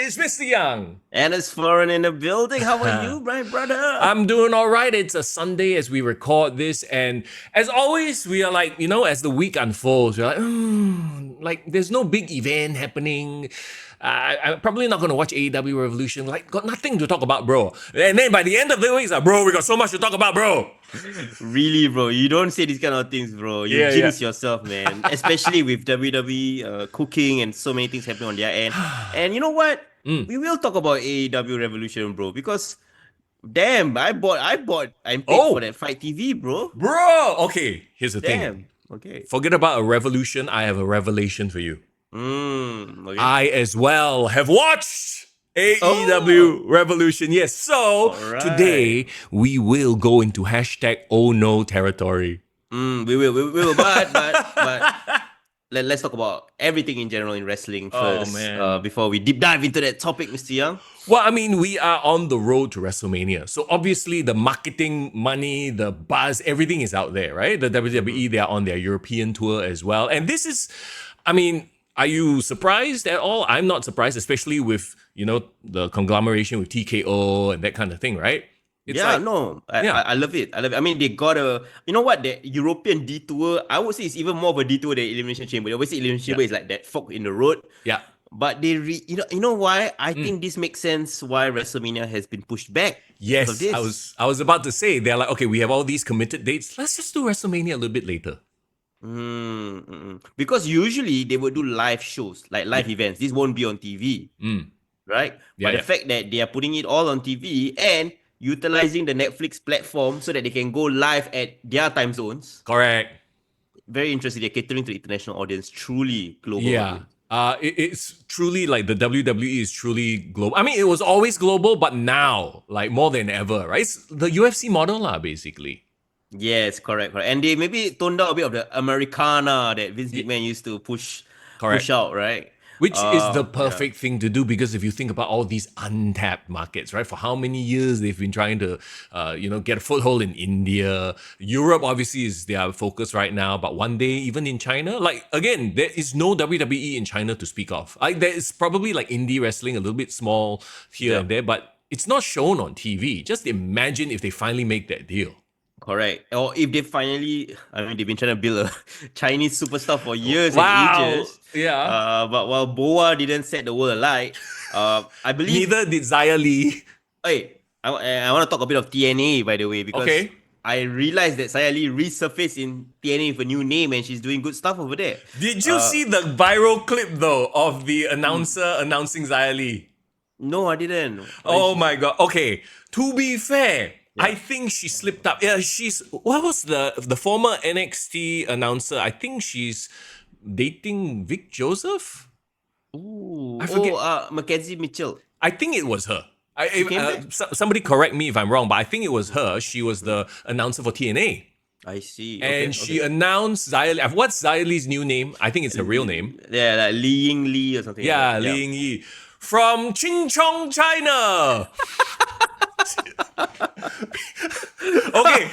It's Mr. Young. And it's Florin in the building. How are you, my brother? I'm doing all right. It's a Sunday as we record this. And as always, we are like, as the week unfolds, we're like, there's no big event happening. I'm probably not going to watch AEW Revolution. Like, got nothing to talk about, bro. And then by the end of the week, it's like, bro, we got so much to talk about, bro. Really, bro? You don't say these kind of things, bro. You jinx yourself, man. Especially with WWE cooking and so many things happening on their end. And you know what? We will talk about AEW Revolution, bro. Because, damn, I'm paid for that Fight TV, bro. Bro, okay, here's the thing. Okay. Forget about a revolution. I have a revelation for you. Okay. I as well have watched AEW Revolution. Yes, so today we will go into #Oh No territory. We will, but let's talk about everything in general in wrestling first. Before we deep dive into that topic, Mr. Young. Well, I mean, we are on the road to WrestleMania. So obviously the marketing money, the buzz, everything is out there, right? The WWE, they are on their European tour as well. And this is, I mean, are you surprised at all? I'm not surprised, especially with, the conglomeration with TKO and that kind of thing, right? I love it. I mean, they got the European detour, I would say it's even more of a detour than Elimination Chamber. They always say Elimination Chamber is like that fork in the road. Yeah. But they, you know why? I think this makes sense why WrestleMania has been pushed back. Yes, I was about to say, they're like, okay, we have all these committed dates. Let's just do WrestleMania a little bit later. Because usually they would do live shows, like live events. This won't be on TV, right? But the fact that they are putting it all on TV and utilizing the Netflix platform so that they can go live at their time zones. Correct. Very interesting. They're catering to the international audience, truly global. Yeah. It's truly like the WWE is truly global. I mean, it was always global, but now, like more than ever, right? It's the UFC model, basically. Yes, correct. And they maybe toned down a bit of the Americana that Vince McMahon used to push out, right? Which is the perfect thing to do, because if you think about all these untapped markets, right? For how many years they've been trying to, get a foothold in India. Europe obviously is their focus right now, but one day even in China, like again, there is no WWE in China to speak of. There is probably like indie wrestling, a little bit small here and there, but it's not shown on TV. Just imagine if they finally make that deal. Correct. Or if they finally, they've been trying to build a Chinese superstar for years and ages. Yeah. But while Boa didn't set the world alight, I believe... Neither did Xia Li. Hey, I want to talk a bit of TNA, by the way, because I realized that Xia Li resurfaced in TNA with a new name and she's doing good stuff over there. Did you see the viral clip, though, of the announcer announcing Xia Li? No, I didn't. Oh my God. Okay, to be fair... I think she slipped up. Yeah, what was the former NXT announcer? I think she's dating Vic Joseph. Ooh, I forget. Mackenzie Mitchell. I think it was her. Somebody correct me if I'm wrong, but I think it was her. She was the announcer for TNA. I see. And she announced Xia Li. What's Xia Li's new name? I think it's her real name. Yeah, like Li Ying Li or something. Yeah, Li Ying Yi. From Chingchong, China. Okay.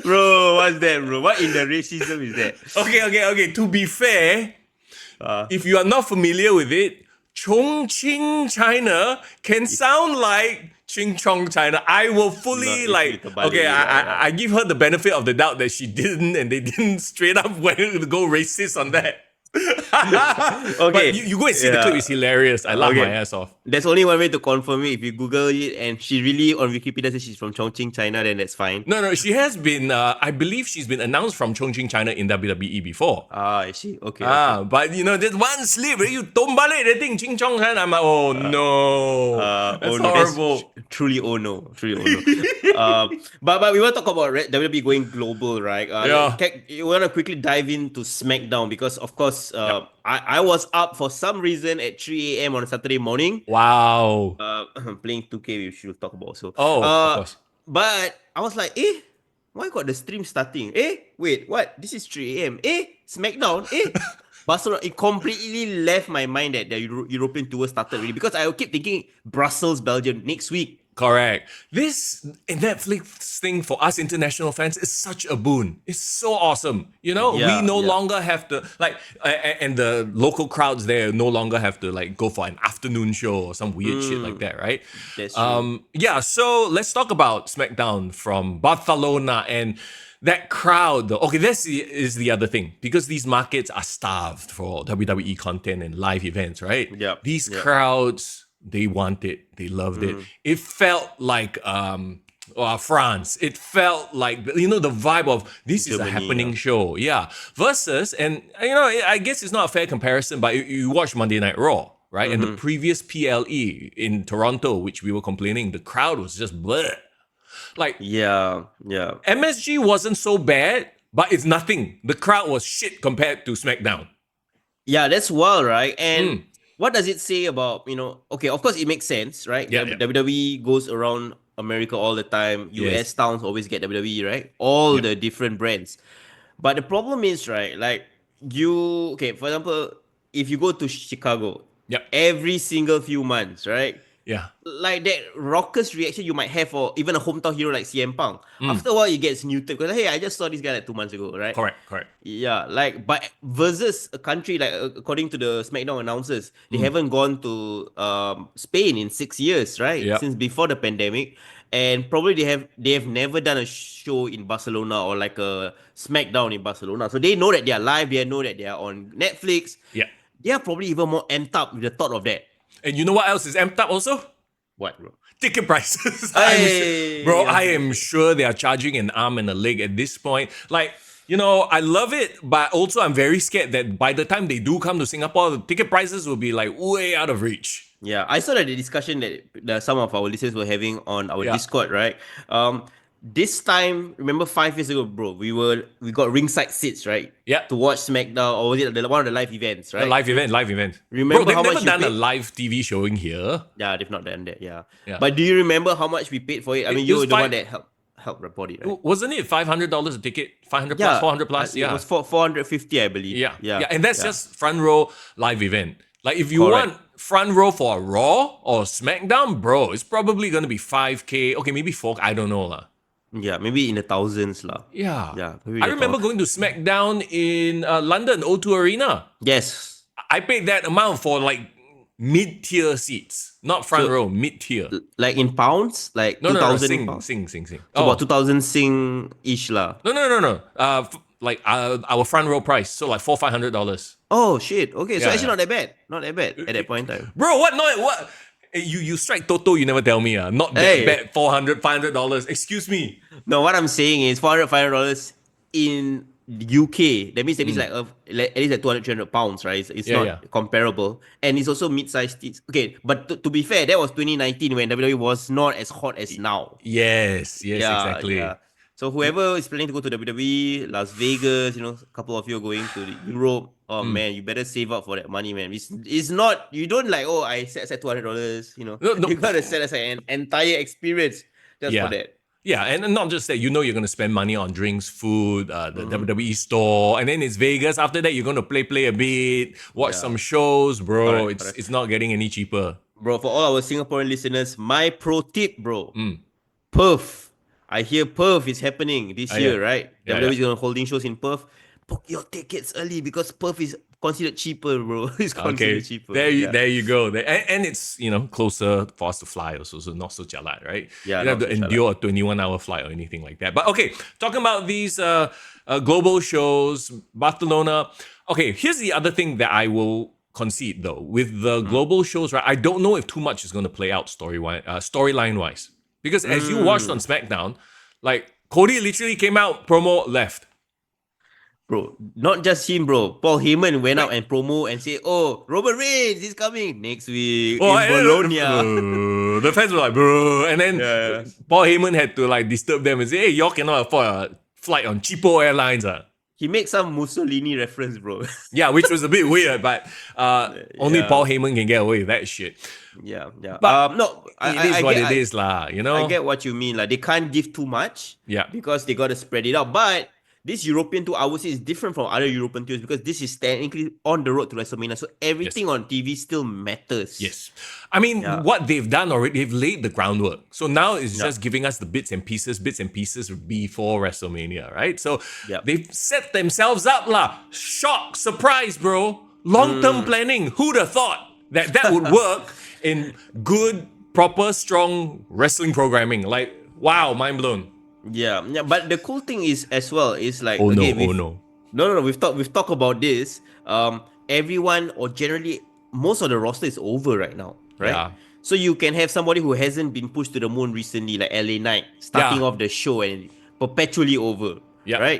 Bro, what's that, bro? What in the racism is that? Okay. To be fair, if you are not familiar with it, Chongqing, China can sound like Chingchong, China. I will fully I give her the benefit of the doubt that she didn't, and they didn't straight up go racist on that. But you go and see the clip, it's hilarious. I laugh my ass off. There's only one way to confirm it. If you Google it and she really on Wikipedia says she's from Chongqing, China, then that's fine. No, she has been, I believe she's been announced from Chongqing, China in WWE before. I see. Okay. But there's one slip, you don't balik the thing, Chingchong, China. I'm like, oh no. That's horrible. Truly, oh no. But we want to talk about WWE going global, right? You want to quickly dive into SmackDown because, of course, I was up for some reason at 3 a.m. on a Saturday morning. Wow. Playing 2K, we should talk about. So, of course. But I was like, why got the stream starting? Wait, what? This is 3 a.m. SmackDown? Barcelona, it completely left my mind that the European tour started already because I keep thinking Brussels, Belgium next week. Correct. This Netflix thing for us international fans is such a boon. It's so awesome. We no longer have to and the local crowds there no longer have to go for an afternoon show or some weird shit like that, right? That's true. So let's talk about SmackDown from Barcelona and that crowd, though. Okay, this is the other thing. Because these markets are starved for WWE content and live events, right? Yeah. These crowds, they want it. They loved it. It felt like France. It felt like, the vibe of this is a happening show. Yeah. Versus, and, I guess it's not a fair comparison, but you watch Monday Night Raw, right? And the previous PLE in Toronto, which we were complaining, the crowd was just bleh. MSG wasn't so bad, but it's nothing. The crowd was shit compared to SmackDown. Yeah, that's wild, right? And what does it say about, okay, of course it makes sense, right? WWE goes around America all the time. US towns always get WWE, right? All the different brands. But the problem is, right, for example, if you go to Chicago, every single few months, right? Yeah. Like that raucous reaction you might have for even a hometown hero like CM Punk. After a while, it gets muted because, hey, I just saw this guy 2 months ago, right? Correct. Yeah, but versus a country according to the SmackDown announcers, they haven't gone to Spain in 6 years, right? Yep. Since before the pandemic. And probably they have never done a show in Barcelona or like a SmackDown in Barcelona. So they know that they are live, they know that they are on Netflix. Yeah. They are probably even more amped up with the thought of that. And you know what else is amped up also? What, bro? Ticket prices. Hey, I am sure they are charging an arm and a leg at this point. I love it, but also I'm very scared that by the time they do come to Singapore, the ticket prices will be way out of reach. Yeah, I saw that the discussion that some of our listeners were having on our Discord, right? This time, remember 5 years ago, bro, we got ringside seats, right? Yeah. To watch SmackDown, or was it one of the live events, right? Live event. Remember bro, how they've much never you done paid? a live TV showing here. Yeah, they've not done that, yeah. But do you remember how much we paid for it? I mean, you were the one that helped report it, right? Wasn't it $500 a ticket? 500 plus, 400 plus? It was 450, I believe. Yeah. And that's just front row live event. If you want front row for a Raw or SmackDown, bro, it's probably going to be 5K. Okay, maybe 4K. I don't know lah. Yeah, maybe in the thousands lah. Yeah. I remember going to SmackDown in London, O2 Arena. Yes. I paid that amount for mid-tier seats. Not front row, mid-tier. Like in pounds? Like 2,000 pounds? Sing. So about 2,000 Sing-ish lah. No. Our front row price. So $400-500. Oh shit. Okay, so actually not that bad. Not that bad at that point in time. Bro, what? You strike Toto, you never tell me. Not that bad. $400-500. Excuse me. No, what I'm saying is $400-500 in UK. That means at least at least £200-300, right? It's not comparable, and it's also mid-sized seats. Okay, but to be fair, that was 2019 when WWE was not as hot as now. Yes, exactly. Yeah. So whoever is planning to go to WWE, Las Vegas, a couple of you are going to Europe. Oh man, you better save up for that money, man. It's not, you don't I set aside $200. No. You gotta set aside an entire experience just for that. Yeah, and not just that, you're going to spend money on drinks, food, the WWE store, and then it's Vegas. After that, you're going to play a bit, watch some shows, bro. Correct. It's not getting any cheaper. Bro, for all our Singaporean listeners, my pro tip, bro, Perth. I hear Perth is happening this year, right? WWE is going to holding shows in Perth. Book your tickets early because Perth is considered cheaper, bro. It's considered cheaper. There you go. And it's, closer for us to fly also, so not so jalat, right? Yeah, you don't have to endure a 21-hour flight or anything like that. But okay, talking about these global shows, Barcelona. Okay, here's the other thing that I will concede though. With the global shows, right, I don't know if too much is going to play out storyline-wise. Because as you watched on SmackDown, Cody literally came out, promo, left. Bro, not just him, bro. Paul Heyman went out and promo and say, oh, Roman Reigns is coming next week in Bologna. The fans were like, bro. And then Paul Heyman had to disturb them and say, hey, y'all cannot afford a flight on cheapo airlines. He made some Mussolini reference, bro. Yeah, which was a bit weird, but only Paul Heyman can get away with that shit. Yeah. But no, it is what it is, lah. I get what you mean. They can't give too much. Yeah. Because they got to spread it out. But this European tour, I would say, is different from other European tours because this is technically on the road to WrestleMania. So everything on TV still matters. Yes. I mean, what they've done already, they've laid the groundwork. So now it's just giving us the bits and pieces before WrestleMania, right? So they've set themselves up lah. Shock, surprise, bro. Long-term planning. Who'd have thought that would work in good, proper, strong wrestling programming? Like, wow, mind blown. Yeah. But the cool thing is as well is like, No. We've talked about this. Everyone, or generally most of the roster is over right now, right? Yeah. So you can have somebody who hasn't been pushed to the moon recently, like LA Knight, starting off the show and perpetually over. Yeah.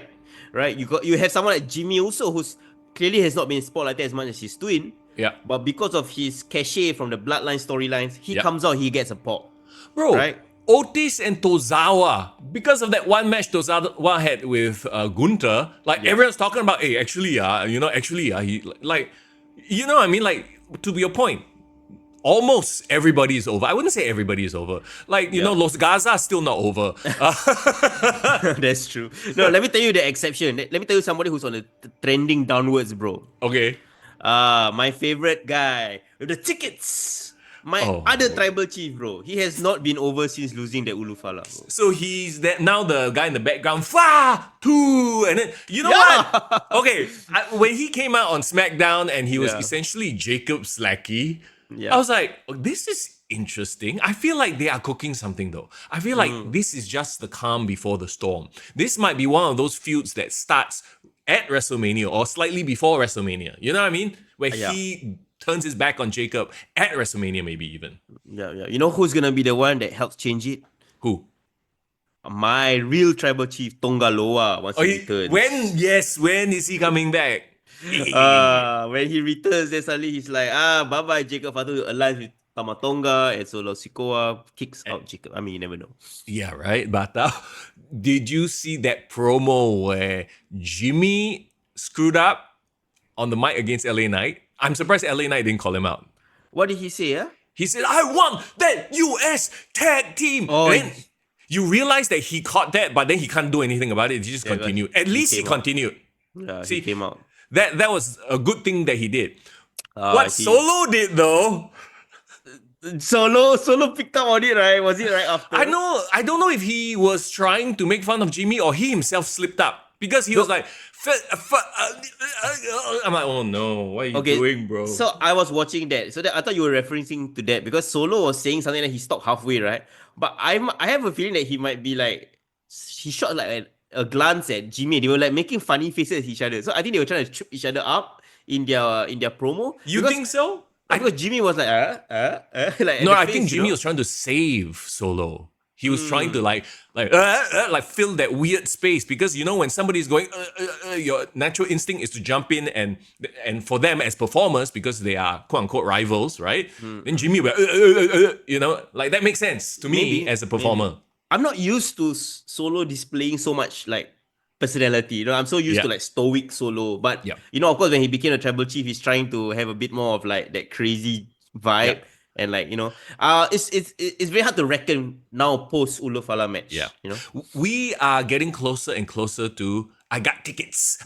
Right. You have someone like Jimmy also, who's clearly has not been spotlighted as much as he's doing. Yeah. But because of his cachet from the Bloodline storylines, he comes out, he gets a pop. Bro, right? Otis and Tozawa, because of that one match Tozawa had with Gunther, like everyone's talking about, hey, actually, he, like, you know what I mean? Like, to your point, almost everybody is over. I wouldn't say everybody is over. Like, you know, Los Gaza are still not over. That's true. No, let me tell you the exception. Let me tell you somebody who's on the trending downwards, bro. Okay. My favorite guy with the tickets. My other tribal chief, bro. He has not been over since losing that Ulufala, bro. So he's now the guy in the background, Fa-Tu, and then, you know what? Okay, when he came out on SmackDown and he was essentially Jacob's lackey, I was like, this is interesting. I feel like they are cooking something though. I feel like this is just the calm before the storm. This might be one of those feuds that starts at WrestleMania or slightly before WrestleMania. You know what I mean? Where he turns his back on Jacob at WrestleMania, maybe even. Yeah. You know who's gonna be the one that helps change it? Who? My real tribal chief, Tonga Loa, once he returns. When is he coming back? When he returns, then suddenly he's like, bye-bye, Jacob Fatu aligns with Tamatonga, and Solo Sikoa kicks out Jacob. I mean, you never know. Yeah, right? But did you see that promo where Jimmy screwed up on the mic against LA Knight? I'm surprised LA Knight didn't call him out. What did he say? He said, I want that US tag team. Then you realize that he caught that, but then he can't do anything about it. He just continued. At least he continued. Yeah, he came out. That was a good thing that he did. What Solo did though... Solo picked up on it, right? Was it right after? I don't know if he was trying to make fun of Jimmy or he himself slipped up. Because he was like, I'm like, oh no, what are you doing, bro? So I was watching that. So I thought you were referencing to that because Solo was saying something that he stopped halfway, right? But I have a feeling that he might be like, he shot like a glance at Jimmy. They were like making funny faces at each other. So I think they were trying to trip each other up in their promo. You think so? Because Jimmy was like, like no, I think Jimmy was trying to save Solo. He was trying to like fill that weird space because you know when somebody's going, your natural instinct is to jump in and for them as performers because they are quote unquote rivals, right? Then Jimmy, you know, like that makes sense to me as a performer. Maybe. I'm not used to Solo displaying so much like personality. You know, I'm so used to like stoic Solo, but you know, of course, when he became a tribal chief, he's trying to have a bit more of like that crazy vibe. And like, you know, it's very hard to reckon now post Ulufala match. Yeah. You know? We are getting closer and closer to I got tickets.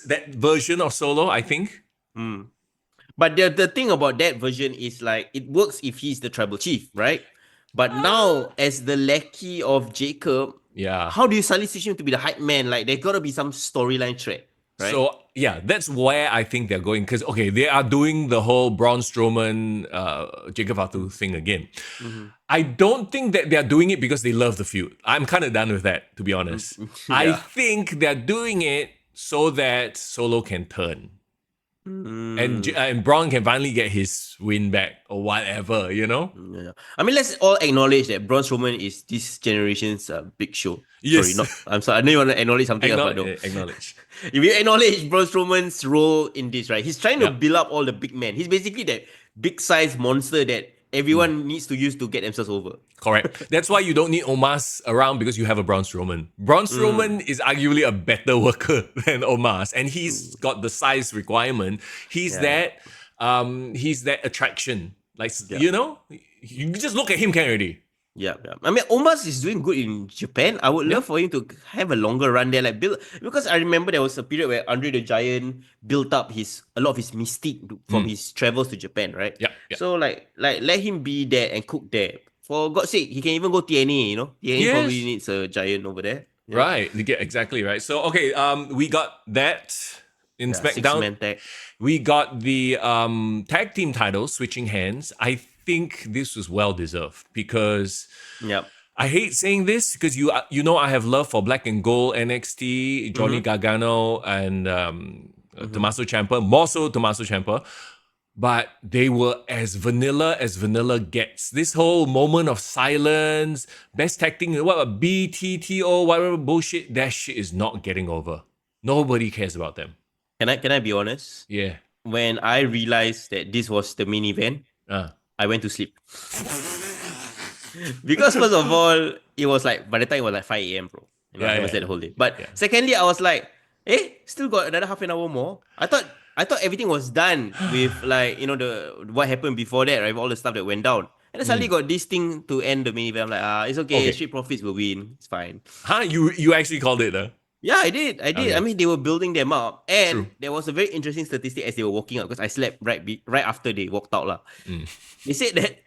That version of Solo, I think. But the thing about that version is like it works if he's the tribal chief, right? But now as the lackey of Jacob, how do you suddenly switch him to be the hype man? Like there gotta be some storyline thread. Right? So yeah, that's where I think they're going because they are doing the whole Braun Strowman, Jacob Fatu thing again. I don't think that they're doing it because they love the feud. I'm kind of done with that, to be honest. I think they're doing it so that Solo can turn. And Braun can finally get his win back or whatever, you know? I mean, let's all acknowledge that Braun Strowman is this generation's Big Show. Yes. I'm sorry, I know you want to acknowledge something else, but acknowledge. If you acknowledge Braun Strowman's role in this, right? He's trying to build up all the big men. He's basically that big size monster that everyone needs to use to get themselves over. Correct. That's why you don't need Omos around because you have a Braun Strowman. Braun Strowman is arguably a better worker than Omos, and he's got the size requirement. He's that attraction. Like you know, you just look at him, can already. Yeah, yeah. I mean, Omas is doing good in Japan. I would love for him to have a longer run there, like build, because I remember there was a period where Andre the Giant built up a lot of his mystique from his travels to Japan, right? Yeah, yeah. So like let him be there and cook there. For God's sake, he can even go TNA. TNA probably Yes. needs a giant over there. Yeah, Right. Yeah, exactly right. So okay, we got that in yeah, six SmackDown. man tag. We got the tag team titles switching hands. I think this was well deserved because Yep. I hate saying this because you know I have love for Black and Gold NXT, Johnny Gargano and Tommaso Ciampa, more so Tommaso Ciampa. But they were as vanilla gets. This whole moment of silence, best tag team, what BTTO, whatever bullshit, that shit is not getting over. Nobody cares about them. Can I be honest? Yeah. When I realized that this was the main event, I went to sleep. Because first of all, it was like, by the time it was like 5 a.m, bro. I was there the whole day. But secondly, I was like, still got another half an hour more. I thought everything was done with like, the what happened before that, right? All the stuff that went down. And then suddenly got this thing to end the main event. I'm like, it's okay. Street Profits will win. It's fine. Huh? You actually called it, Yeah, I did. Okay. I mean, they were building them up. And there was a very interesting statistic as they were walking out, because I slept right after they walked out. They said that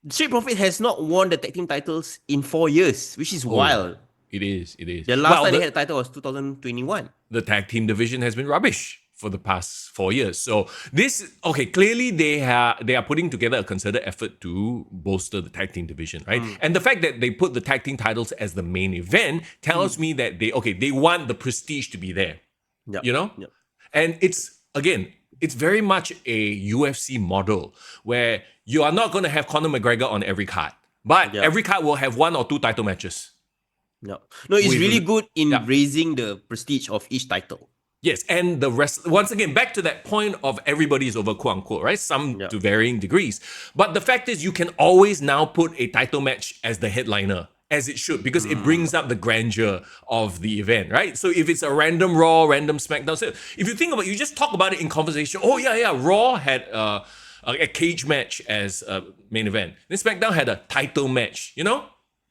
Street Profits has not won the tag team titles in 4 years, which is wild. It is. The last time they had a title was 2021. The tag team division has been rubbish for the past 4 years. So clearly they are putting together a concerted effort to bolster the tag team division, right? And the fact that they put the tag team titles as the main event tells me that they want the prestige to be there. Yep. Yep. And it's very much a UFC model where you are not going to have Conor McGregor on every card, but every card will have 1 or 2 title matches. No, it's really good in raising the prestige of each title. Yes, and the rest, once again, back to that point of everybody is over, quote unquote, right? Some to varying degrees. But the fact is, you can always now put a title match as the headliner, as it should, because it brings up the grandeur of the event, right? So if it's a random Raw, random SmackDown, so if you think about it, you just talk about it in conversation. Oh, yeah, Raw had a cage match as a main event. Then SmackDown had a title match,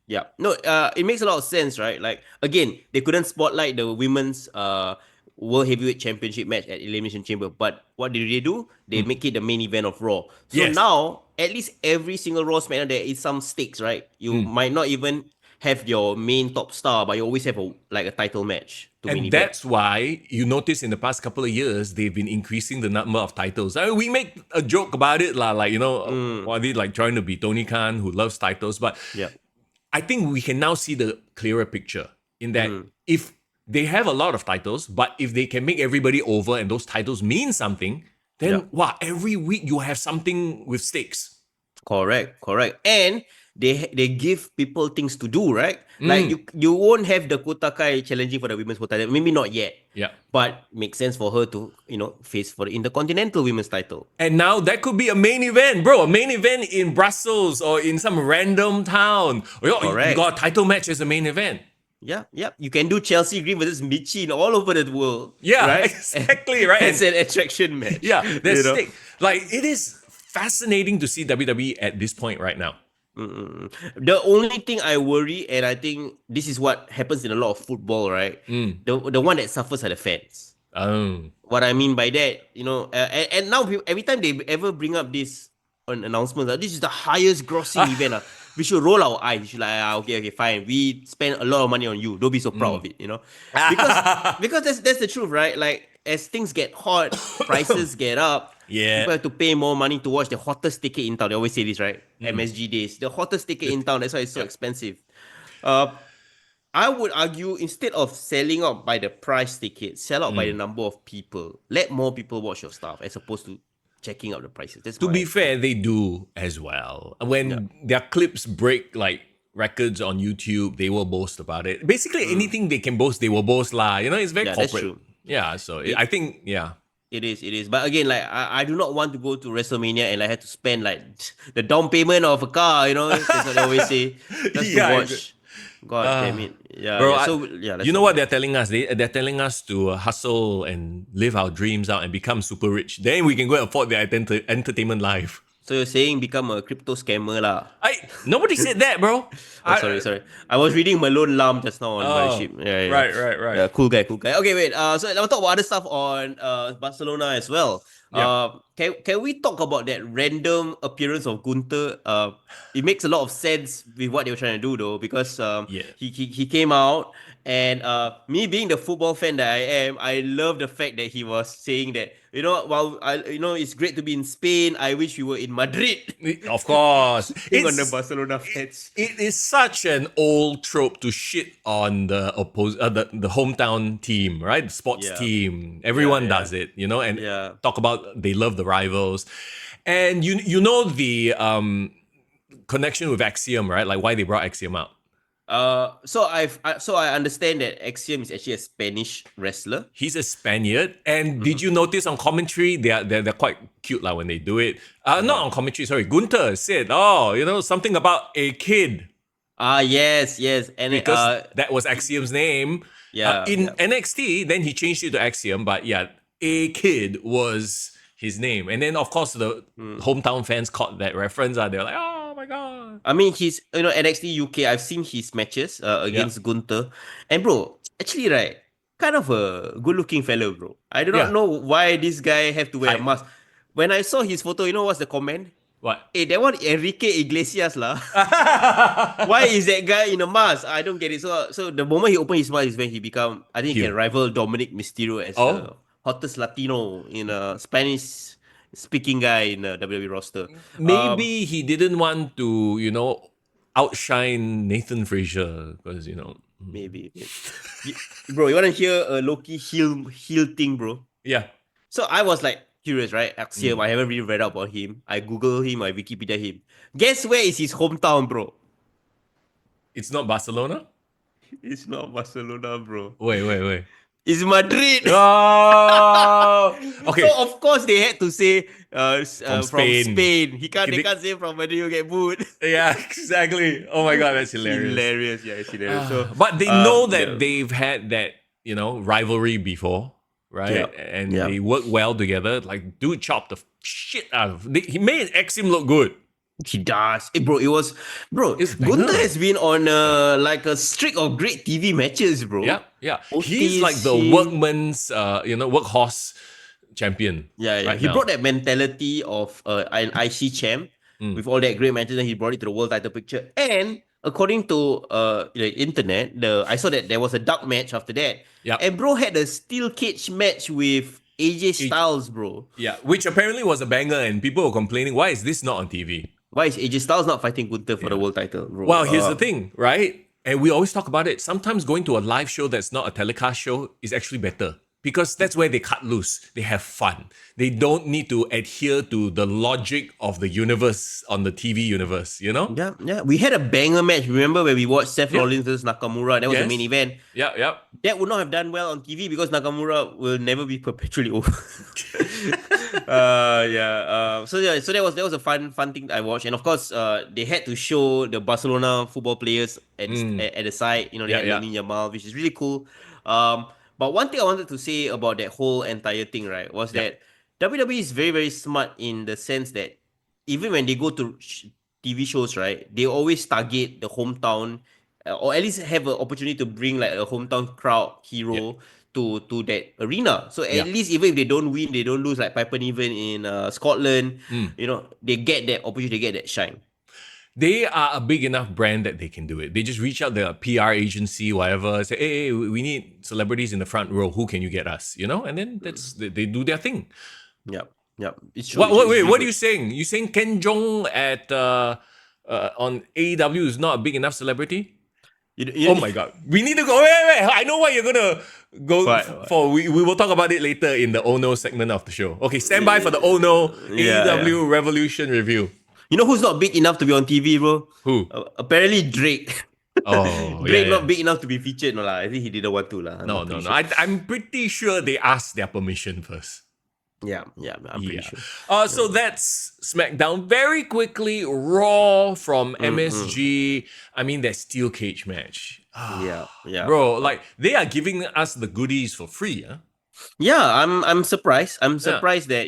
Yeah. No, it makes a lot of sense, right? Like, again, they couldn't spotlight the women's World Heavyweight Championship match at Elimination Chamber. But what did they do? They make it the main event of Raw. So now, at least every single Raw SmackDown, there is some stakes, right? You might not even have your main top star, but you always have a title match to and that's why you notice in the past couple of years, they've been increasing the number of titles. I mean, we make a joke about it, are they like trying to be Tony Khan, who loves titles? But I think we can now see the clearer picture in that if they have a lot of titles, but if they can make everybody over and those titles mean something, then every week you have something with stakes. Correct. And they give people things to do, right? Like you won't have the Kota Kai challenging for the women's world title, maybe not yet. Yeah. But makes sense for her to, face for the Intercontinental Women's title. And now that could be a main event, bro. A main event in Brussels or in some random town. Correct. You got a title match as a main event. Yeah. You can do Chelsea Green versus Michin all over the world. Yeah, right? Exactly, right. It's an attraction match. Yeah, that's sick. Like, it is fascinating to see WWE at this point right now. The only thing I worry, and I think this is what happens in a lot of football, right? The one that suffers are the fans. What I mean by that, and now every time they ever bring up this announcement, this is the highest grossing event. We should roll our eyes. We should okay, fine. We spend a lot of money on you. Don't be so proud of it, because that's the truth, right? Like, as things get hot, prices get up. People have to pay more money to watch the hottest ticket in town. They always say this, right? MSG days, the hottest ticket in town. That's why it's so expensive. I would argue, instead of selling out by the price ticket, sell out by the number of people. Let more people watch your stuff as opposed to checking out the prices. To be fair, they do as well. When their clips break like records on YouTube, they will boast about it. Basically, anything they can boast, they will boast lah. It's very corporate. That's true. Yeah, so I think, It is. But again, like, I do not want to go to WrestleMania and I had to spend like the down payment of a car, That's what I always say. Just to watch. God damn it. Yeah. Bro, you know what they're telling us? They're telling us to hustle and live our dreams out and become super rich. Then we can go and afford their entertainment life. So you're saying become a crypto scammer lah? Nobody said that, bro. Sorry. I was reading Malone Lam just now on my ship. Right. Yeah, cool guy. Okay, wait. So let's talk about other stuff on Barcelona as well. Yeah. Can we talk about that random appearance of Gunther? It makes a lot of sense with what they were trying to do though, because Yeah. he came out, and me being the football fan that I am, I love the fact that he was saying that, while it's great to be in Spain, I wish we were in Madrid. Of course. On the Barcelona fans. It is such an old trope to shit on the the hometown team, right? The sports team. Everyone does it, and talk about they love the rivals. And you know the connection with Axiom, right? Like why they brought Axiom out. So I understand that Axiom is actually a Spanish wrestler. He's a Spaniard, and did you notice on commentary they're quite cute like when they do it. Not on commentary, sorry. Gunther said, something about a kid. Yes, and because that was Axiom's name. In NXT, then he changed it to Axiom, but yeah, a kid was his name, and then of course the hometown fans caught that reference. They're like, oh my god. I mean, he's NXT UK. I've seen his matches against Gunther, and bro, actually, right, kind of a good-looking fellow, bro. I do not know why this guy have to wear a mask. When I saw his photo, you know what's the comment? What? Hey, that one Enrique Iglesias lah. Why is that guy in a mask? I don't get it. So the moment he opened his mouth is when he become, I think he can rival Dominic Mysterio as the hottest Latino in a Spanish-speaking guy in the WWE roster. Maybe he didn't want to, outshine Nathan Frazier because Maybe. Bro, you want to hear a Loki heel thing, bro? Yeah. So I was like curious, right? Axiom, I haven't really read up about him. I Google him, I Wikipedia him. Guess where is his hometown, bro? It's not Barcelona? It's not Barcelona, bro. Wait. It's Madrid. Oh, okay. So of course they had to say from Spain. They can't say from Madrid, you get booed. Yeah, exactly. Oh my god, that's hilarious. Yeah, it's hilarious. So, but they know that they've had that rivalry before, right? And they work well together. Like, dude chopped the shit out of. He made Axiom look good. He does. Gunther has been on like a streak of great TV matches, bro. Yeah. He's like the workman's, workhorse champion. Yeah. He brought that mentality of an IC champ with all that great matches, and he brought it to the world title picture. And according to the internet, I saw that there was a dark match after that. Yeah. And bro had a steel cage match with AJ Styles, bro. Yeah, which apparently was a banger, and people were complaining, why is this not on TV? Why is AJ Styles not fighting Gunther for the world title, bro? Well, here's the thing, right? And we always talk about it. Sometimes going to a live show that's not a telecast show is actually better. Because that's where they cut loose. They have fun. They don't need to adhere to the logic of the universe on the TV universe, Yeah. We had a banger match. Remember when we watched Seth Rollins versus Nakamura? That was the main event. Yeah. That would not have done well on TV because Nakamura will never be perpetually over. So that was a fun thing I watched. And of course, they had to show the Barcelona football players at the side. They had Lamine Yamal, which is really cool. But one thing I wanted to say about that whole entire thing, right, was that WWE is very, very smart in the sense that even when they go to TV shows, right, they always target the hometown, or at least have an opportunity to bring like a hometown crowd hero to that arena. So at least even if they don't win, they don't lose, like Piper Niven in Scotland, they get that opportunity, they get that shine. They are a big enough brand that they can do it. They just reach out their PR agency, whatever, say, hey, we need celebrities in the front row. Who can you get us? And then they do their thing. Yep. It's true. What are you saying? You saying Ken Jeong at on AEW is not a big enough celebrity? Oh my god. We need to go. Wait. I know what you're gonna go for. We will talk about it later in the Oh No segment of the show. Okay, stand by for the Oh No AEW Revolution review. You know who's not big enough to be on TV, bro? Who? Apparently Drake. Drake not big enough to be featured. No, I think he didn't want to. No. I'm pretty sure they asked their permission first. Yeah, I'm pretty sure. So that's SmackDown. Very quickly, Raw from MSG. I mean, that steel cage match. Yeah. Bro, like, they are giving us the goodies for free, huh? Yeah, I'm surprised. I'm Yeah. surprised that,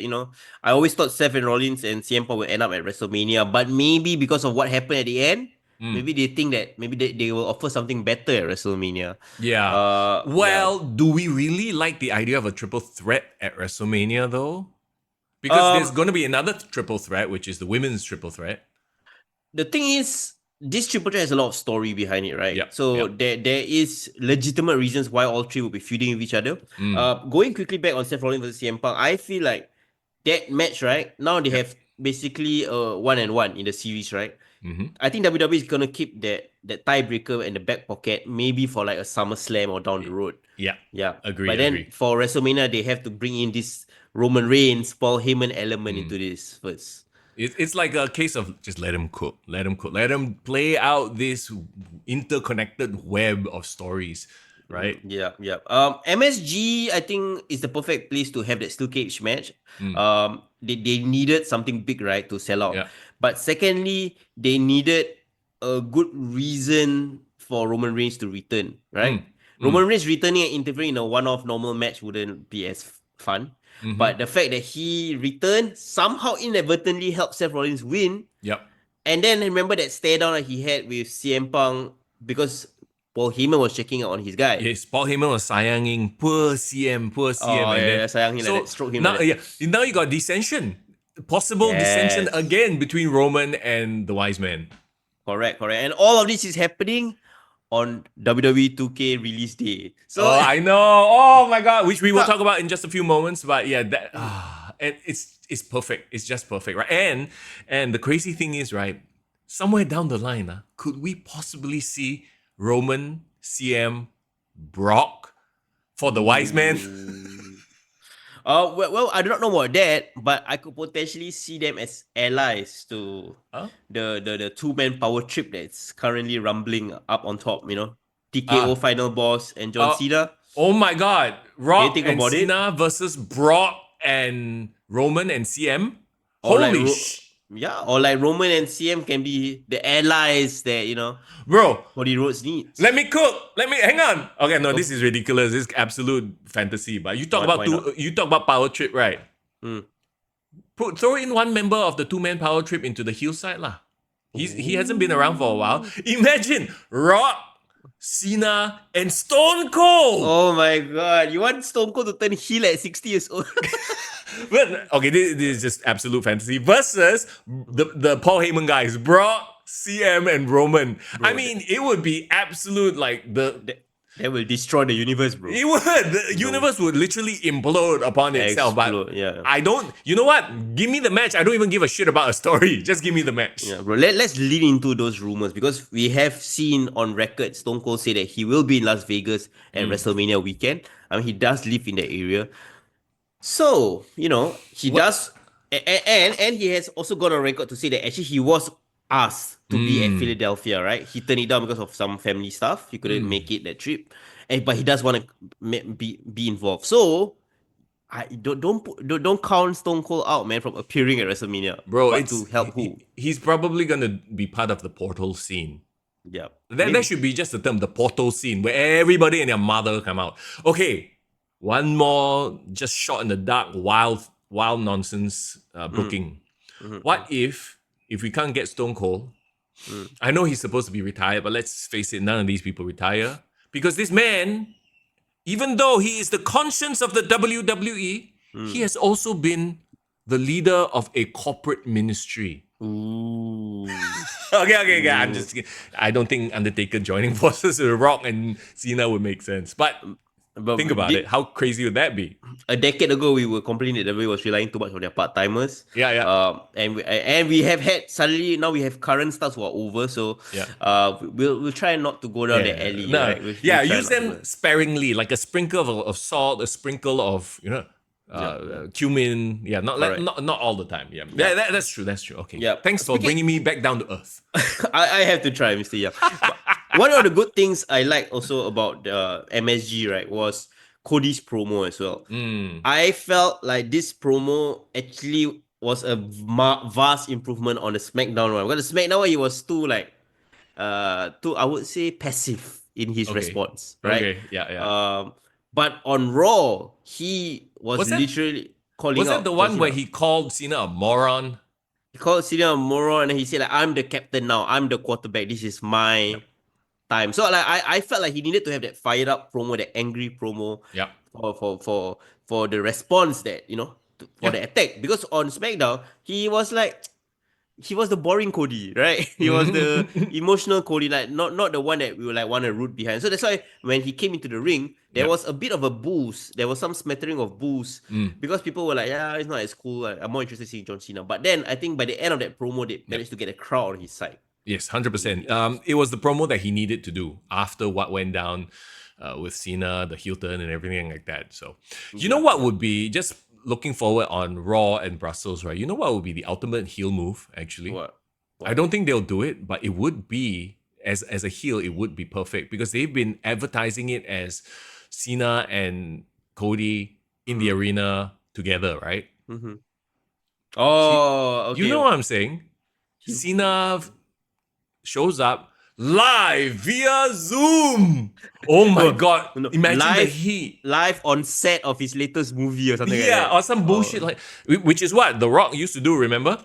I always thought Seth and Rollins and CM Punk would end up at WrestleMania, but maybe because of what happened at the end, maybe they think that maybe they will offer something better at WrestleMania. Yeah. Yeah. Well, do we really like the idea of a triple threat at WrestleMania though? Because there's Um, going to be another triple threat, which is the women's triple threat. the thing is, this triple threat has a lot of story behind it, right? Yep. So Yep. there is legitimate reasons why all three will be feuding with each other. Going quickly back on Seth Rollins versus CM Punk, I feel like that match, right? Now they Yep. have basically 1-1 in the series, right? Mm-hmm. I think WWE is gonna keep that tiebreaker in the back pocket, maybe for like a SummerSlam or down the road. Yeah. Yeah. Agree. But then Agree. for WrestleMania, they have to bring in this Roman Reigns, Paul Heyman element into this first. It's like a case of just let him cook, let him cook, let him play out this interconnected web of stories, right? Yeah, yeah. MSG, I think, is the perfect place to have that steel cage match. They needed something big, right, to sell out. Yeah. But secondly, they needed a good reason for Roman Reigns to return, right? Roman Reigns returning and interfering in a one-off normal match wouldn't be as fun. But the fact that he returned somehow inadvertently helped Seth Rollins win. Yep. And then remember that stare down that he had with CM Punk because Paul Heyman was checking out on his guy. Yes, Paul Heyman was sayanging poor CM, poor CM, Oh, and then sayang him so like that, stroke him now, like that. now you got dissension, possible dissension Yes. again between Roman and the wise man. Correct. And all of this is happening on WWE 2K release day. So Oh, I know. Oh my god, which we will talk about in just a few moments. But yeah, that and it's perfect. It's just perfect, right? And the crazy thing is, right, somewhere down the line, could we possibly see Roman, CM, Brock for the wise man? well, I do not know about that, but I could potentially see them as allies to Huh? the two-man power trip that's currently rumbling up on top, TKO Ah, final boss and John uh, Cena. oh my god, Can you Rock think and about it? Cena versus Brock and Roman and CM. Or like Holy sh! or like Roman and CM can be the allies that, Bro, Cody Rhodes needs. let me cook. Let me hang on. Okay, no, Oh, this is ridiculous. This is absolute fantasy. But you talk why about not? you talk about power trip, right? Mm. Throw in one member of the two-man power trip into the heel side lah. He hasn't been around for a while. Imagine Rock, Cena, and Stone Cold. Oh my god, you want Stone Cold to turn heel at 60 years old? But okay, this is just absolute fantasy versus the Paul Heyman guys, Brock, CM, and Roman. Bro, I mean, it would be absolute like that will destroy the universe, bro. it would. The universe would literally implode upon itself. Explode, But yeah. I don't. You know what? Give me the match. I don't even give a shit about a story. Just give me the match. Yeah, bro. Let's lean into those rumors because we have seen on record Stone Cold say that he will be in Las Vegas at WrestleMania weekend. I mean, he does live in that area. So, he What? does, and he has also gone on record to say that actually he was asked to be at Philadelphia, right? He turned it down because of some family stuff. He couldn't make it that trip, but he does want to be involved. So, I don't count Stone Cold out, man, from appearing at WrestleMania. Bro, But to help who? he's probably gonna be part of the portal scene. Yeah, That should be just the term, the portal scene, where everybody and their mother come out. Okay, one more just shot in the dark, wild nonsense booking. What if we can't get Stone Cold? I know he's supposed to be retired, but let's face it, none of these people retire because this man, even though he is the conscience of the WWE, he has also been the leader of a corporate ministry. Ooh. Okay. I'm just kidding. I don't think Undertaker joining forces with Rock and Cena would make sense. But think about it. How crazy would that be? A decade ago, we were complaining that WWE was relying too much on their part-timers. Yeah. And we have had suddenly now we have current stars who are over. So we'll try not to go down the alley. No, right? We'll try use not to them sparingly, like a sprinkle of salt, a sprinkle of cumin. Yeah, not all the time. Yeah. That's true. Okay. Yeah. Thanks for bringing me back down to earth. I have to try, Mr. Yap. One of the good things I like also about the MSG, right, was Cody's promo as well. I felt like this promo actually was a vast improvement on the SmackDown one. Because the SmackDown one, he was too I would say passive in his response, right? Okay. Yeah. But on Raw, he was literally calling Was out that the John one Cena. where he called Cena a moron? He called Cena a moron, and he said, like, I'm the captain now. I'm the quarterback. This is my time. So like I felt like he needed to have that fired up promo, that angry promo Yep. for the response that, for the attack. Because on SmackDown, he was the boring Cody, right? He was the emotional Cody, like not the one that we would like want to root behind. So that's why when he came into the ring, there was a bit of a boost. There was some smattering of boost because people were like, yeah, it's not as cool. I'm more interested in seeing John Cena. But then I think by the end of that promo, they managed to get a crowd on his side. Yes, 100%. It was the promo that he needed to do after what went down with Cena, the heel turn and everything like that. So, you know what would be, just looking forward on Raw and Brussels, right? You know what would be the ultimate heel move, actually? What? I don't think they'll do it, but it would be, as a heel, it would be perfect because they've been advertising it as Cena and Cody in the arena together, right? Mm-hmm. Oh, okay. You know what I'm saying? Cena shows up live via Zoom. Oh my God. No, Imagine live, the heat. Live on set of his latest movie or something like that. Yeah, or some bullshit like, which is what The Rock used to do, remember?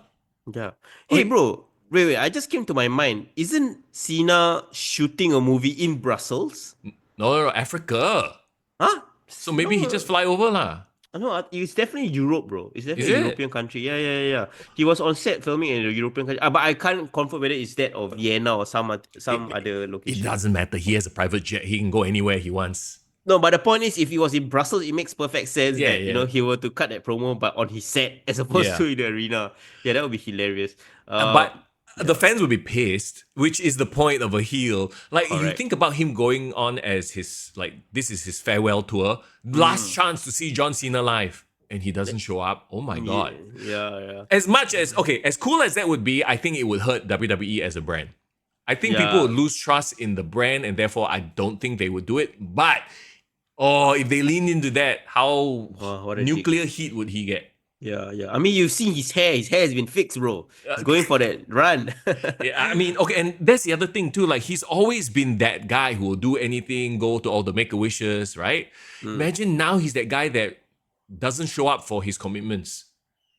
Yeah. Hey, bro. Wait. I just came to my mind. Isn't Cena shooting a movie in Brussels? No, Africa. Huh? So maybe he just fly over lah. No, it's definitely Europe, bro. It's definitely Is a it? European country. Yeah. He was on set filming in a European country. But I can't confirm whether it's that of Vienna or some other location. It doesn't matter. He has a private jet. He can go anywhere he wants. No, but the point is, if he was in Brussels, it makes perfect sense that Yeah. he were to cut that promo, but on his set as opposed to in the arena. Yeah, that would be hilarious. But the fans will be pissed, which is the point of a heel. Like, you think about him going on as his, like, this is his farewell tour, last chance to see John Cena live, and he doesn't show up. Oh my God. Yeah. As much as, as cool as that would be, I think it would hurt WWE as a brand. I think people would lose trust in the brand, and therefore I don't think they would do it. But, if they lean into that, how nuclear heat would he get? Yeah. I mean, you've seen his hair. His hair has been fixed, bro. He's going for that run. I mean, and that's the other thing too. Like, he's always been that guy who will do anything, go to all the Make-A-Wishes, right? Imagine now he's that guy that doesn't show up for his commitments.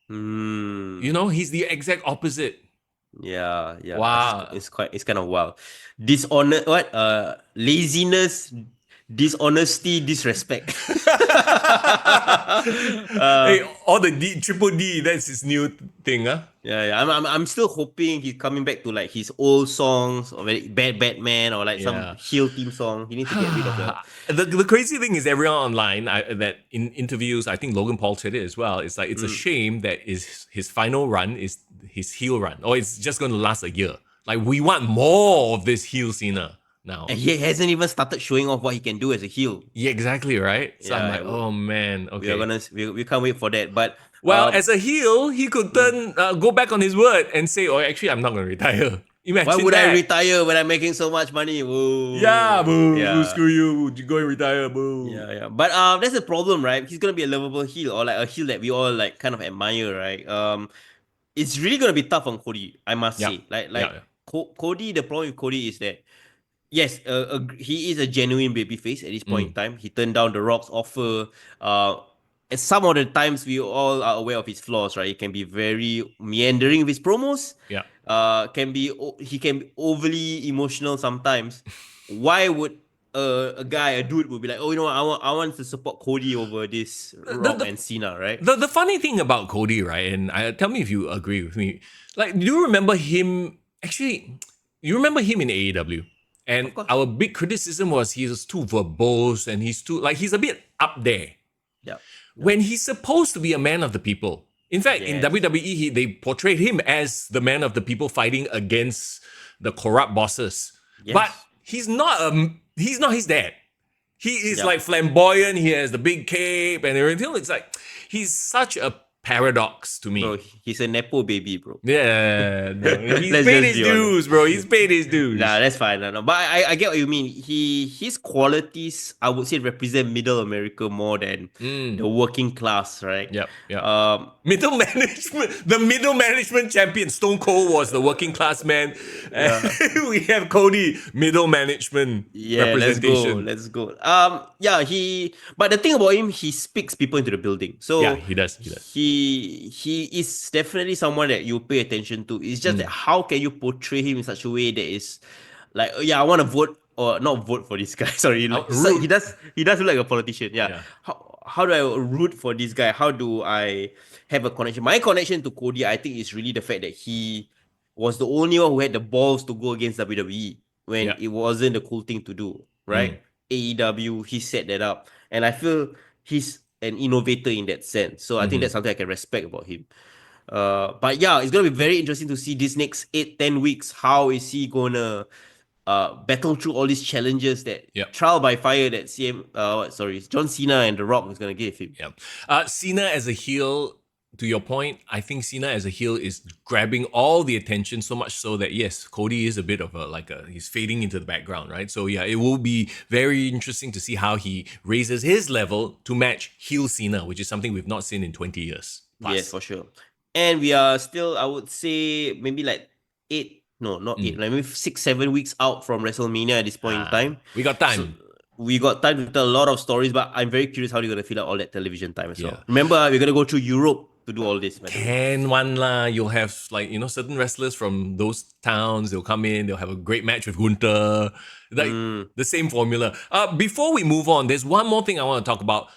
You know, he's the exact opposite. Yeah. Wow. It's kind of wild. Laziness, dishonesty, disrespect. All the triple D, that's his new thing, huh? Yeah. I'm still hoping he's coming back to like his old songs, or very bad Batman, or like some heel theme song. He needs to get rid of that. The crazy thing is, everyone online that in interviews, I think Logan Paul said it as well. It's like, it's a shame that his final run is his heel run, or it's just going to last a year. Like, we want more of this heel Cena now. And he hasn't even started showing off what he can do as a heel. Yeah, exactly, right? So I'm like, oh man, okay. We can't wait for that. But as a heel, he could go back on his word and say, "Oh, actually, I'm not going to retire." Imagine why would that. I retire when I'm making so much money? Whoa. Yeah, boo. Yeah. Screw you. Go and retire, boo. Yeah. But that's the problem, right? He's gonna be a lovable heel, or like a heel that we all like kind of admire, right? It's really gonna be tough on Cody, I must say. Cody, the problem with Cody is that, yes, he is a genuine babyface at this point in time. He turned down The Rock's offer. And some of the times we all are aware of his flaws, right? He can be very meandering with his promos. Yeah. He can be overly emotional sometimes. Why would a dude would be like, oh, you know what, I want to support Cody over this Rock and Cena, right? The funny thing about Cody, right? And tell me if you agree with me. Like, do you remember him? Actually, you remember him in AEW? And our big criticism was he's too verbose, and he's a bit up there. Yeah. When he's supposed to be a man of the people. In fact, in WWE, they portrayed him as the man of the people fighting against the corrupt bosses. Yes. But he's not his dad. He is like flamboyant. He has the big cape and everything. It's like, he's such a paradox to me. Bro, he's a nepo baby, bro. Yeah, no, he's Let's paid just his be honest. dues, bro. He's paid his dues. Nah, that's fine. No. But I get what you mean. His qualities, I would say, represent middle America more than the working class, right? Yep. Um, The middle management champion. Stone Cold was the working class man. Yeah. We have Cody, middle management representation. Let's go. But the thing about him, he speaks people into the building. So Yeah, he does. he is definitely someone that you pay attention to. It's just that how can you portray him in such a way that is like, I want to vote or not vote for this guy. Sorry, so he does look like a politician. Yeah. How do I root for this guy? How do I have a connection? My connection to Cody, I think, is really the fact that he was the only one who had the balls to go against WWE when it wasn't the cool thing to do, right? AEW, he set that up. And I feel he's an innovator in that sense. So I think that's something I can respect about him. But yeah, it's going to be very interesting to see this next 8-10 weeks. How is he going to battle through all these challenges that trial by fire that John Cena and The Rock is going to give him. Cena as a heel, to your point, I think Cena as a heel is grabbing all the attention, so much so that yes, Cody is a bit of he's fading into the background, right? So yeah, it will be very interesting to see how he raises his level to match heel Cena, which is something we've not seen in 20 years. Yes, for sure. And we are still, I would say, maybe like 8, like maybe 6-7 weeks out from WrestleMania at this point in time. We got time. So we got time to tell a lot of stories, but I'm very curious how they're going to fill out all that television time as well. Remember, we're going to go through Europe to do all this. Can one lah. You'll have certain wrestlers from those towns. They'll come in. They'll have a great match with Gunther. The same formula. Before we move on, there's one more thing I want to talk about.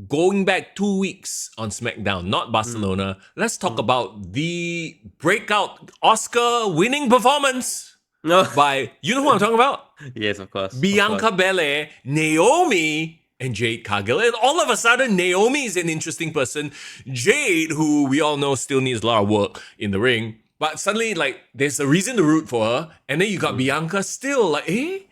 Going back 2 weeks on SmackDown, not Barcelona. Let's talk about the breakout Oscar-winning performance by, you know who I'm talking about? Yes, of course. Bianca Belair, Naomi, and Jade Cargill. And all of a sudden, Naomi is an interesting person. Jade, who we all know still needs a lot of work in the ring. But suddenly, there's a reason to root for her. And then you got Bianca still apparently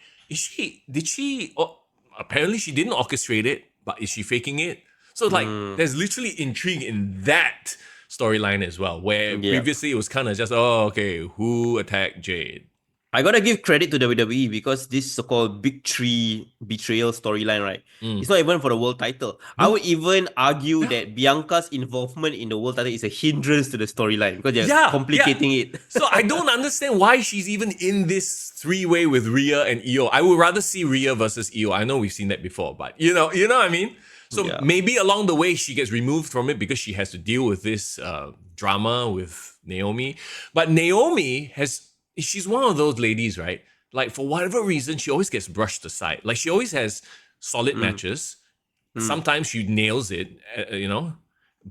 she didn't orchestrate it, but is she faking it? So there's literally intrigue in that storyline as well, where previously it was kind of just, who attacked Jade? I gotta give credit to WWE because this so-called Big Three betrayal storyline, right? It's not even for the world title. I would even argue that Bianca's involvement in the world title is a hindrance to the storyline because they're complicating it. So I don't understand why she's even in this three-way with Rhea and Io. I would rather see Rhea versus Io. I know we've seen that before, but you know what I mean? So maybe along the way she gets removed from it because she has to deal with this drama with Naomi. But Naomi she's one of those ladies, right? For whatever reason, she always gets brushed aside. She always has solid matches. Sometimes she nails it,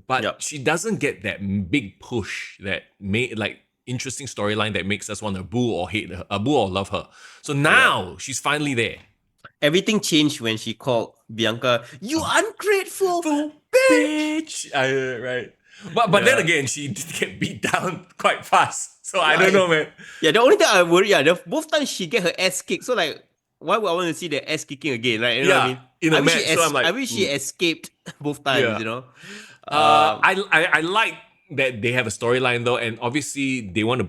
but she doesn't get that big push that interesting storyline that makes us want to boo or hate her, boo or love her. So now she's finally there. Everything changed when she called Bianca, "You ungrateful bitch!" Right. But then again, she did get beat down quite fast. So I don't know, man. Yeah, the only thing I worry, both times she get her ass kicked. So why would I want to see the ass kicking again, right? You know what I mean? In a match. So I'm I wish she escaped both times, you know? I like that they have a storyline though, and obviously they want to,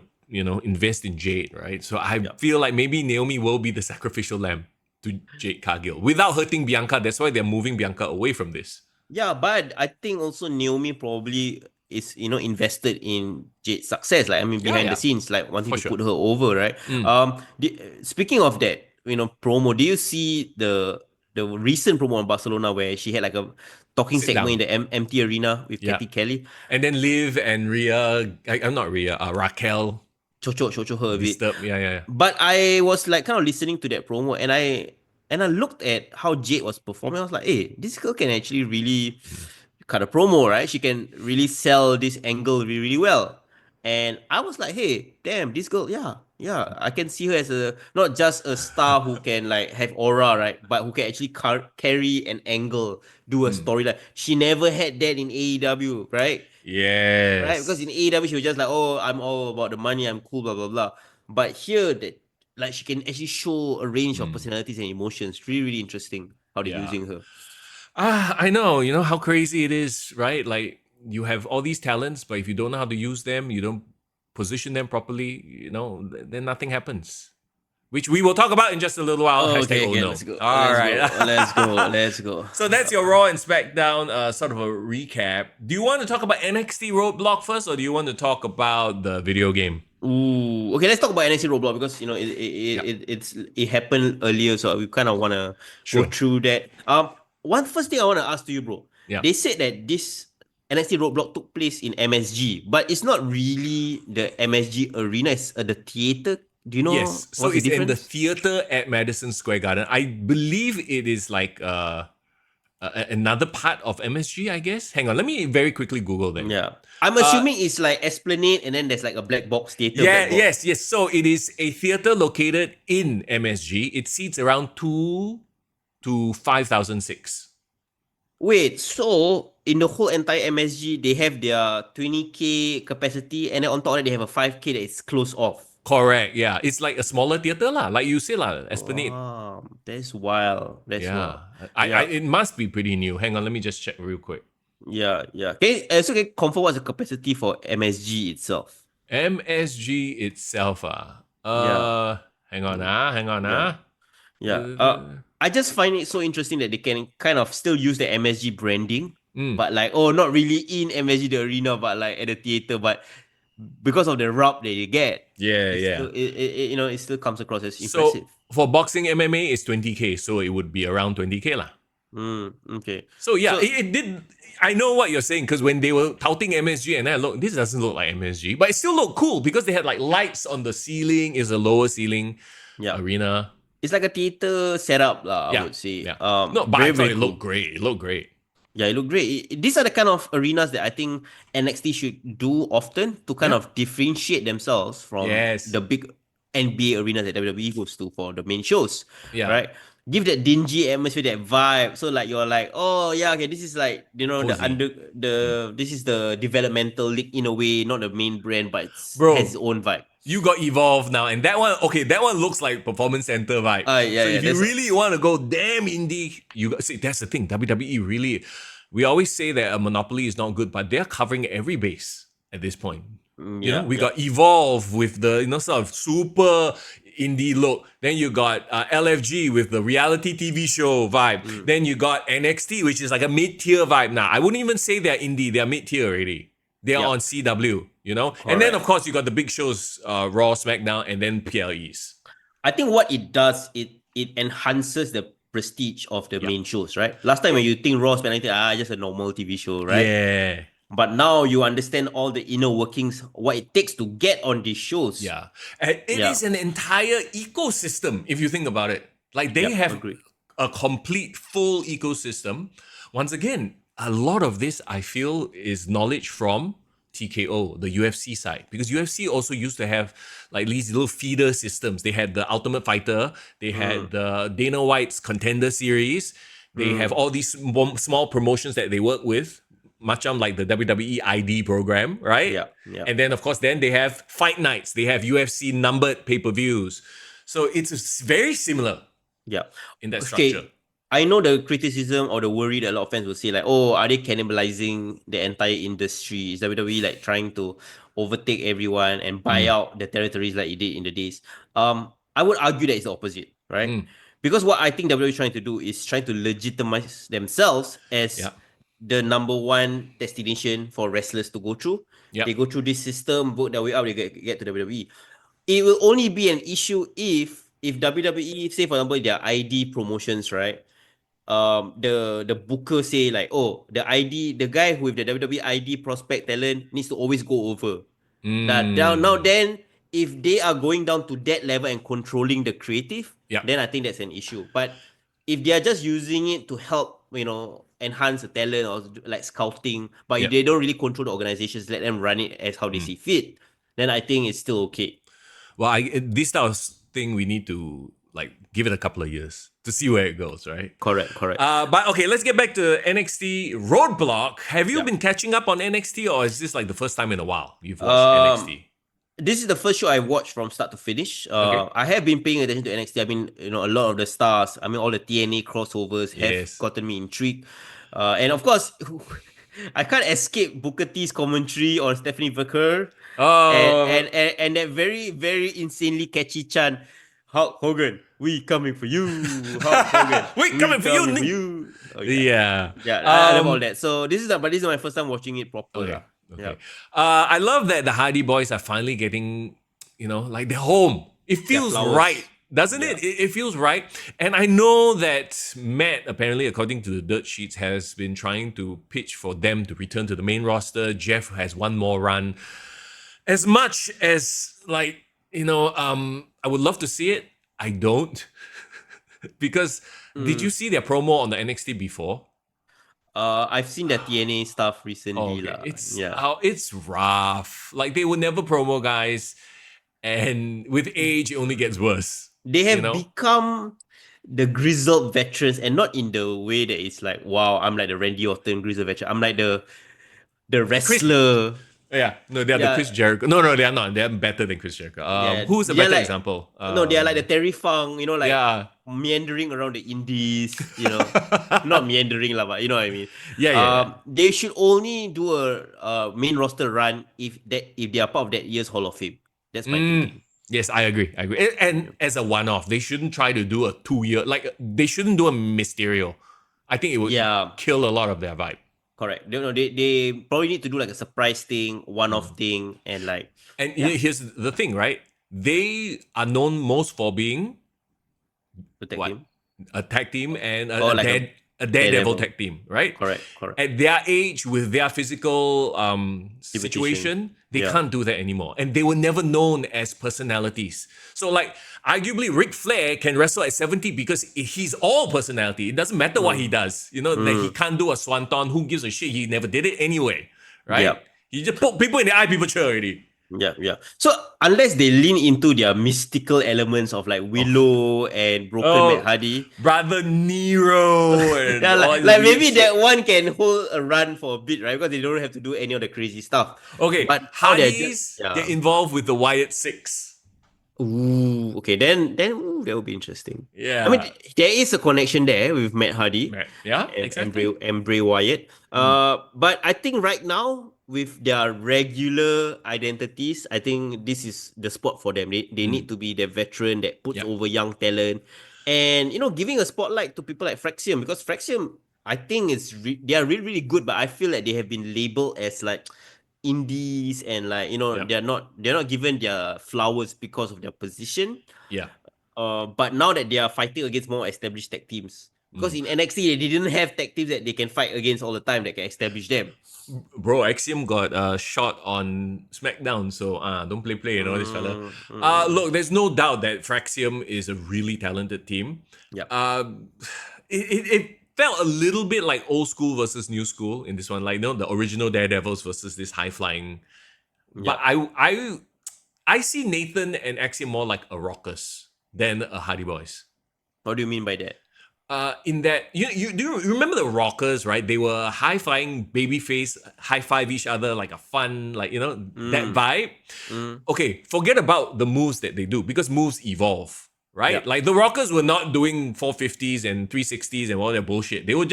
invest in Jade, right? So I feel like maybe Naomi will be the sacrificial lamb to Jade Cargill without hurting Bianca. That's why they're moving Bianca away from this. Yeah, but I think also Naomi probably is, invested in Jade's success. Behind the scenes, wanting to put her over, right? Speaking of that, promo, do you see the recent promo on Barcelona where she had a talking segment in the empty arena with Katy Kelly? And then Liv and Rhea, I'm not Rhea, Raquel. Chocho her a bit. Yeah. But I was kind of listening to that promo and I looked at how Jade was performing. I was like, hey, this girl can actually really cut a promo, right? She can really sell this angle really, really well. And I was like, hey, damn, this girl, I can see her as not just a star who can have aura, right? But who can actually carry an angle, do a storyline. She never had that in AEW, right? Yes. Right? Because in AEW, she was just I'm all about the money, I'm cool, blah, blah, blah. But here, she can actually show a range of personalities and emotions. Really, really interesting how they're using her. I know, how crazy it is, right? you have all these talents, but if you don't know how to use them, you don't position them properly, then nothing happens. Which we will talk about in just a little while. Okay, #Oh no. let's go. All right. Let's go. So that's your Raw and SmackDown sort of a recap. Do you want to talk about NXT Roadblock first, or do you want to talk about the video game? Ooh, okay. Let's talk about NXT Roadblock because it happened earlier, so we kind of want to go through that. One first thing I want to ask to you, bro. Yeah. They said that this NXT Roadblock took place in MSG, but it's not really the MSG arena. It's the theater. Do you know? Yes, so it's in the theater at Madison Square Garden. I believe it is like another part of MSG, I guess. Hang on, let me very quickly Google that. Yeah, I'm assuming it's like Esplanade, and then there's like a black box theater. Yeah, yes. So it is a theater located in MSG. It seats around 2 to 5,000 seats. Wait, so in the whole entire MSG, they have their 20K capacity, and then on top of that, they have a 5K that is closed off. Correct, yeah. It's like a smaller theater, like you say, Esplanade. Wow, that's wild. That's wild. It must be pretty new. Hang on, let me just check real quick. Yeah. Can you confirm what's the capacity for MSG itself? MSG itself, hang on, Yeah. I just find it so interesting that they can kind of still use the MSG branding, but like, not really in MSG the arena, but like at the theater, but because of the rub that you get, it still comes across as impressive. So for boxing MMA, it's 20K, so it would be around 20K lah. Okay. So yeah, it did. I know what you're saying because when they were touting MSG, and I look, this doesn't look like MSG, but it still looked cool because they had like lights on the ceiling. It's a lower ceiling arena. It's like a theater setup, I would say. Yeah. No, but I thought it looked great. It looked great. Yeah, it looked great. These are the kind of arenas that I think NXT should do often to kind of differentiate themselves from the big NBA arenas that WWE goes to for the main shows. Yeah. Right? Give that dingy atmosphere, that vibe. So like you're like, okay, this is like, this is the developmental league in a way, not the main brand, but it has its own vibe. You got Evolve now, and that one looks like Performance Center vibe. So if you really want to go damn indie, that's the thing. WWE really, we always say that a monopoly is not good, but they're covering every base at this point. We got Evolve with the sort of super indie look. Then you got LFG with the reality TV show vibe. Then you got NXT, which is like a mid-tier vibe now. I wouldn't even say they're indie; they're mid-tier already. They are on CW, Correct. And then of course you got the big shows, Raw, SmackDown, and then PLEs. I think what it does, it enhances the prestige of the main shows, right? Last time when you think Raw, SmackDown, just a normal TV show, right? Yeah. But now you understand all the inner workings, what it takes to get on these shows. Yeah. And it is an entire ecosystem, if you think about it. Like they have a complete, full ecosystem. Once again, a lot of this, I feel, is knowledge from TKO, the UFC side. Because UFC also used to have like these little feeder systems. They had the Ultimate Fighter. They had the Dana White's Contender Series. They have all these small promotions that they work with. Much like the WWE ID program, right? Yeah. And then, of course, then they have fight nights. They have UFC numbered pay-per-views. So it's very similar in that structure. I know the criticism or the worry that a lot of fans will say like, are they cannibalizing the entire industry? Is WWE like trying to overtake everyone and buy out the territories like it did in the days? I would argue that it's the opposite, right? Because what I think WWE is trying to do is trying to legitimize themselves as the number one destination for wrestlers to go through. They go through this system, vote their way up, they get to WWE. It will only be an issue if WWE, say for example, their ID promotions, right? The booker say like, the guy with the WWE ID prospect talent needs to always go over. Now then, if they are going down to that level and controlling the creative, then I think that's an issue. But if they are just using it to help, enhance the talent or like scouting, but if they don't really control the organizations, let them run it as how they see fit, then I think it's still okay. Well, this type of thing, we need to like give it a couple of years to see where it goes, right? Correct. But okay, let's get back to NXT Roadblock. Have you been catching up on NXT, or is this like the first time in a while you've watched NXT? This is the first show I watched from start to finish. I have been paying attention to NXT. I mean, a lot of the stars, all the TNA crossovers have gotten me intrigued. And of course, I can't escape Booker T's commentary on Stephanie Baker Oh, and that very, very insanely catchy chant, Hulk Hogan, we coming for you. Hulk Hogan, wait, we coming for you, coming for Nick. you. Oh yeah. Yeah. Yeah, I love all that. So but this is my first time watching it proper. Okay. Yeah. Okay. I love that the Hardy Boys are finally getting, like they're home. It Their feels right, flowers. doesn't Yeah. it? It feels right. And I know that Matt, apparently, according to the dirt sheets, has been trying to pitch for them to return to the main roster. Jeff has one more run. As much as, I would love to see it, I don't. Because did you see their promo on the NXT before? I've seen the TNA stuff recently, Okay, lah. it's Yeah. it's rough. Like they would never promo guys, and with age, it only gets worse. They You have know, become the grizzled veterans, and not in the way that it's like, wow, I'm like the Randy Orton grizzled veteran. I'm like the Chris. wrestler. Yeah, no, they are the Yeah, Chris Jericho. No, they are not. They are better than Chris Jericho. yeah. Who's a They're better like example? no, they are like the Terry Funk, like Yeah, meandering around the indies, Not meandering lah, but you know what I mean. yeah. They should only do a main roster run if they are part of that year's Hall of Fame. That's my thinking. Yes, I agree. And as a one-off, they shouldn't try to do a 2 year. Like they shouldn't do a Mysterio. I think it would Yeah, kill a lot of their vibe. correct. They probably need to do like a surprise thing, one-off thing, and like And here's the thing, right? They are known most for being protect what? him. A tag team and Or like a a daredevil Daredevil. tag team, right? Correct. At their age, with their physical situation, they Yeah. can't do that anymore. And they were never known as personalities. So, like, arguably, Ric Flair can wrestle at 70 because he's all personality. It doesn't matter what he does. That he can't do a swanton. Who gives a shit? He never did it anyway, right? Yep. He just poke people in the eye, people cheer already. Yeah. So unless they lean into their mystical elements of like Willow and Broken Matt Hardy, Brother Nero and yeah, all like this maybe shit. that one can hold a run for a bit, right? Because they don't have to do any of the crazy stuff. Okay, But how they're Hardys just- get involved with the Wyatt Six. Ooh, okay, then that will be interesting. Yeah. I mean, there is a connection there with Matt Hardy Yeah, and exactly. Bray Wyatt. But I think right now with their regular identities, I think this is the spot for them. They need to be the veteran that puts Yep. over young talent, and giving a spotlight to people like Fraxium, because Fraxium, I think they are really really good, but I feel like they have been labeled as like indies and like Yep. they're not given their flowers because of their position. Yeah. But now that they are fighting against more established tag teams, because in NXT they didn't have tag teams that they can fight against all the time that can establish them. Bro, Axiom got a shot on SmackDown, so don't play, this fella. Look, there's no doubt that Fraxium is a really talented team. Yep. It felt a little bit like old school versus new school in this one, like the original Daredevils versus this high flying. But I see Nathan and Axiom more like a Rockers than a Hardy Boys. What do you mean by that? In that you remember the Rockers, right? They were high flying babyface, high five each other like a fun, like that vibe. Okay, forget about the moves that they do because moves evolve, right? Yep. Like the Rockers were not doing 450s and 360s and all that bullshit. They were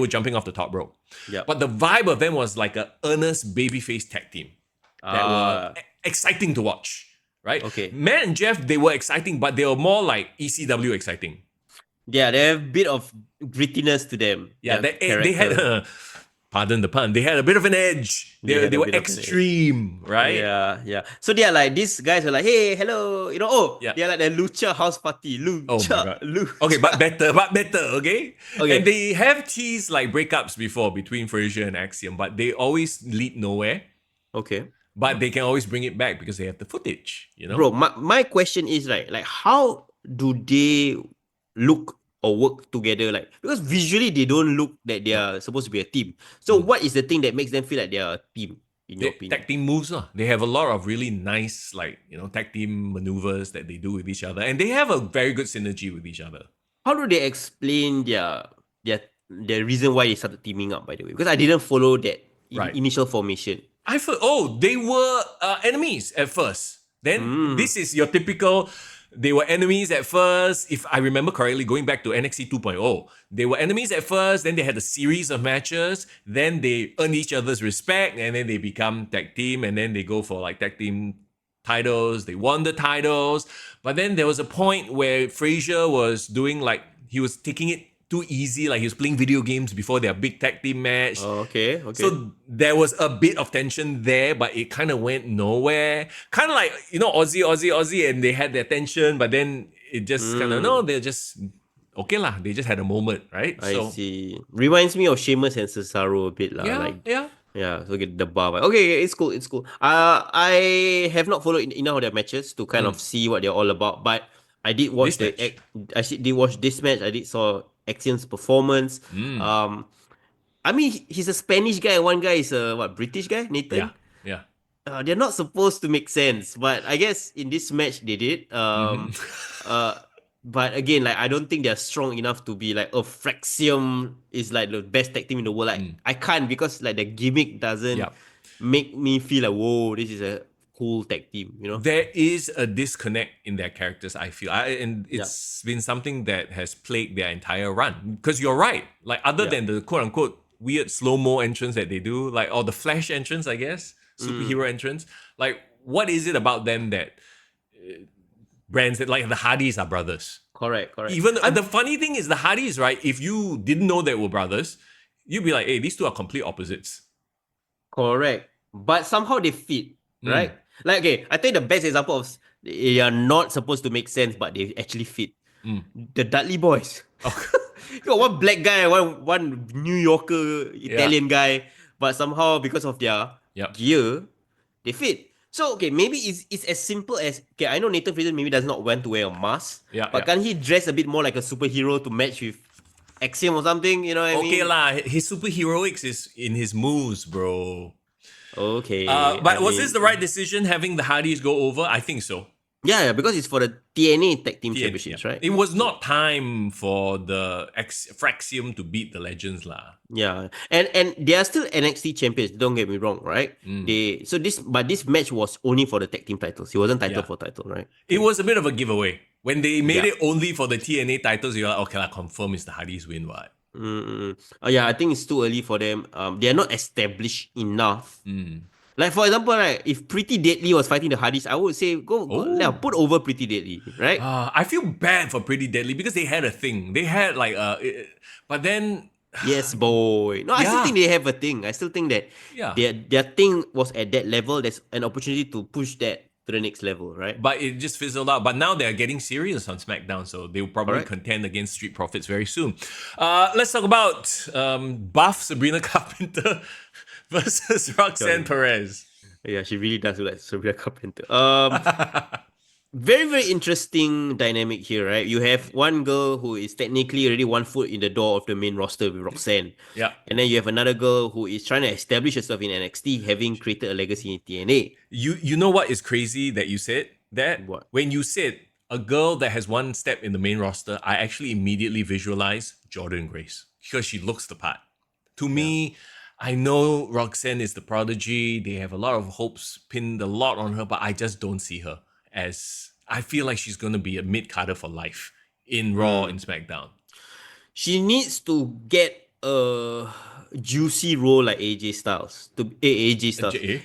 jumping off the top rope. Yep. But the vibe of them was like a earnest babyface tag team that were exciting to watch, right? Okay. Matt and Jeff, they were exciting, but they were more like ECW exciting. Yeah, they have a bit of grittiness to them. Yeah, their they had character. pardon the pun, they had a bit of an edge. They had a were bit of an edge. extreme, right? Yeah. So they are like, these guys are like, hey, hello, Yeah. they are like the Lucha house party. Oh my God. Lucha. Okay, but better, okay? Okay. And they have teased like breakups before between Frazier and Axiom, but they always lead nowhere. Okay. But they can always bring it back because they have the footage, Bro, my question is right, like how do they look or work together? Like, because visually they don't look that they are supposed to be a team. So what is the thing that makes them feel like they are a team, in your opinion? Tag team moves. They have a lot of really nice, like, tag team maneuvers that they do with each other. And they have a very good synergy with each other. How do they explain their reason why they started teaming up, by the way? Because I didn't follow that initial formation. I thought, they were enemies at first. Then this is your typical They were enemies at first. If I remember correctly, going back to NXT 2.0, they were enemies at first. Then they had a series of matches. Then they earn each other's respect, and then they become tag team. And then they go for like tag team titles. They won the titles. But then there was a point where Frazier was doing like he was taking it too easy, like he was playing video games before their big tag team match. Oh, okay. So there was a bit of tension there, but it kind of went nowhere. Kind of like, Aussie, and they had their tension, but then it just kind of, no, they're just, okay lah, they just had a moment, right? I see. Reminds me of Sheamus and Cesaro a bit lah. Yeah, so get the bar. Okay, it's cool. I have not followed enough of their matches to kind of see what they're all about, but I did watch did watch this match. I did saw Axiom's performance. I mean, he's a Spanish guy. One guy is a British guy, Nathan. Yeah. They're not supposed to make sense, but I guess in this match they did. But again, like I don't think they're strong enough to be like, Fraxium is like the best tag team in the world. Like I can't, because like the gimmick doesn't make me feel like, whoa, this is a cool tag team, There is a disconnect in their characters, I feel. And it's been something that has plagued their entire run. Because you're right. Like, other than the quote-unquote weird slow-mo entrance that they do, like, or the Flash entrance, I guess, superhero entrance, like, what is it about them that brands that, like, the Hardys are brothers? Correct. Even the funny thing is, the Hardys, right, if you didn't know they were brothers, you'd be like, hey, these two are complete opposites. Correct. But somehow they fit, right? Like, okay, I think the best example of they are not supposed to make sense, but they actually fit. The Dudley Boys. You got one black guy, one New Yorker Italian guy, but somehow because of their gear, they fit. So, okay, maybe it's as simple as, okay, I know Nathan Fraser maybe does not want to wear a mask, but can't he dress a bit more like a superhero to match with Axiom or something? You know what I mean? Okay lah, his superheroics is in his moves, bro. Okay. But was this the right decision, having the Hardys go over? I think so. Yeah, because it's for the TNA Tag Team Championships, right? It was not time for the Fraxium to beat the Legends lah. Yeah, and they are still NXT champions. Don't get me wrong, right? But this match was only for the tag team titles. It wasn't title for title, right? It was a bit of a giveaway when they made it only for the TNA titles. You're like, okay, I confirm it's the Hardys win, what? I think it's too early for them. They are not established enough. Like, for example, right, if Pretty Deadly was fighting the Hardys, I would say go put over Pretty Deadly, right? I feel bad for Pretty Deadly because they had a thing. They had like but then yes, boy. No, I still think they have a thing. I still think that their thing was at that level. There's an opportunity to push that to the next level, right? But it just fizzled out. But now they're getting serious on SmackDown, so they will probably contend against Street Profits very soon. Let's talk about buff Sabrina Carpenter versus Roxanne Perez. Yeah, she really does look like Sabrina Carpenter. Very, very interesting dynamic here, right? You have one girl who is technically already 1 foot in the door of the main roster with Roxanne. Yeah. And then you have another girl who is trying to establish herself in NXT, having created a legacy in TNA. You know what is crazy that you said that? What? When you said a girl that has one step in the main roster, I actually immediately visualize Jordan Grace because she looks the part. To me, I know Roxanne is the prodigy. They have a lot of hopes pinned a lot on her, but I just don't see her as... I feel like she's going to be a mid-carder for life in Raw and SmackDown. She needs to get a juicy role like AJ Styles. AJ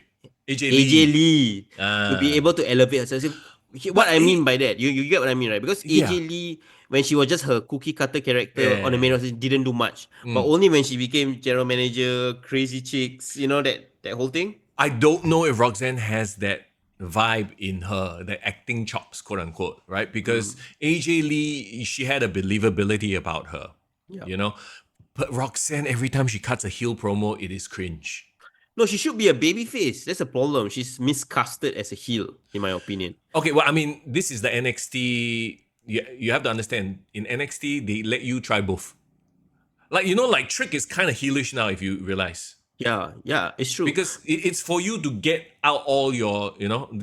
Lee. To be able to elevate herself. What I mean by that, you get what I mean, right? Because AJ Lee, when she was just her cookie cutter character on the main roster, didn't do much. But only when she became general manager, crazy chicks, that whole thing. I don't know if Roxanne has that vibe in her, the acting chops, quote unquote, right? Because AJ Lee, she had a believability about her, But Roxanne, every time she cuts a heel promo, it is cringe. No, she should be a babyface. That's a problem. She's miscasted as a heel, in my opinion. Okay, well, I mean, this is the NXT. You have to understand, in NXT, they let you try both. Like Trick is kind of heelish now, if you realize. Yeah, it's true. Because it's for you to get out all your,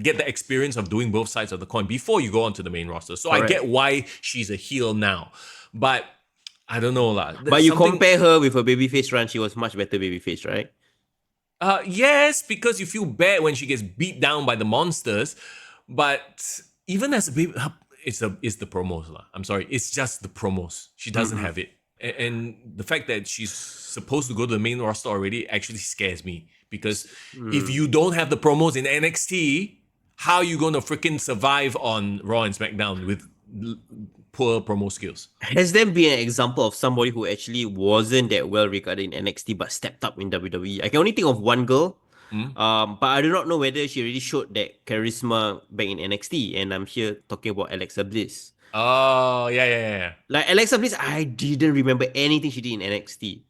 get the experience of doing both sides of the coin before you go onto the main roster. So I get why she's a heel now. But I don't know lah. But you compare her with a babyface run, she was much better babyface, right? Yes, because you feel bad when she gets beat down by the monsters. But even as a baby, it's the promos lah. I'm sorry, it's just the promos. She doesn't have it, and the fact that she's supposed to go to the main roster already actually scares me, because if you don't have the promos in NXT, how are you gonna freaking survive on Raw and SmackDown with poor promo skills? Has there been an example of somebody who actually wasn't that well regarded in NXT but stepped up in WWE? I can only think of one girl. But I do not know whether she really showed that charisma back in NXT, and I'm here talking about Alexa Bliss. Oh, yeah. Like Alexa Bliss, I didn't remember anything she did in NXT.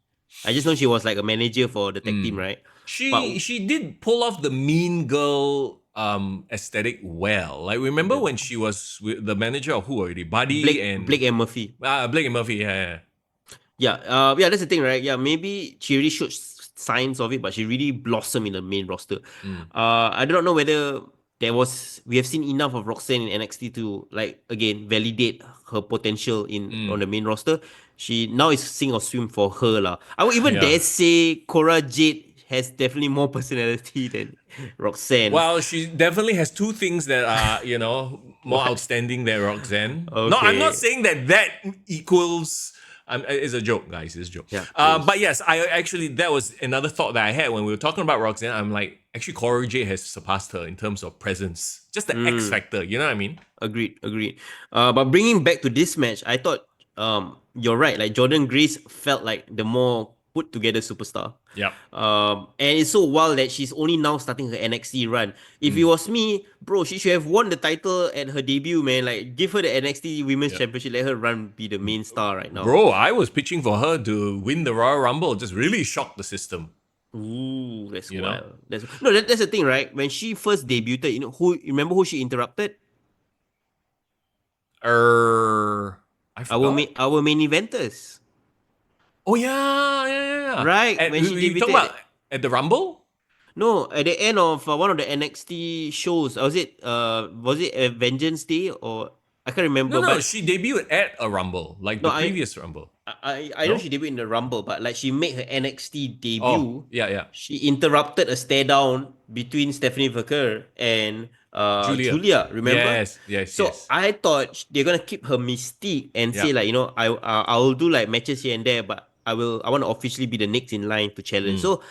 I just know she was like a manager for the tag team, right? She did pull off the mean girl aesthetic well. Like, remember when she was with the manager of who already? Blake and Murphy. Blake and Murphy, yeah. Yeah, that's the thing, right? Yeah, maybe she really showed signs of it, but she really blossomed in the main roster. I do not know whether we have seen enough of Roxanne in NXT to, like, again, validate her potential on the main roster. She now is sink or swim for her lah. I would even dare say Cora Jade has definitely more personality than Roxanne. Well, she definitely has two things that are, more outstanding than Roxanne. Okay. No, I'm not saying that equals. It's a joke, guys. It's a joke. Yeah, but yes, that was another thought that I had when we were talking about Roxanne. I'm like, actually, Cora Jade has surpassed her in terms of presence. Just the X factor, you know what I mean? Agreed. But bringing back to this match, I thought you're right. Like, Jordan Grace felt like the more put together superstar. Yeah. And it's so wild that she's only now starting her NXT run. If it was me, bro, she should have won the title at her debut, man. Like, give her the NXT Women's Championship, let her be the main star right now. Bro, I was pitching for her to win the Royal Rumble. Just really shocked the system. Ooh, that's wild. That's the thing, right? When she first debuted, remember who she interrupted? I forgot. Our main eventers. Oh yeah. Right, when she debuted. Talking about at the Rumble? No, at the end of one of the NXT shows. Was it Vengeance Day, or I can't remember. No, she debuted at a Rumble, like the previous Rumble. I know she debuted in the Rumble, but like she made her NXT debut. Oh, yeah. She interrupted a stare down between Stephanie Verker and Julia. Remember? Yes. So I thought they're gonna keep her mystique and say, like, I will do like matches here and there, but I want to officially be the next in line to challenge. So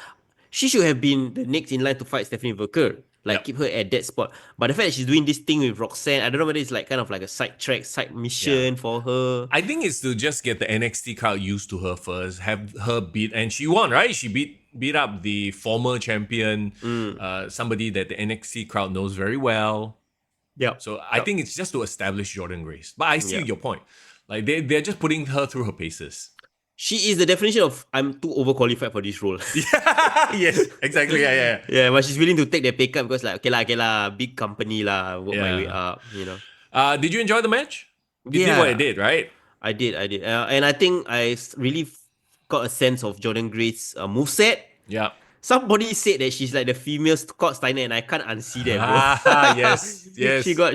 she should have been the next in line to fight Stephanie Verker. Like, keep her at that spot. But the fact that she's doing this thing with Roxanne, I don't know whether it's like kind of like a side mission for her. I think it's to just get the NXT crowd used to her first, have her beat, and she won, right? She beat up the former champion, somebody that the NXT crowd knows very well. Yeah. So I think it's just to establish Jordan Grace. But I see your point. Like, they're just putting her through her paces. She is the definition of I'm too overqualified for this role. Yes, exactly. Yeah. Yeah, but she's willing to take that pay cut because, like, okay lah, big company lah, work my way up, Did you enjoy the match? You did what it did, right? I did. And I think I really got a sense of Jordan Grace's moveset. Yeah. Somebody said that she's like the female Scott Steiner, and I can't unsee that, bro. Yes.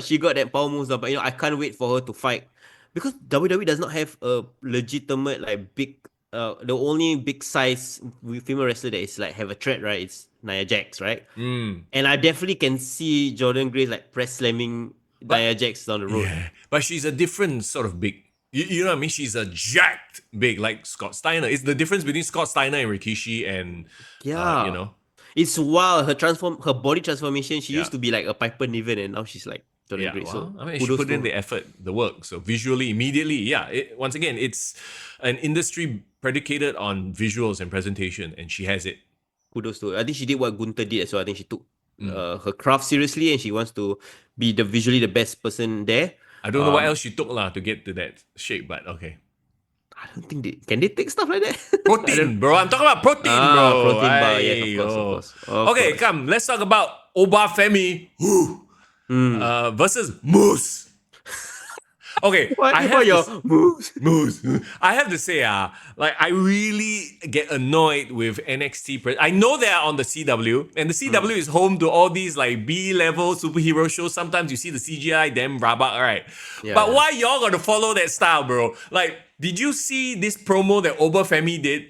She got that power moves, but I can't wait for her to fight. Because WWE does not have a legitimate, like, big, the only big size female wrestler that is like have a threat, right? It's Nia Jax, right? And I definitely can see Jordan Grace like press slamming Nia Jax down the road. Yeah, but she's a different sort of big. You know what I mean? She's a jacked big, like Scott Steiner. It's the difference between Scott Steiner and Rikishi, and it's wild. Her body transformation. She used to be like a Piper Niven, and now she's like Jordan Grace. Well, I mean, she put in the effort, the work. So visually, immediately, once again, it's an industry predicated on visuals and presentation, and she has it. Kudos to her. I think she did what Gunther did as well. I think she took her craft seriously, and she wants to be visually the best person there. I don't know what else she took to get to that shape, but okay. I don't think can they take stuff like that? Protein, bro. I'm talking about protein, bro. Protein bar, yes, of course. Okay, come. Let's talk about Obafemi versus Moose. Okay, what about your Moose? I have to say, like, I really get annoyed with NXT. I know they are on the CW, and the CW is home to all these like B-level superhero shows. Sometimes you see the CGI, damn rabak, right? But why y'all gotta follow that style, bro? Like, did you see this promo that Obafemi did?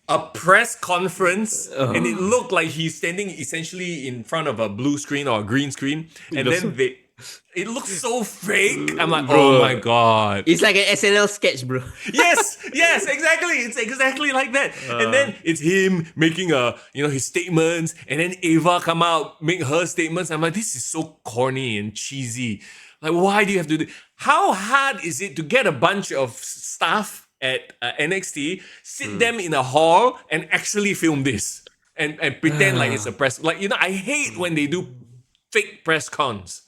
A press conference, and it looked like he's standing essentially in front of a blue screen or a green screen, and then It looks so fake. I'm like, Bro, oh my god. it's like an SNL sketch, bro. Yes, exactly. It's exactly like that. And then it's him making his statements, and then Ava come out, make her statements. I'm like, this is so corny and cheesy. Like, why do you have to do? How hard is it to get a bunch of staff at NXT, sit them in a hall, and actually film this and pretend like it's a press? Like, I hate when they do fake press cons.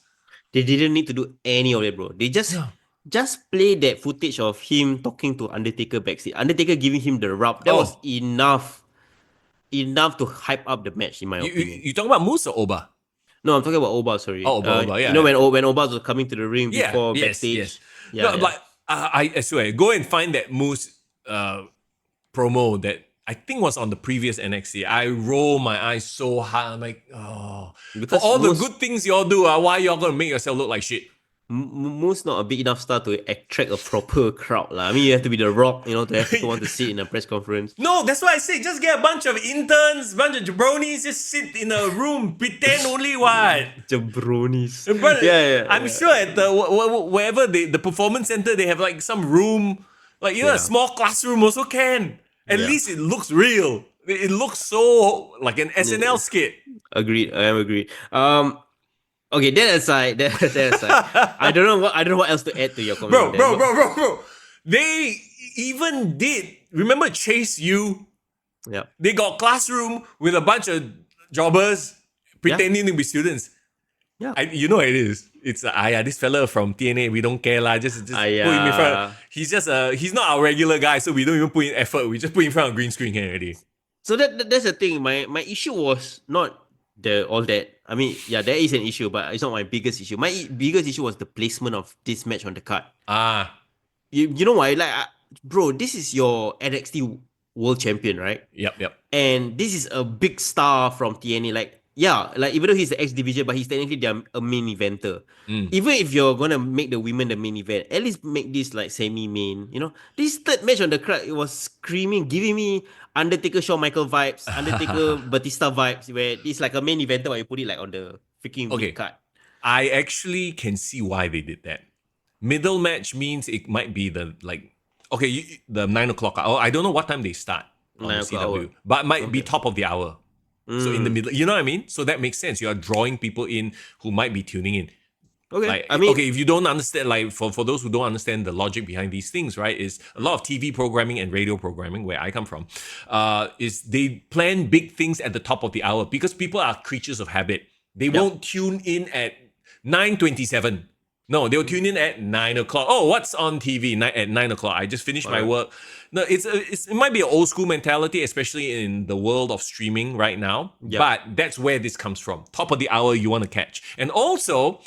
They didn't need to do any of it, bro. They just play that footage of him talking to Undertaker backstage. Undertaker giving him the rub. That was enough to hype up the match, in my opinion. You talking about Moose or Oba? No, I'm talking about Oba, sorry. Oh, Oba, yeah. You know, when Oba was coming to the ring before backstage? Yes. But I swear, go and find that Moose promo that I think was on the previous NXT. I roll my eyes so hard. I'm like, because for all the good things y'all do, why y'all gonna make yourself look like shit? Moose not a big enough star to attract a proper crowd. I mean, you have to be The Rock, to have people want to sit in a press conference. No, that's why I say just get a bunch of interns, bunch of jabronis, just sit in a room, pretend only what. Jabronis. But I'm sure at the wherever the performance center, they have like some room, like a small classroom also can. At least it looks real. It looks so like an SNL skit. Agreed. I am agreed. Okay, that aside. I don't know what else to add to your comment. Bro. They even did. Remember Chase U? Yeah. They got classroom with a bunch of jobbers pretending to be students. Yeah. You know what it is. It's this fella from TNA, we don't care lah. Just put him in front. He's not our regular guy, so we don't even put in effort. We just put in front of green screen already. So that's the thing. My issue was not all that. I mean, there is an issue, but it's not my biggest issue. My biggest issue was the placement of this match on the card. You know why? Like, bro, this is your NXT World Champion, right? Yep. And this is a big star from TNA. Like even though he's the X division, but he's technically a main eventer. Even if you're gonna make the women the main event, at least make this like semi-main. This third match on the card, it was screaming, giving me Undertaker Shawn Michael vibes, Undertaker Batista vibes, where it's like a main eventer, but you put it like on the freaking big card. I actually can see why they did that. Middle match means it might be the 9 o'clock. I don't know what time they start on CW, but it might be top of the hour. So in the middle, you know what I mean? So that makes sense. You are drawing people in who might be tuning in. Okay. If you don't understand, like for those who don't understand the logic behind these things, right, is a lot of TV programming and radio programming, where I come from, is they plan big things at the top of the hour because people are creatures of habit. They won't tune in at 9:27. No, they'll tune in at 9 o'clock. Oh, what's on TV at 9 o'clock? I just finished my work. No, it might be an old school mentality, especially in the world of streaming right now. Yep. But that's where this comes from. Top of the hour, you want to catch. And also,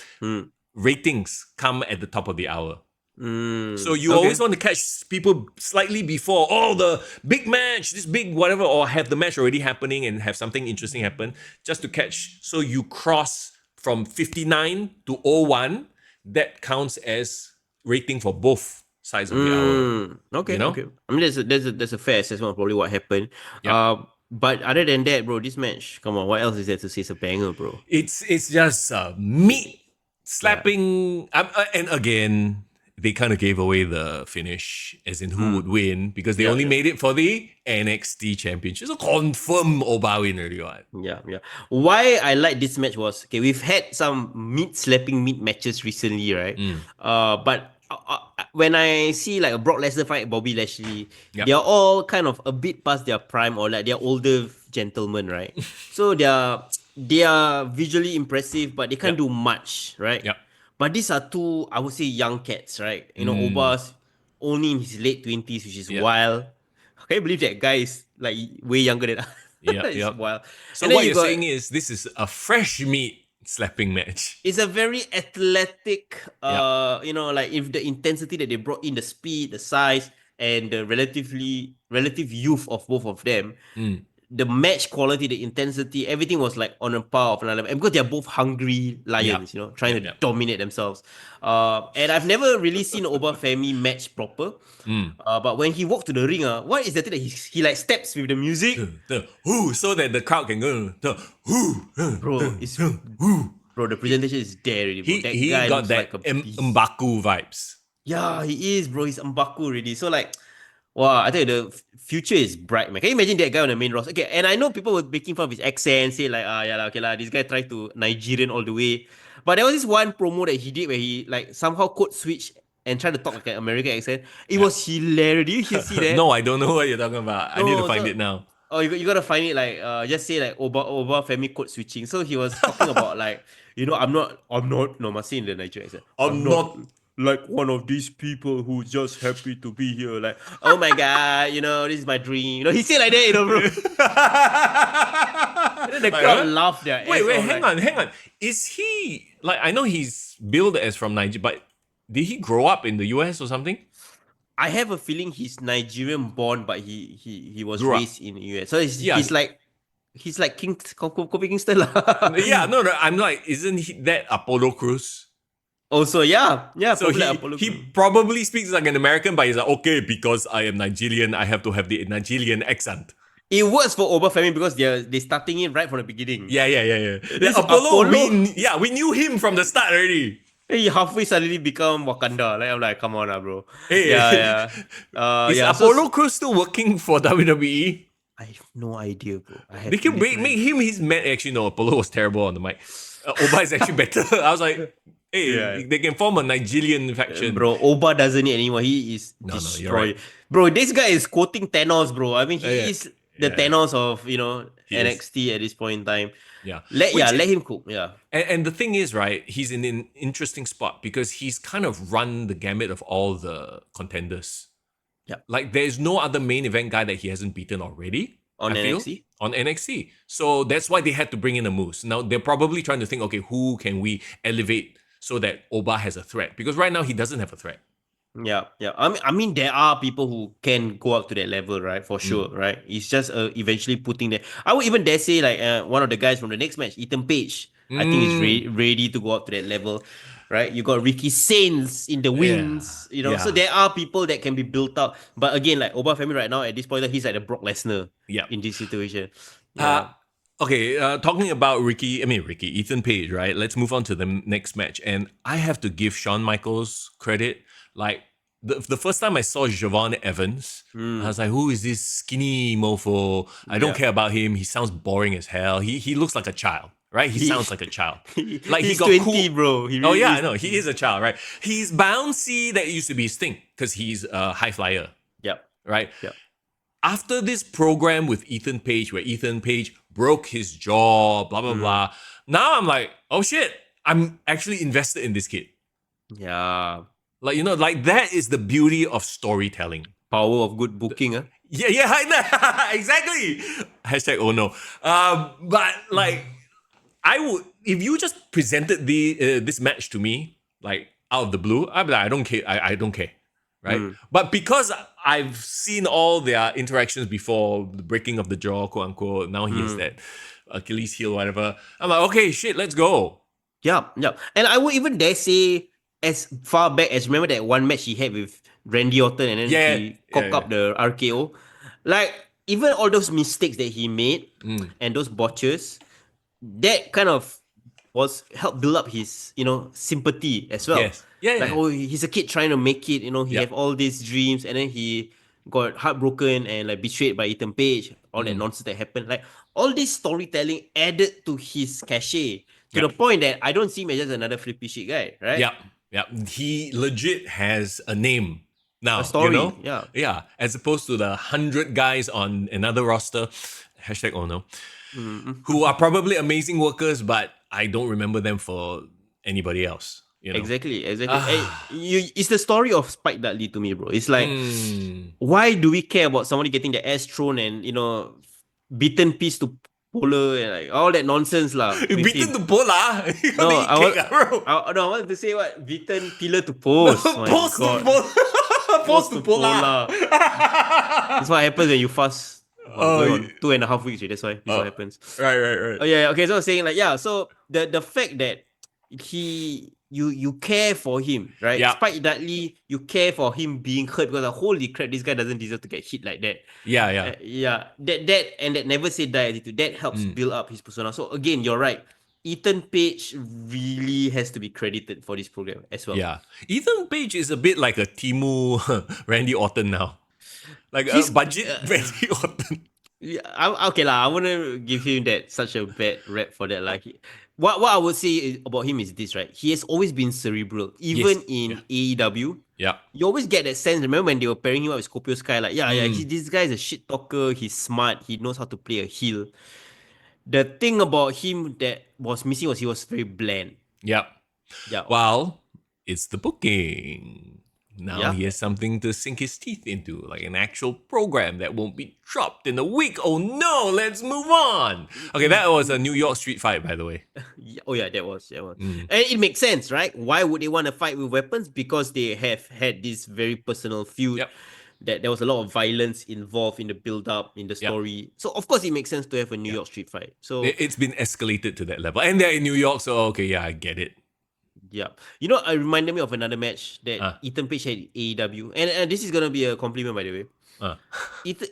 ratings come at the top of the hour. So you always want to catch people slightly before, the big match, this big whatever, or have the match already happening and have something interesting happen, just to catch. So you cross from 59 to 01. That counts as rating for both sides of the hour. Okay. I mean, there's a fair assessment of probably what happened. Yep. But other than that, bro, this match, come on, what else is there to say? It's a banger, bro. It's just meat slapping, and again, they kind of gave away the finish, as in who would win, because they only made it for the NXT Championship. So confirm Oba win already, right? Yeah. Why I like this match was, we've had some meat-slapping meat matches recently, right? But when I see like a Brock Lesnar fight Bobby Lashley, they're all kind of a bit past their prime, or like they're older gentlemen, right? So they are visually impressive, but they can't do much, right? Yep. But these are two, I would say, young cats, right? Oba's only in his late 20s, which is wild. Can you believe that guy is like way younger than us? It's wild. So what you're saying is this is a fresh meat slapping match. It's a very athletic, like if the intensity that they brought in, the speed, the size, and the relative youth of both of them, the match quality, the intensity, everything was like on a par of another. And because they're both hungry lions, trying to dominate themselves. And I've never really seen Oba Femi match proper. But when he walked to the ring, what is the thing that he like steps with the music? So that the crowd can go. Bro, it's Bro, the presentation is there already, bro. That He guy got looks that like a beast. Mbaku vibes. Yeah, he is, bro. He's Mbaku already. So like, wow, I think the future is bright, man. Can you imagine that guy on the main roster? Okay, and I know people were making fun of his accent, say like, yeah, lah, okay lah, this guy tried to Nigerian all the way. But there was this one promo that he did where he like somehow code switch and tried to talk like an American accent. It was hilarious. Did you see that? No, I don't know what you're talking about. I need to No, find so it now. oh, you gotta find it like just say like Oba Femi code switching. So he was talking about like I'm not no must say in the Nigerian accent. I'm not like one of these people who's just happy to be here. Like, oh my god, this is my dream. He said like that, bro. And then the crowd laughed their ass Wait, off, hang on. Is he like, I know he's billed as from Nigeria, but did he grow up in the US or something? I have a feeling he's Nigerian born, but he was Grew up. raised in the US. So he's like King Kobe Kingston lah. Yeah, no, I'm like, isn't that Apollo Crews? Also, yeah. So he probably speaks like an American, but he's like, okay, because I am Nigerian, I have to have the Nigerian accent. It works for Obafemi because they're starting it right from the beginning. Yeah. This Apollo, we knew him from the start already. He halfway suddenly become Wakanda. Like I'm like, come on, bro. Hey, yeah. Is Apollo Crews still working for WWE? I have no idea, bro. They can make him his man. Actually, no, Apollo was terrible on the mic. Oba is actually better. I was like, hey, they can form a Nigerian faction. Bro, Oba doesn't need anymore. He is destroyed. Right. Bro, this guy is quoting Thanos, bro. I mean, he is the Thanos of, NXT at this point in time. Yeah. Let him cook. Yeah. And the thing is, right, he's in an interesting spot because he's kind of run the gamut of all the contenders. Yeah. Like, there's no other main event guy that he hasn't beaten already. On NXT? On NXT. So that's why they had to bring in a Moose. Now, they're probably trying to think, okay, who can we elevate so that Oba has a threat? Because right now, he doesn't have a threat. Yeah. I mean, there are people who can go up to that level, right? For sure, right? It's just eventually putting that. I would even dare say, like, one of the guys from the next match, Ethan Page, I think is ready to go up to that level, right? You got Ricky Saints in the wings, So there are people that can be built up. But again, like Obafemi right now, at this point, he's like the Brock Lesnar in this situation. Yeah. Okay, talking about Ethan Page, right? Let's move on to the next match. And I have to give Shawn Michaels credit. Like, the first time I saw Javon Evans, I was like, who is this skinny mofo? I don't care about him. He sounds boring as hell. He looks like a child, right? He sounds like a child. Like he's he got 20, cool. bro. I know. He is a child, right? He's bouncy. That used to be his thing because he's a high flyer. Yep. Right? Yep. After this program with Ethan Page, where Ethan Page broke his jaw, blah, blah, blah. Now I'm like, oh shit, I'm actually invested in this kid. Yeah. Like, like that is the beauty of storytelling. Power of good booking, huh? Yeah, exactly. Hashtag oh no. But like, I would, if you just presented this match to me, like out of the blue, I'd be like, I don't care. I don't care. Right? But because I've seen all their interactions before, the breaking of the jaw, quote unquote, now he has that Achilles heel, whatever. I'm like, okay, shit, let's go. Yeah. And I would even dare say, as far back as remember that one match he had with Randy Orton and then he cocked up the RKO. Like, even all those mistakes that he made and those botches, that kind of helped build up his, sympathy as well. Yes. Yeah. Like, oh, he's a kid trying to make it, he have all these dreams and then he got heartbroken and like betrayed by Ethan Page, all that nonsense that happened. Like, all this storytelling added to his cachet to the point that I don't see him as just another flippy shit guy, right? Yeah. He legit has a name now. A story, Yeah. As opposed to the 100 guys on another roster, hashtag oh no, who are probably amazing workers, but I don't remember them for anybody else. Exactly. It's the story of Spike Dudley to me, bro. It's like, why do we care about somebody getting their ass thrown and, beaten piece to Polar and like all that nonsense lah. Beaten to Polar? I wanted to say what? Beaten pillar to post. Post to Polar. Post to Polar. That's what happens when you fast. 2.5 weeks. That's why. That's what happens. Right. Oh yeah. Okay. So I was saying like so the fact that you care for him, right? Yeah. Spike Dudley, you care for him being hurt because holy crap, this guy doesn't deserve to get hit like that. Yeah. That never say die attitude that helps build up his persona. So again, you're right. Ethan Page really has to be credited for this program as well. Yeah. Ethan Page is a bit like a Timu Randy Orton now. Like a He's budget Randy Orton. yeah, okay lah. I wouldn't give him that such a bad rap for that. Like, what I would say about him is this, right? He has always been cerebral, Yes. even in AEW. Yeah. You always get that sense. Remember when they were pairing him up with Scorpio Sky? Like, this guy is a shit talker. He's smart. He knows how to play a heel. The thing about him that was missing was he was very bland. Yep. Yeah. Well, it's the booking. Now Yeah. he has something to sink his teeth into, like an actual program that won't be dropped in a week. Oh no, let's move on. Okay, that was a New York street fight, by the way. Oh yeah, that was. And it makes sense, right? Why would they want to fight with weapons? Because they have had this very personal feud. Yep. That there was a lot of violence involved in the build-up, in the story. So of course it makes sense to have a New York street fight. So It's been escalated to that level. And they're in New York, so okay, yeah, I get it. yeah. You know, it reminded me of another match that Ethan Page had AEW. And this is gonna be a compliment, by the way.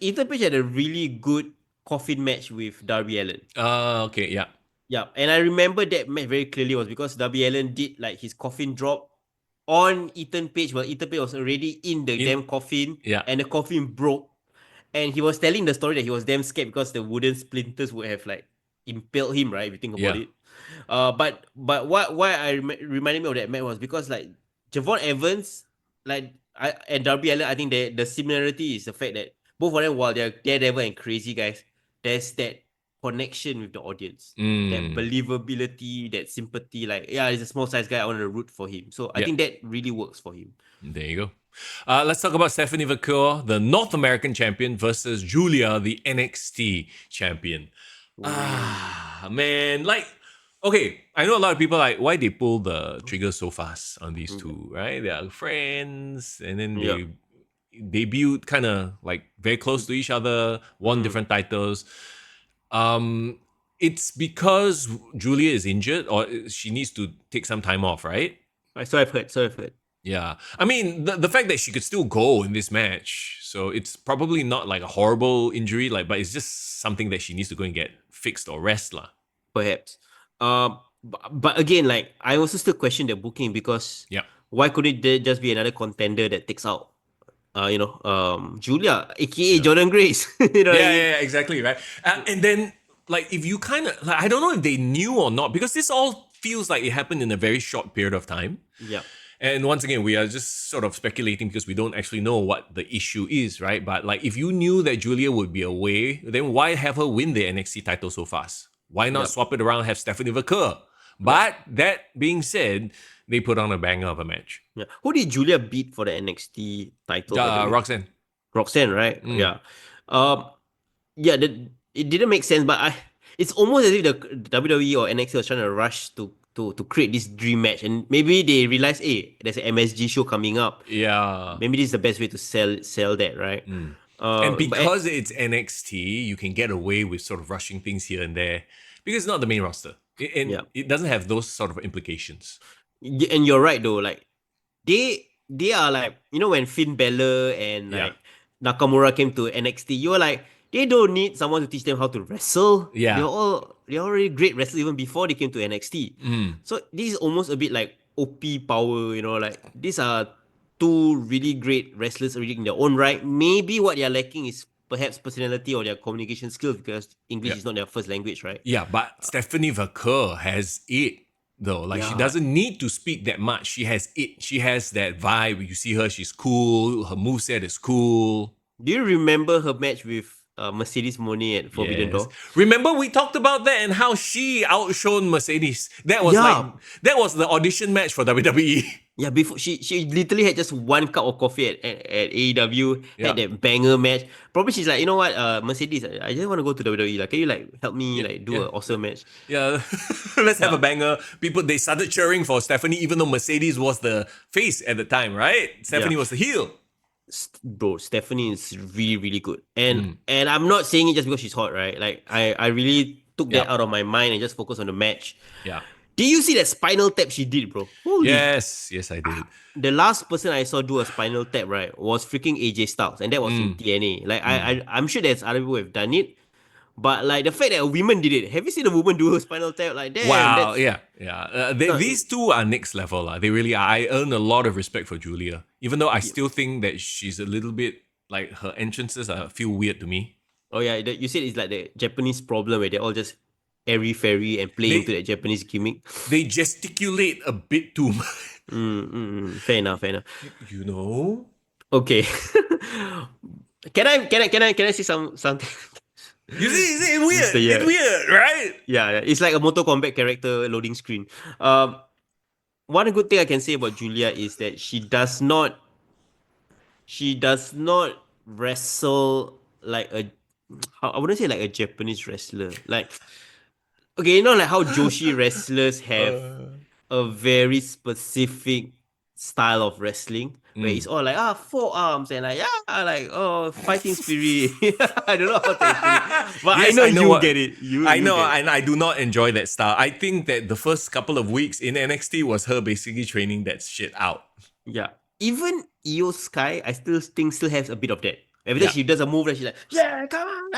Ethan Page had a really good coffin match with Darby Allin. Okay, yeah. Yeah, and I remember that match very clearly was because Darby Allin did like his coffin drop on Ethan Page while Ethan Page was already in the damn coffin, and the coffin broke. And he was telling the story that he was damn scared because the wooden splinters would have like impaled him, right? If you think about it. But why I reminded me of that match was because like Javon Evans, and Darby Allin, I think the similarity is the fact that both of them, while they're daredevil and crazy guys, there's that connection with the audience, that believability, that sympathy. Like, yeah, he's a small size guy. I want to root for him. So I think that really works for him. There you go. Let's talk about Stephanie McClure, the North American champion, versus Julia, the NXT champion. Man, like, okay, I know a lot of people like why they pull the trigger so fast on these two, right? They are friends, and then they debuted kind of like very close to each other, won different titles. It's because Julia is injured or she needs to take some time off, right? So I've heard. Yeah. I mean, the fact that she could still go in this match, so it's probably not like a horrible injury, like, but it's just something that she needs to go and get fixed or rest lah. Perhaps. But again, like, I also still question the booking because why couldn't there just be another contender that takes out Julia, aka Jordan Grace? You know what I mean? Yeah, exactly, right. And then, like, if you kind of, like, I don't know if they knew or not, because this all feels like it happened in a very short period of time. Yeah. And once again, we are just sort of speculating because we don't actually know what the issue is, right? But like, if you knew that Julia would be away, then why have her win the NXT title so fast? Why not swap it around, have Stephanie McClure? But that being said, they put on a banger of a match. Yeah. Who did Julia beat for the NXT title? Roxanne. Roxanne, right? Yeah. It didn't make sense, but it's almost as if the WWE or NXT was trying to rush to create this dream match, and maybe they realize, hey, there's an MSG show coming up. Yeah. Maybe this is the best way to sell that, right? And because it's NXT, you can get away with sort of rushing things here and there because it's not the main roster. It doesn't have those sort of implications. And you're right though, like they are like, when Finn Balor and like Nakamura came to NXT, you're like, they don't need someone to teach them how to wrestle. Yeah. They're already great wrestlers even before they came to NXT. So this is almost a bit like OP power, like these are two really great wrestlers already in their own right. Maybe what they're lacking is perhaps personality or their communication skills because English is not their first language, right? Yeah, but Stephanie McClure has it though. Like she doesn't need to speak that much. She has it. She has that vibe. You see her, she's cool. Her moveset is cool. Do you remember her match with Mercedes Moné at Forbidden Door? Remember we talked about that and how she outshone Mercedes. That was that was the audition match for WWE. Yeah, before she literally had just one cup of coffee at AEW, had that banger match. Probably she's like, you know what, Mercedes, I just want to go to WWE. Like, can you like help me do an awesome match? Yeah, let's have a banger. People, they started cheering for Stephanie, even though Mercedes was the face at the time, right? Stephanie was the heel. Bro, Stephanie is really, really good. And I'm not saying it just because she's hot, right? Like, I really took that out of my mind and just focused on the match. Yeah. Did you see that spinal tap she did, bro? Holy. Yes, I did. The last person I saw do a spinal tap, right, was freaking AJ Styles, and that was in TNA. Like, I'm sure there's other people who have done it, But like the fact that a woman did it, have you seen a woman do a spinal tap? Like, damn, Wow, that's these two are next level. They really are. I earn a lot of respect for Julia, even though I still think that she's a little bit like her entrances feel weird to me. Oh yeah, you said it's like the Japanese problem where they all just airy fairy and play into that Japanese gimmick. They gesticulate a bit too much. Fair enough. You know? Okay. Can I say something? You see, it's weird. Yeah. It's weird, right? Yeah, it's like a Mortal Kombat character loading screen. One good thing I can say about Julia is that she does not wrestle like I wouldn't say like a Japanese wrestler. Like, okay, you know, like how Joshi wrestlers have a very specific style of wrestling where it's all like forearms and like fighting spirit. I don't know how to explain it, but Yes, I know you what, get it. I know, and I do not enjoy that style. I think that the first couple of weeks in NXT was her basically training that shit out. Yeah, even Io Sky, I still think still has a bit of that. Every time she does a move, she's like, yeah, come on.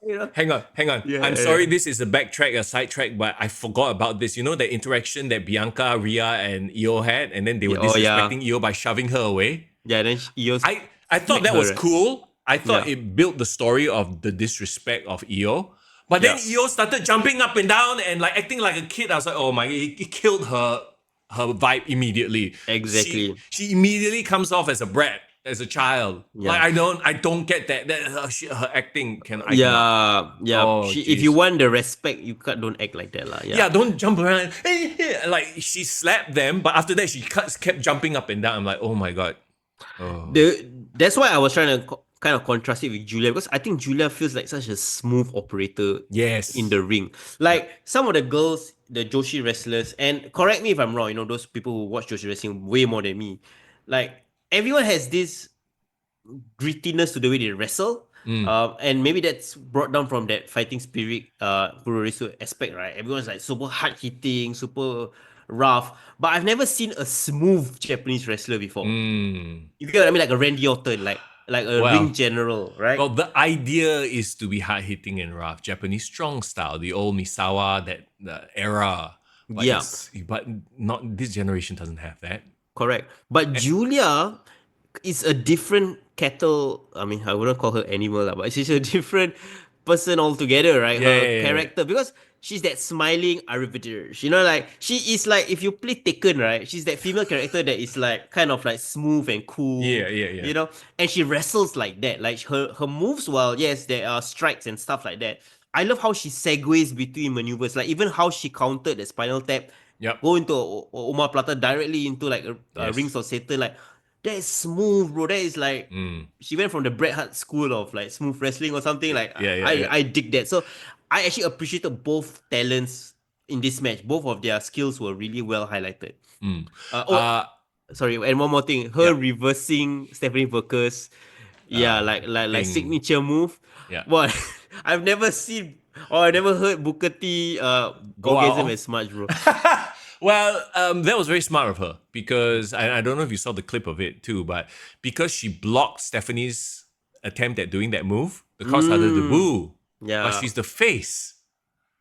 You know? Hang on. Yeah, I'm sorry, this is a sidetrack, but I forgot about this. You know the interaction that Bianca, Rhea, and Io had, and then they were disrespecting Io by shoving her away? Yeah, then Io. I thought that was cool. I thought it built the story of the disrespect of Io. But then Io started jumping up and down and like acting like a kid. I was like, oh my, it killed her vibe immediately. Exactly. She immediately comes off as a brat. As a child, like I don't get that her acting can. Oh, if you want the respect, you don't act like that, lah. Yeah, don't jump around. Like she slapped them, but after that she kept jumping up and down. I'm like, oh my god. Oh. That's why I was trying to kind of contrast it with Julia, because I think Julia feels like such a smooth operator. Yes. In the ring, like some of the girls, the Joshi wrestlers, and correct me if I'm wrong. You know, those people who watch Joshi wrestling way more than me, like. Everyone has this grittiness to the way they wrestle. And maybe that's brought down from that fighting spirit Puroresu aspect, right? Everyone's like super hard hitting, super rough. But I've never seen a smooth Japanese wrestler before. You get what I mean? Like a Randy Orton, like a ring general, right? Well, the idea is to be hard hitting and rough, Japanese strong style, the old Misawa, that era. But not this generation doesn't have that. Correct. But Julia is a different kettle. I mean, I wouldn't call her animal, but she's a different person altogether, right? Her character. Because she's that smiling arbiter. You know, like, she is like, if you play Taken, right? She's that female character that is like, kind of like smooth and cool. Yeah. You know? And she wrestles like that. Like, her moves, while, yes, there are strikes and stuff like that. I love how she segues between maneuvers. Like, even how she countered the spinal tap. Go into Omar Plata directly into like a Rings of Satan. Like, that is smooth, bro. That is like she went from the Bret Hart school of like smooth wrestling or something. Like I dig that. So I actually appreciated both talents in this match. Both of their skills were really well highlighted. Sorry, and one more thing. Her reversing Stephanie Booker's like signature move. What I've never seen. I never heard Booker T orgasm as much, bro. Well, that was very smart of her because I don't know if you saw the clip of it too, but because she blocked Stephanie's attempt at doing that move, the crowd started to boo. Yeah. But she's the face.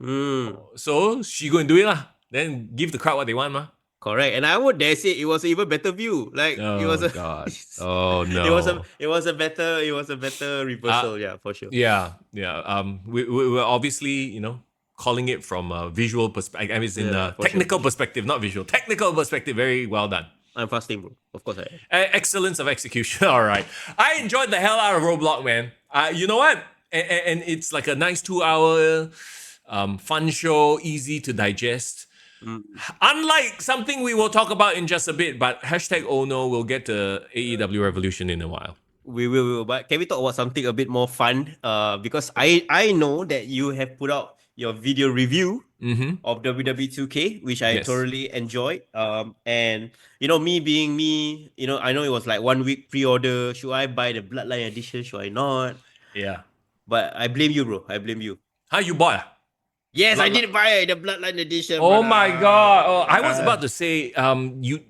So she go and do it lah. Then give the crowd what they want, ma. Correct, and I would dare say it was an even better view. Like it was a god. Oh no. It was a better reversal. For sure. Yeah. We're obviously calling it from a visual perspective. I mean, it's in a technical perspective, not visual. Technical perspective. Very well done. I'm fasting, bro. Of course I am. Excellence of execution. All right. I enjoyed the hell out of Roadblock, man. You know what? And it's like a nice 2-hour fun show, easy to digest. Unlike something we will talk about in just a bit, but hashtag oh no, we'll get to AEW Revolution in a while. We will, but can we talk about something a bit more fun? Because I know that you have put out your video review of WWE 2K, which I thoroughly enjoyed. And me being me, I know it was like 1 week pre-order. Should I buy the Bloodline edition? Should I not? Yeah. But I blame you, bro. I blame you. How you bought? Yes, I did buy the Bloodline edition. Oh my god! Oh, I was about to say, you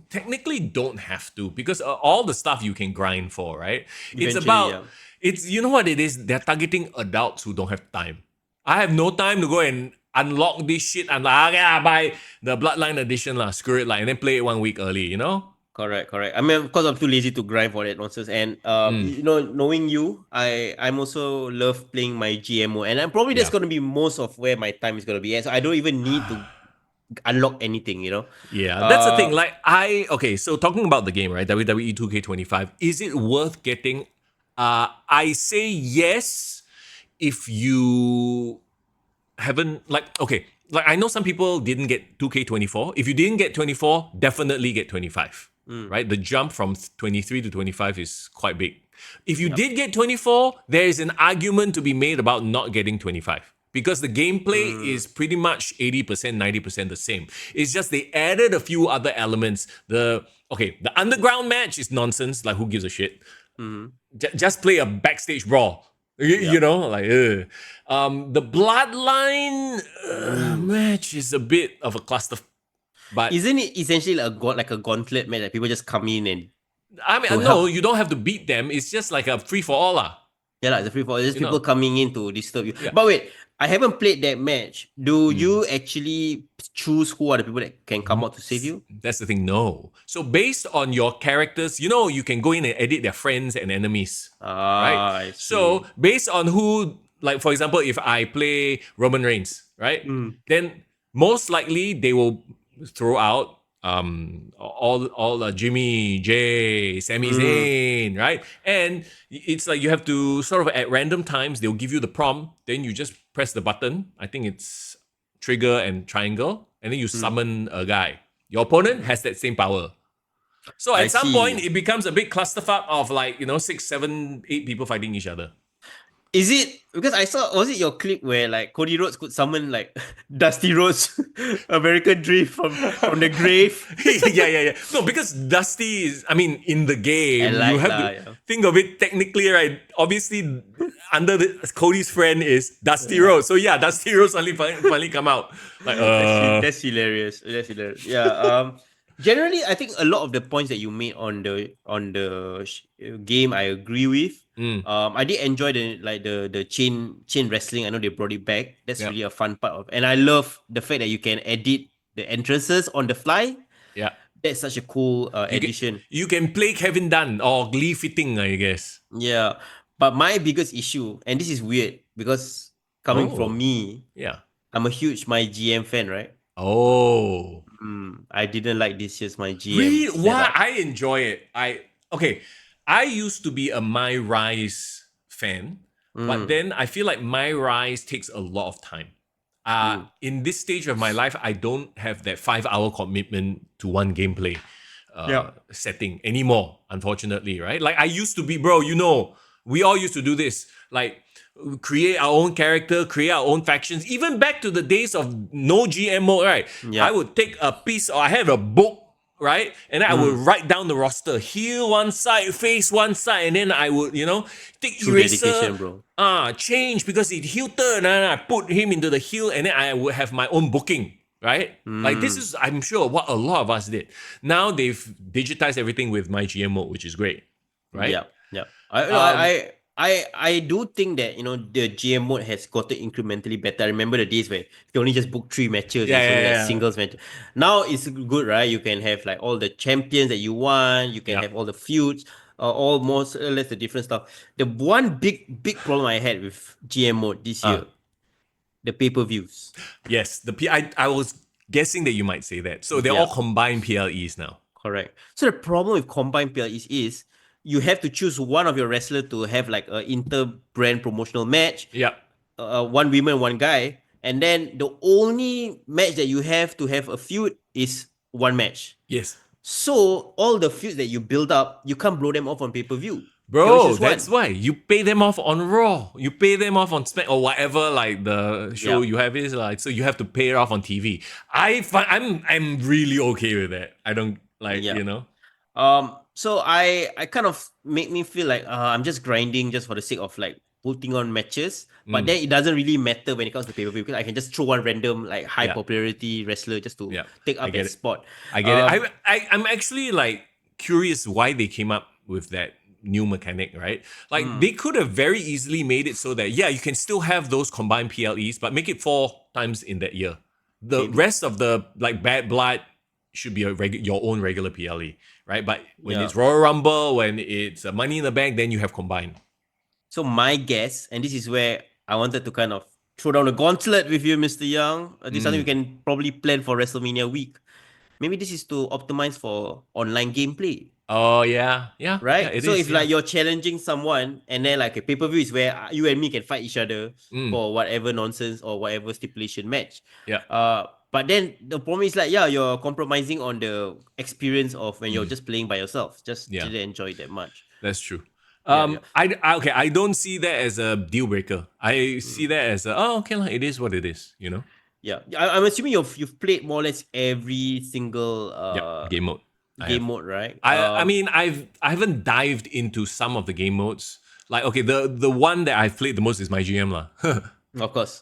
technically don't have to because all the stuff you can grind for, right? Eventually, It's about It's, you know what it is? They're targeting adults who don't have time. I have no time to go and unlock this shit. I'm like, I'll buy the Bloodline edition, screw it, and then play it 1 week early, you know? Correct. I mean, of course, I'm too lazy to grind for that nonsense. And knowing you, I'm also love playing my GMO, and I'm probably that's Yeah. gonna be most of where my time is gonna be. And so I don't even need to unlock anything. Yeah, that's the thing. Okay, so talking about the game, right? WWE 2K25, is it worth getting? I say yes if you haven't, I know some people didn't get 2K24. If you didn't get 24, definitely get 25. Right? The jump from 23 to 25 is quite big. If you did get 24, there is an argument to be made about not getting 25. Because the gameplay is pretty much 80%, 90% the same. It's just they added a few other elements. The underground match is nonsense. Like, who gives a shit? Just play a backstage brawl. You know, the Bloodline match is a bit of a cluster. But isn't it essentially like a gauntlet match that people just come in and? I mean, no, you don't have to beat them. It's just like a free for all, Yeah, it's a free for all. There's people coming in to disturb you. Yeah. But wait, I haven't played that match. Do you actually choose who are the people that can come out to save you? That's the thing. No. So based on your characters, you can go in and edit their friends and enemies. Right? I see. So based on who, like for example, if I play Roman Reigns, right? Then most likely they will throw out all Jimmy J, Sami Zayn, right? And it's like you have to sort of at random times they'll give you the prompt, then you just press the button. I think it's trigger and triangle, and then you summon a guy. Your opponent has that same power. So at some point it becomes a big clusterfuck of 6, 7, 8 people fighting each other. Is it because I saw, was it your clip where like Cody Rhodes could summon like Dusty Rhodes, American Dream from the grave? yeah. No, because Dusty is, I mean, in the game, you have to think of it technically, right? Obviously, under Cody's friend is Dusty Rhodes. So yeah, Dusty Rhodes finally come out. That's hilarious. Yeah. Generally, I think a lot of the points that you made on the game, I agree with. I did enjoy the chain wrestling. I know they brought it back. That's really a fun part of, and I love the fact that you can edit the entrances on the fly. Yeah, that's such a cool addition. You can play Kevin Dunn or Lee Fitting, I guess. Yeah, but my biggest issue, and this is weird because coming from me, I'm a huge My GM fan, right? Oh. I didn't like this year's My GM. Really? Why? I enjoy it. I used to be a My Rise fan, but then I feel like My Rise takes a lot of time. In this stage of my life, I don't have that 5-hour commitment to one gameplay setting anymore, unfortunately, right? Like I used to be, bro, we all used to do this. Like, create our own character, create our own factions, even back to the days of no GM mode, right? Yeah. I would take a piece, or I have a book, right? And then I would write down the roster, heal one side, face one side, and then I would, take eraser, change because it healed third, and I put him into the heal, and then I would have my own booking, right? Like this is, I'm sure, what a lot of us did. Now they've digitized everything with My GM mode, which is great, right? Yeah. I do think that the GM mode has gotten incrementally better. I remember the days where you only just book 3 matches, singles match. Now it's good, right? You can have like all the champions that you want. You can have all the feuds, almost less the different stuff. The one big problem I had with GM mode this year, the pay-per-views. Yes, I was guessing that you might say that. So they're all combined PLEs now. Correct. So the problem with combined PLEs is you have to choose one of your wrestlers to have like an inter-brand promotional match. Yeah. One woman, one guy. And then the only match that you have to have a feud is one match. Yes. So all the feuds that you build up, you can't blow them off on pay-per-view. Bro, that's why. You pay them off on Raw. You pay them off on Smack or whatever like the show you have is like. So you have to pay it off on TV. I'm really okay with that. I don't So I kind of make me feel like I'm just grinding just for the sake of like putting on matches, but then it doesn't really matter when it comes to pay-per-view because I can just throw one random like high popularity wrestler just to take up that spot. I get it. I'm actually like curious why they came up with that new mechanic, right? Like they could have very easily made it so that you can still have those combined PLEs, but make it 4 times in that year. The rest of the like Bad Blood should be your own regular PLE, right? But when it's Royal Rumble, when it's Money in the Bank, then you have combined. So my guess, and this is where I wanted to kind of throw down the gauntlet with you, Mr. Young. This is something we can probably plan for WrestleMania week. Maybe this is to optimize for online gameplay. Oh yeah, right. Yeah, it so is, if like you're challenging someone, and then like a pay-per-view is where you and me can fight each other for whatever nonsense or whatever stipulation match. But then the problem is like you're compromising on the experience of when you're just playing by yourself. Just didn't enjoy that much. That's true. I don't see that as a deal breaker. I see that as it is what it is, you know. Yeah, I'm assuming you've played more or less every single game mode. Mode, right? I mean, I haven't dived into some of the game modes. Like, okay, the one that I've played the most is my GM lah. Of course.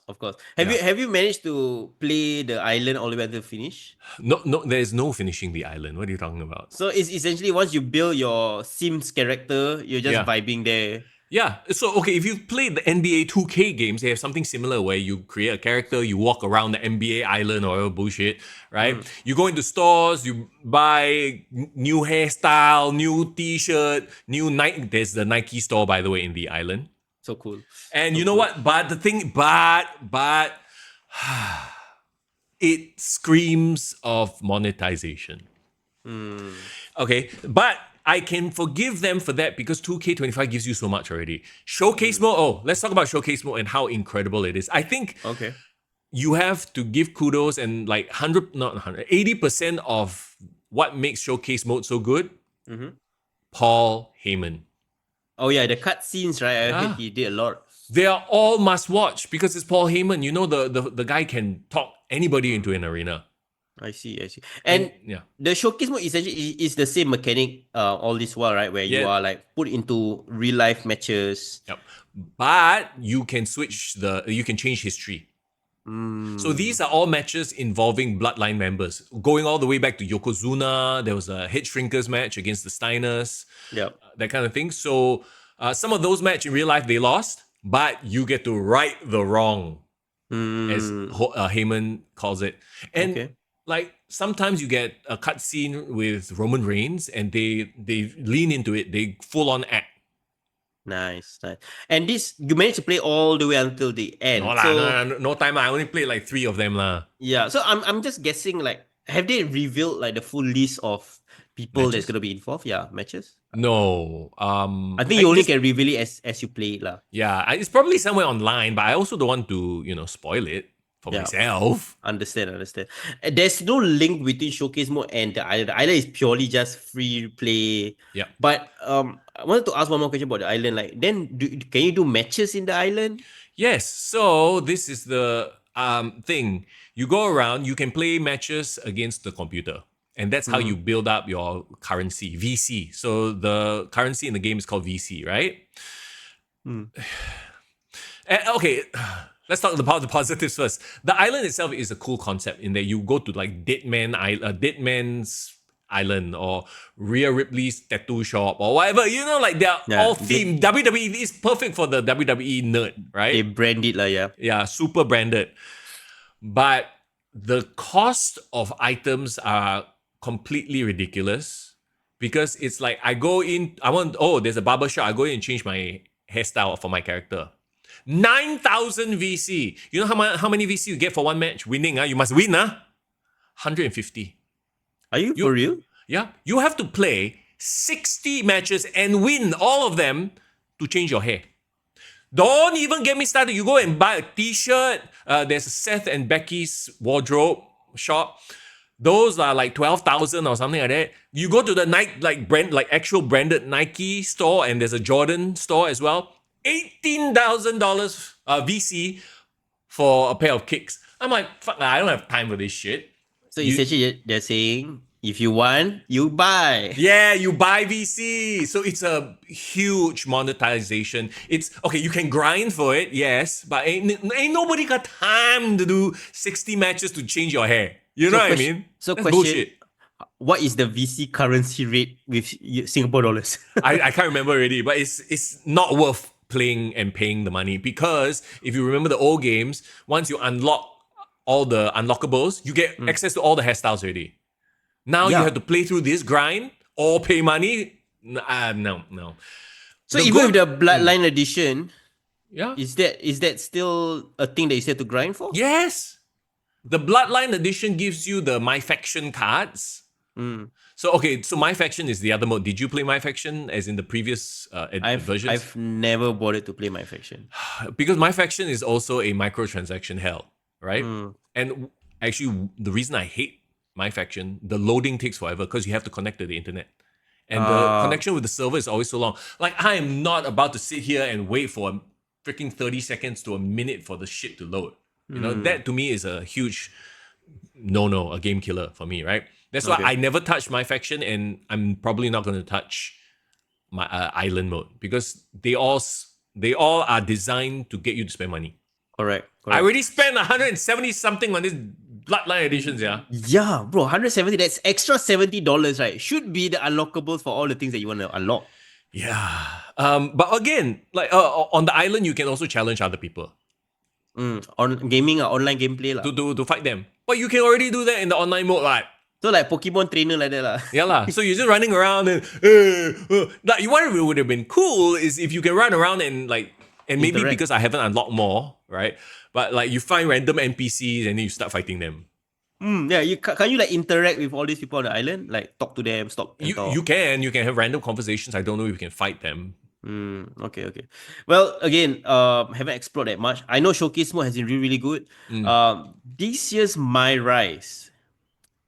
Have you managed to play the island all the way until finish? No, there's no finishing the island. What are you talking about? So it's essentially once you build your Sims character, you're just vibing there. Yeah. So, okay, if you've played the NBA 2K games, they have something similar where you create a character, you walk around the NBA island or whatever bullshit, right? You go into stores, you buy new hairstyle, new t-shirt, new Nike. There's the Nike store, by the way, in the island. So cool. And you know what? But the thing, it screams of monetization. Okay, but I can forgive them for that because 2K25 gives you so much already. Showcase mode. Let's talk about showcase mode and how incredible it is. I think you have to give kudos and like 80% of what makes showcase mode so good. Paul Heyman. Oh yeah, the cutscenes, right? I heard he did a lot. They are all must watch because it's Paul Heyman. You know, the guy can talk anybody into an arena. I see. And the showcase mode essentially is the same mechanic all this while, right? Where you are like put into real life matches. Yep. But you can you can change history. So these are all matches involving Bloodline members. Going all the way back to Yokozuna, there was a Head Shrinkers match against the Steiners. That kind of thing. So some of those matches in real life, they lost, but you get to right the wrong, as Heyman calls it. And like sometimes you get a cutscene with Roman Reigns and they lean into it. They full on act. Nice. And this, you managed to play all the way until the end. No time. I only played like 3 of them lah. Yeah. So I'm just guessing, like, have they revealed like the full list of people that's gonna be involved? Yeah, matches. No. I think you only can reveal it as you play it lah. Yeah, it's probably somewhere online, but I also don't want to spoil it for myself. Understand. There's no link between showcase mode and the island. The island is purely just free play. Yeah. But I wanted to ask one more question about the island. Like, then can you do matches in the island? Yes. So this is the thing. You go around. You can play matches against the computer, and that's how you build up your currency, VC. So the currency in the game is called VC, right? Okay. Let's talk about the positives first. The island itself is a cool concept in that you go to like Dead Man's Island or Rhea Ripley's tattoo shop or whatever. You know, like they're all themed. WWE is perfect for the WWE nerd, right? They brand it like Yeah, super branded. But the cost of items are completely ridiculous because it's like I go in, there's a barber shop. I go in and change my hairstyle for my character. 9,000 VC. You know how many VC you get for one match? Winning, you must win, 150. Are you for real? Yeah. You have to play 60 matches and win all of them to change your hair. Don't even get me started. You go and buy a t-shirt. There's a Seth and Becky's wardrobe shop. Those are like 12,000 or something like that. You go to the Nike, actual branded Nike store, and there's a Jordan store as well. $18,000 VC for a pair of kicks. I'm like, fuck, I don't have time for this shit. So essentially, they're saying, if you want, you buy. Yeah, you buy VC. So it's a huge monetization. It's okay, you can grind for it, yes, but ain't nobody got time to do 60 matches to change your hair. You know what I mean? So that's bullshit. what is the VC currency rate with Singapore dollars? I can't remember already, but it's not worth playing and paying the money, because if you remember the old games, once you unlock all the unlockables, you get access to all the hairstyles already. Now you have to play through this grind or pay money. No. So even with the Bloodline edition, yeah, is that still a thing that you said to grind for? Yes. The Bloodline edition gives you the My Faction cards. So My Faction is the other mode. Did you play My Faction as in the previous versions? I've never bothered to play My Faction. Because My Faction is also a microtransaction hell, right? And actually, the reason I hate My Faction, the loading takes forever because you have to connect to the internet. And the connection with the server is always so long. Like, I am not about to sit here and wait for a freaking 30 seconds to a minute for the shit to load. You know, that to me is a huge no, a game killer for me, right? That's why I never touched My Faction, and I'm probably not going to touch my island mode, because they all are designed to get you to spend money. Correct. I already spent 170 something on this Bloodline editions, yeah. Yeah, bro, 170. That's extra $70, right? Should be the unlockables for all the things that you want to unlock. Yeah. But again, like on the island, you can also challenge other people. On gaming, online gameplay lah. To fight them. But you can already do that in the online mode, right? So like Pokemon trainer like that lah. Yeah lah. So you're just running around and like, what would have been cool is if you can run around and like, and maybe Interact. because I haven't unlocked more, right? But like you find random NPCs and then you start fighting them. Yeah, can you like interact with all these people on the island? Like talk to them, talk. You can have random conversations. I don't know if you can fight them. Okay. Well, again, haven't explored that much. I know Showcase mode has been really, really good. This year's My Rise,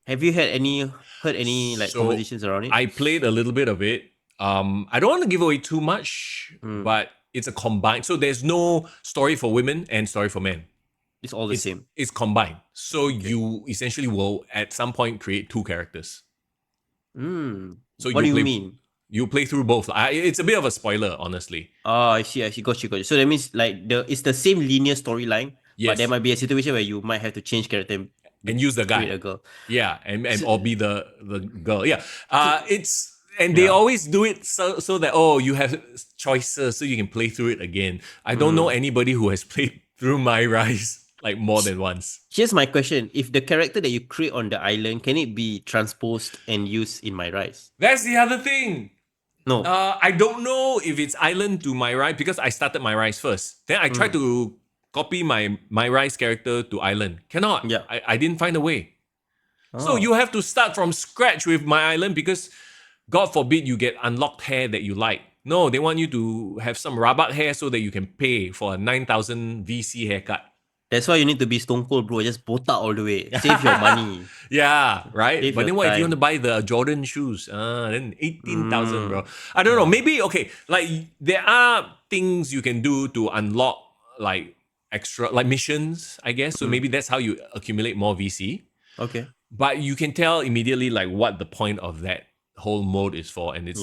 have you heard any like conversations around it? I played a little bit of it. I don't want to give away too much, but it's a combined. So there's no story for women and story for men. It's all the same. It's combined. So you essentially will at some point create two characters. So what do you mean? You play through both. It's a bit of a spoiler, honestly. Oh, I see. Got you. So that means like it's the same linear storyline, but there might be a situation where you might have to change character and use the guy. A girl. Yeah, and or be the girl. Yeah. They always do it so that you have choices so you can play through it again. I don't know anybody who has played through My Rise like more than once. Here's my question. If the character that you create on the island, can it be transposed and used in My Rise? That's the other thing. No. I don't know if it's island to My Rise because I started My Rise first. Then I tried to copy my Rise character to island. Cannot. Yeah. I didn't find a way. So you have to start from scratch with My Island because God forbid you get unlocked hair that you like. No, they want you to have some rabak hair so that you can pay for a 9,000 VC haircut. That's why you need to be Stone Cold, bro. Just botak all the way. Save your money. Yeah, right? Save but then what if you want to buy the Jordan shoes? Then 18,000, bro. I don't know. Maybe, okay, like there are things you can do to unlock like extra, like missions, I guess. So maybe that's how you accumulate more VC. Okay. But you can tell immediately like what the point of that whole mode is for. And it's...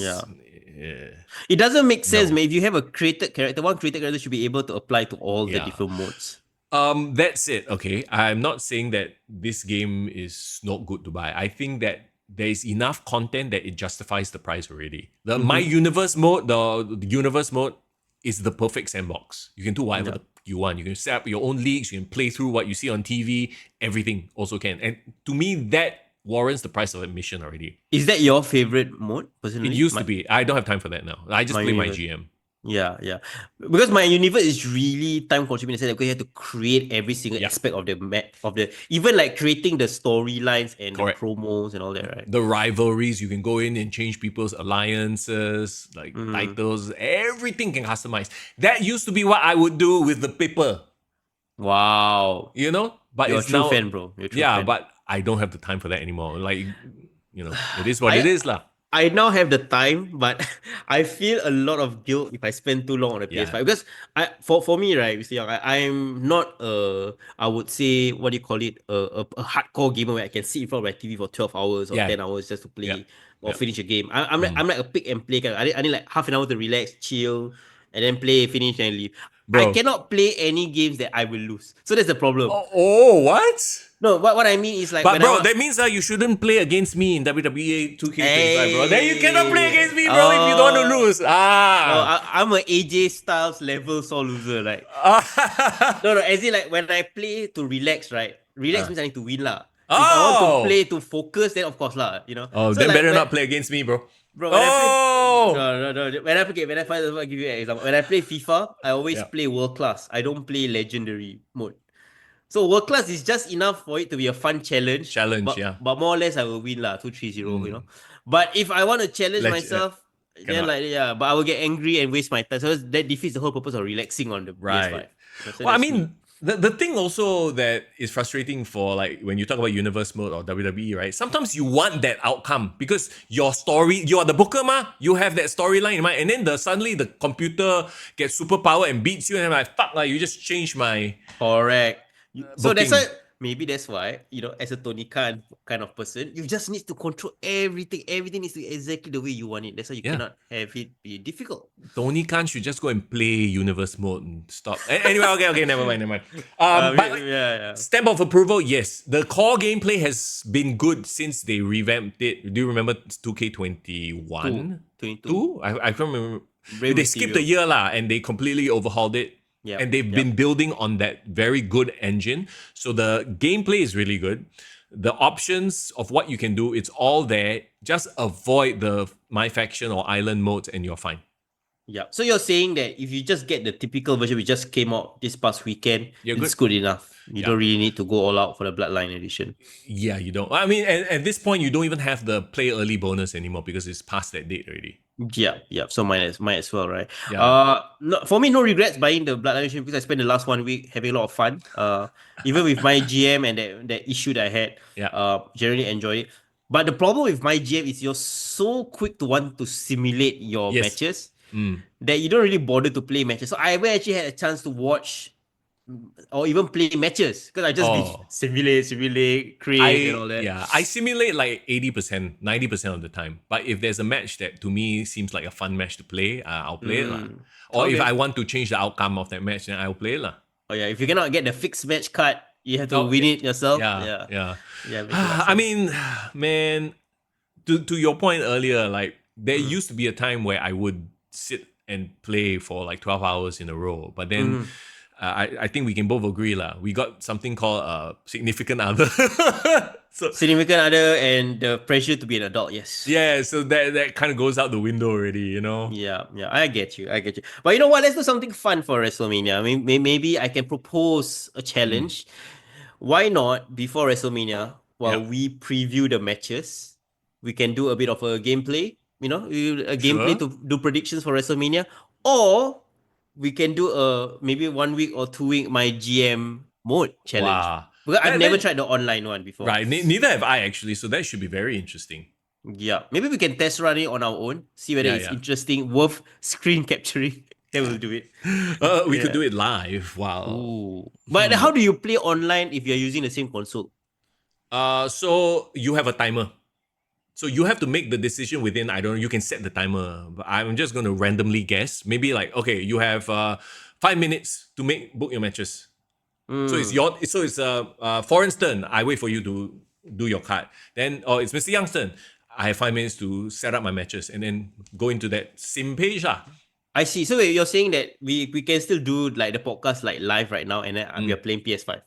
It doesn't make sense, man. If you have a created character, one created character should be able to apply to all the different modes. That's it. Okay, I'm not saying that this game is not good to buy. I think that there is enough content that it justifies the price already. The My Universe mode, the Universe mode, is the perfect sandbox. You can do whatever you want. You can set up your own leagues. You can play through what you see on TV. Everything also can. And to me, that warrants the price of admission already. Is that your favorite mode personally? It used to be. I don't have time for that now. I just play my GM. Yeah. Because My Universe is really time consuming because you have to create every single aspect of the map, even like creating the storylines and the promos and all that, right? The rivalries, you can go in and change people's alliances, like titles, everything can customize. That used to be what I would do with the paper. Wow. You know? But You're it's a true now, fan, bro. But I don't have the time for that anymore. Like, it is what it is lah. I now have the time, but I feel a lot of guilt if I spend too long on the PS5 because for me, right, I'm not I would say what do you call it, a hardcore gamer where I can sit in front of my TV for 12 hours or 10 hours just to play or finish a game. I'm like a pick and play kind. I need like half an hour to relax, chill, and then play, finish, and leave. I Bro. cannot play any games that I will lose. So that's the problem. What? No, what I mean is like, But when bro, that means that you shouldn't play against me in WWE 2K25, bro. Then you cannot play against me, bro, if you don't want to lose. I'm a AJ Styles level sore loser, like. No, as in like, when I play to relax, right? Relax means I need to win lah. If I want to play to focus, then of course lah, you know. Oh, So then like, better not play against me, bro. Bro, when I play, no. When I find, I'll give you an example. When I play FIFA, I always play world class. I don't play legendary mode. So world class is just enough for it to be a fun challenge. But more or less I will win lah, 2-3-0, you know. But if I want to challenge myself, then but I will get angry and waste my time. So that defeats the whole purpose of relaxing on the PS5. So well, I mean, the thing also that is frustrating for, like, when you talk about universe mode or WWE, right? Sometimes you want that outcome because your story, you are the booker, you have that storyline in mind, and then suddenly the computer gets superpower and beats you, and I'm like, fuck, like, you just changed my correct. So that's why, maybe that's why, you know, as a Tony Khan kind of person, you just need to control everything. Everything needs to be exactly the way you want it. That's why you cannot have it be difficult. Tony Khan should just go and play universe mode and stop. Anyway, okay, never mind. Stamp of approval, yes. The core gameplay has been good since they revamped it. Do you remember 2K21? 22? I can't remember. They skipped a year and they completely overhauled it. And they've been building on that very good engine. So the gameplay is really good. The options of what you can do, it's all there. Just avoid the My Faction or Island modes and you're fine. Yeah. So you're saying that if you just get the typical version which just came out this past weekend, it's good enough. You don't really need to go all out for the Bloodline edition. Yeah, you don't. I mean, at this point, you don't even have the play early bonus anymore because it's past that date already. Yeah. So might as well, right? No, for me, no regrets buying the Bloodline edition because I spent the last 1 week having a lot of fun. Even with my GM and that issue that I had, generally enjoy it. But the problem with my GM is you're so quick to want to simulate your matches that you don't really bother to play matches. So I actually had a chance to watch or even play matches because I just simulate, create and all that. Yeah, I simulate like 80%, 90% of the time. But if there's a match that to me seems like a fun match to play, I'll play it. Or if I want to change the outcome of that match, then I'll play it. Oh yeah, if you cannot get the fixed match card, you have to win it yourself. Yeah. I mean, man, to your point earlier, like there used to be a time where I would sit and play for like 12 hours in a row. But then I think we can both agree we got something called significant other. Significant other and the pressure to be an adult, yes. Yeah, so that kind of goes out the window already, you know? Yeah, I get you. But you know what? Let's do something fun for WrestleMania. I mean, maybe I can propose a challenge. Why not, before WrestleMania, while we preview the matches, we can do a bit of a gameplay, you know, gameplay to do predictions for WrestleMania, or we can do maybe 1 week or 2 week my GM mode challenge. Wow. Because I've never tried the online one before. Right, neither have I actually, so that should be very interesting. Yeah, maybe we can test run it on our own, see whether it's interesting, worth screen capturing. Then we'll do it. We could do it live. Wow. Ooh. But how do you play online if you're using the same console? So you have a timer. So you have to make the decision within, I don't know, you can set the timer. But I'm just going to randomly guess. Maybe like, okay, you have 5 minutes to book your matches. So it's Foreign's turn. I wait for you to do your card. Then, it's Mr. Young's turn. I have 5 minutes to set up my matches and then go into that sim page. I see. So you're saying that we can still do like the podcast like live right now and then we are playing PS5.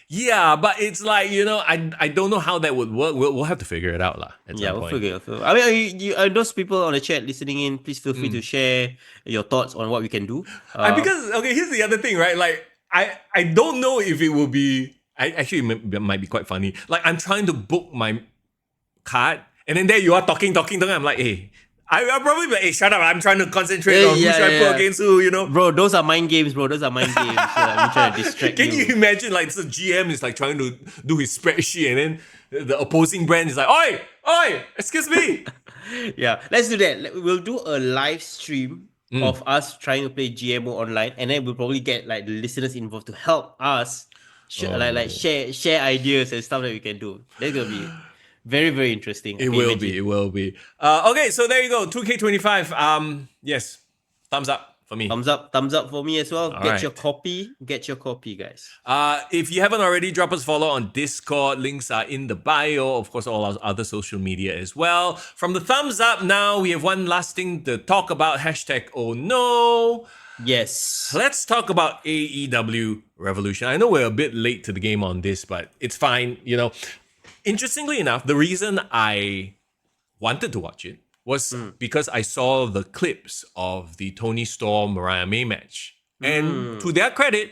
Yeah, but it's like, you know, I don't know how that would work. We'll have to figure it out at some point. We'll figure it out. I mean, those people on the chat listening in, please feel free to share your thoughts on what we can do. Because, okay, here's the other thing, right? Like, I don't know if it will be... it might be quite funny. Like, I'm trying to book my card, and then there you are talking. I'm like, hey... I'll probably be like, hey, shut up. I'm trying to concentrate on who should I put against who, you know? Bro, those are mind games, bro. I'm trying to distract Can you imagine, like, the GM is like trying to do his spreadsheet and then the opposing brand is like, oi, excuse me. Yeah, let's do that. We'll do a live stream of us trying to play GMO online, and then we'll probably get like the listeners involved to help us share ideas and stuff that we can do. That's going to be... very, very interesting. It will be. Okay, so there you go. 2K25. Yes. Thumbs up. for me. Thumbs up for me as well. All Get right. your copy, guys. If you haven't already, drop us a follow on Discord. Links are in the bio. Of course, all our other social media as well. From the thumbs up, now we have one last thing to talk about. Hashtag oh no. Yes. Let's talk about AEW Revolution. I know we're a bit late to the game on this, but it's fine. Interestingly enough, the reason I wanted to watch it was because I saw the clips of the Tony Storm Mariah May match. And to their credit,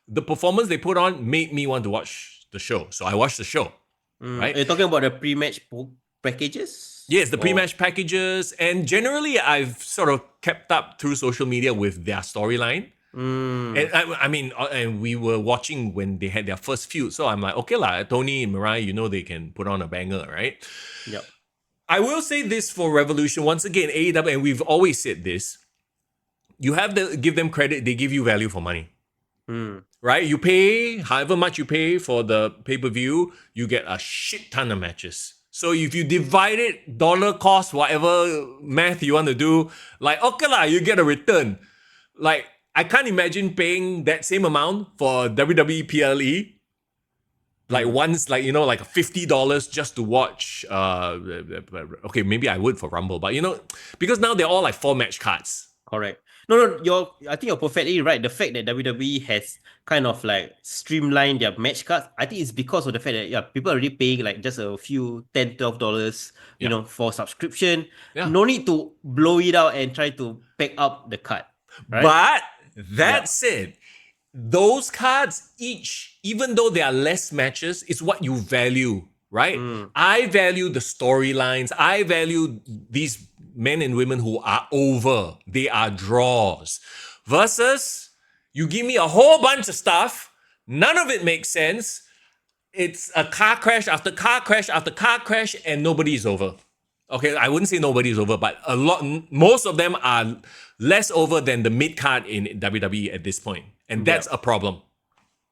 the performance they put on made me want to watch the show. So I watched the show. Right? Are you talking about the pre-match packages? Yes, the pre-match packages. And generally, I've sort of kept up through social media with their storyline. And and we were watching when they had their first feud. So I'm like, okay lah, Tony and Mariah, they can put on a banger, right? Yep. I will say this for Revolution. Once again, AEW, and we've always said this, you have to give them credit. They give you value for money. Right? You pay, however much you pay for the pay-per-view, you get a shit ton of matches. So if you divide it, dollar cost, whatever math you want to do, like, okay lah, you get a return. Like, I can't imagine paying that same amount for WWE PLE. Like once, like $50 just to watch. Okay, maybe I would for Rumble, but because now they're all like 4-match cards. Correct. No, I think you're perfectly right. The fact that WWE has kind of like streamlined their match cards, I think it's because of the fact that people are already paying like just a few $10-12, for subscription. Yeah. No need to blow it out and try to pack up the card. Right? But that said, those cards each, even though there are less matches, is what you value, right? I value the storylines. I value these men and women who are over. They are draws. Versus, you give me a whole bunch of stuff. None of it makes sense. It's a car crash after car crash after car crash, and nobody is over. Okay, I wouldn't say nobody is over, but most of them are less over than the mid card in WWE at this point. And that's a problem.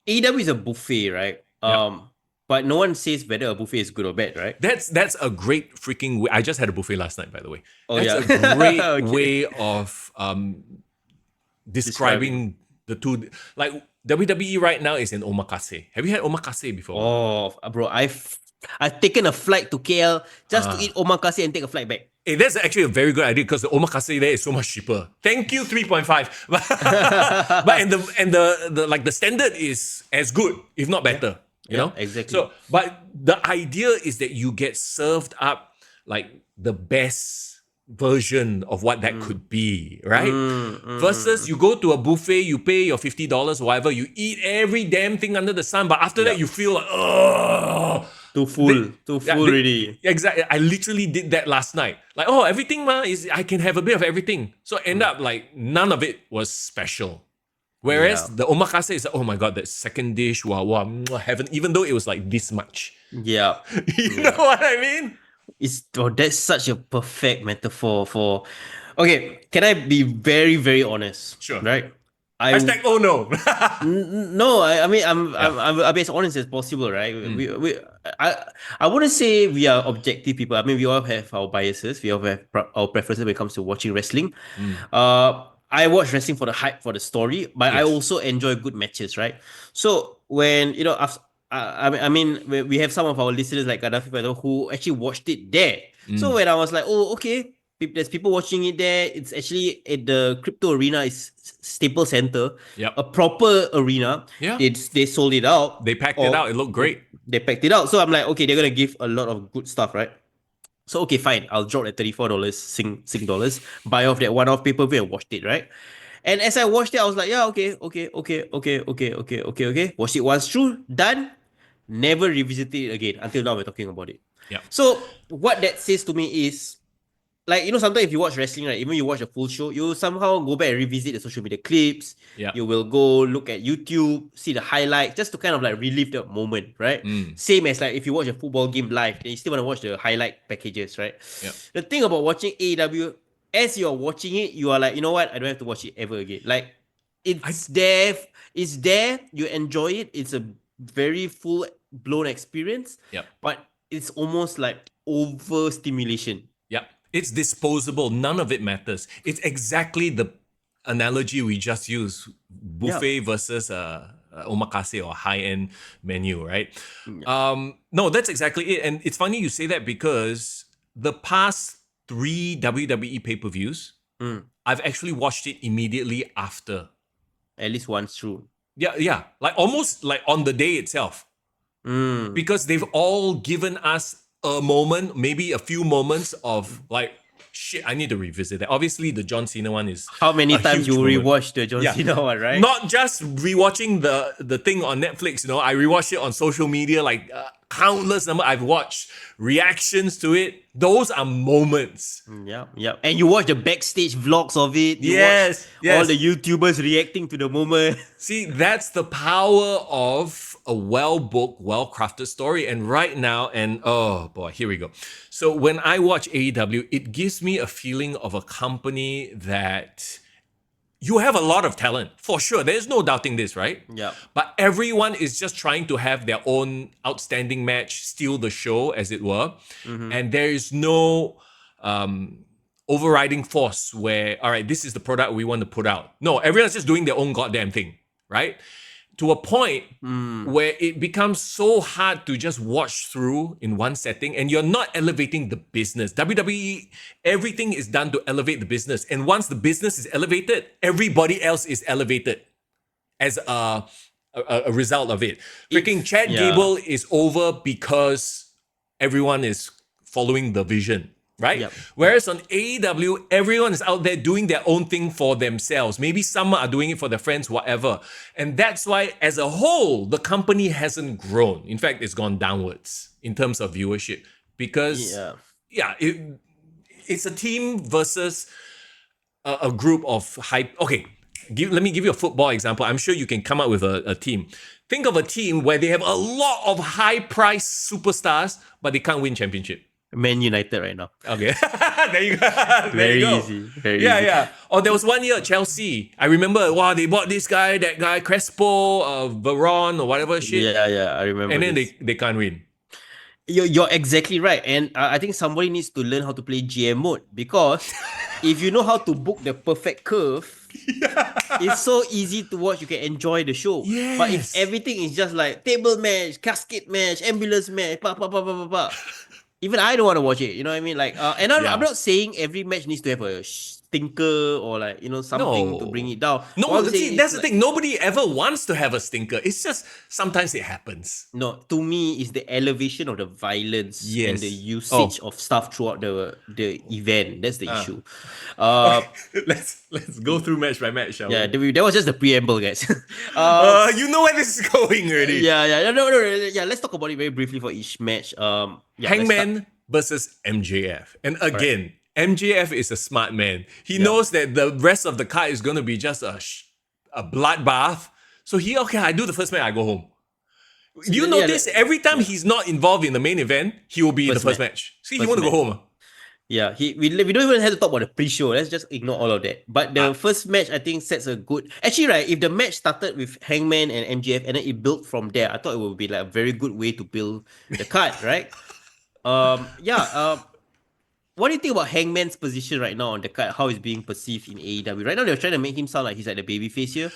AEW is a buffet, right? But no one says whether a buffet is good or bad, right? That's a great freaking way. I just had a buffet last night, by the way. Oh, that's a great way of describing the two. Like WWE right now is in omakase. Have you had omakase before? Oh, bro, I've taken a flight to KL just to eat omakase and take a flight back. Hey, that's actually a very good idea because the omakase there is so much cheaper. Thank you, 3.5. But the standard is as good, if not better. You know? Exactly. So, but the idea is that you get served up like the best version of what that could be, right? Versus you go to a buffet, you pay your $50, whatever, you eat every damn thing under the sun, but after that you feel like, oh, too full already. Exactly. I literally did that last night. Like, everything I can have a bit of everything. So end up like none of it was special. Whereas the omakase is, oh my god, that second dish, wow, heaven, even though it was like this much. Yeah. You know what I mean? That's such a perfect metaphor for... Okay, can I be very, very honest? Sure. Right? Hashtag oh no. No, I'll be as honest as possible, right? I wouldn't say we are objective people. I mean, we all have our biases. We all have our preferences when it comes to watching wrestling. I watch wrestling for the hype, for the story, but I also enjoy good matches, right? So when, we have some of our listeners like Gaddafi who actually watched it there. So when I was like, oh, okay, there's people watching it there. It's actually at the crypto arena, is Staples Center, a proper arena. Yeah. They sold it out. They packed it out. It looked great. They packed it out. So I'm like, okay, they're going to give a lot of good stuff, right? So, okay, fine. I'll drop at $34 Sing dollars, buy off that one-off pay-per-view and watched it, right? And as I watched it, I was like, yeah, okay. Watched it once through, done. Never revisited it again until now we're talking about it. Yeah. So, what that says to me is, like, sometimes if you watch wrestling, right, even you watch a full show, you somehow go back and revisit the social media clips. Yeah. You will go look at YouTube, see the highlights, just to kind of like relive the moment, right? Same as like if you watch a football game live, then you still want to watch the highlight packages, right? Yeah. The thing about watching AEW, as you're watching it, you are like, you know what? I don't have to watch it ever again. Like, it's there, you enjoy it. It's a very full-blown experience. Yep. But it's almost like overstimulation. Yep. It's disposable. None of it matters. It's exactly the analogy we just used, buffet versus omakase or high-end menu, right? No, that's exactly it. And it's funny you say that because the past 3 WWE pay-per-views, I've actually watched it immediately after. At least once through. Yeah. Like almost like on the day itself. Because they've all given us a moment, maybe a few moments of like, shit, I need to revisit that. Obviously, the John Cena one is how many times you moment. rewatch the John Cena one, right? Not just rewatching the thing on Netflix, I rewatched it on social media, like countless number. I've watched reactions to it. Those are moments. Yeah. And you watch the backstage vlogs of it. You yes. All the YouTubers reacting to the moment. See, that's the power of a well-booked, well-crafted story. And right now, oh boy, here we go. So when I watch AEW, it gives me a feeling of a company that you have a lot of talent, for sure. There's no doubting this, right? Yeah. But everyone is just trying to have their own outstanding match, steal the show, as it were. And there is no overriding force where, all right, this is the product we want to put out. No, everyone's just doing their own goddamn thing, right? To a point where it becomes so hard to just watch through in one setting and you're not elevating the business. WWE, everything is done to elevate the business. And once the business is elevated, everybody else is elevated as a result of it. Freaking Chad Gable is over because everyone is following the vision. Right? Yep. Whereas on AEW, everyone is out there doing their own thing for themselves. Maybe some are doing it for their friends, whatever. And that's why, as a whole, the company hasn't grown. In fact, it's gone downwards in terms of viewership. Because, it's a team versus a group of hype. Okay, let me give you a football example. I'm sure you can come up with a team. Think of a team where they have a lot of high-priced superstars, but they can't win championship. Man United right now. Okay. There you go. Very easy. Very easy. Yeah. Or there was one year at Chelsea. I remember, wow, they bought this guy, that guy, Crespo, Veron, or whatever shit. Yeah, I remember. And then they can't win. You're exactly right. And I think somebody needs to learn how to play GM mode. Because if you know how to book the perfect curve, it's so easy to watch. You can enjoy the show. Yes. But if everything is just like table match, casket match, ambulance match, even I don't want to watch it. You know what I mean? Like, and I'm not saying every match needs to have a stinker or like, something to bring it down. No, see, that's the thing. Nobody ever wants to have a stinker. It's just sometimes it happens. No, to me, it's the elevation of the violence and the usage of stuff throughout the event. That's the issue. Okay. Let's go through match by match, shall we? That was just the preamble, guys. You know where this is going already. Yeah. Let's talk about it very briefly for each match. Hangman versus MJF. And again, MJF is a smart man. He knows that the rest of the card is going to be just a bloodbath. So I do the first match, I go home. You notice every time he's not involved in the main event, he will be in the first match. See, he want to go home. Yeah, we don't even have to talk about the pre-show. Let's just ignore all of that. But the first match, I think, sets a good... Actually, right, if the match started with Hangman and MJF and then it built from there, I thought it would be like a very good way to build the card, right? What do you think about Hangman's position right now on the card? How he's being perceived in AEW? Right now, they're trying to make him sound like he's like the babyface here.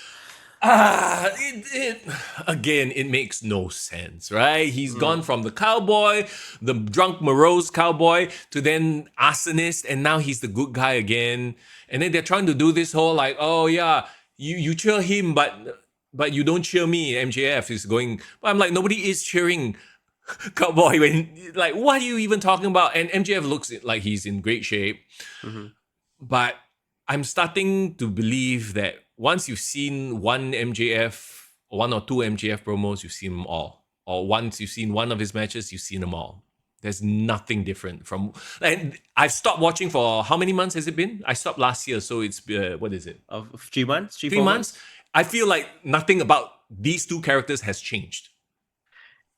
It makes no sense, right? He's gone from the cowboy, the drunk morose cowboy, to then arsonist, and now he's the good guy again. And then they're trying to do this whole like, oh yeah, you cheer him, but you don't cheer me. MJF is going, but I'm like, nobody is cheering cowboy when, like, what are you even talking about? And MJF looks like he's in great shape. But I'm starting to believe that once you've seen one or two MJF promos, you've seen them all. Or once you've seen one of his matches, you've seen them all. There's nothing different from... And I've stopped watching for... How many months has it been? I stopped last year, so it's... what is it? 3 months? 3 months? I feel like nothing about these two characters has changed.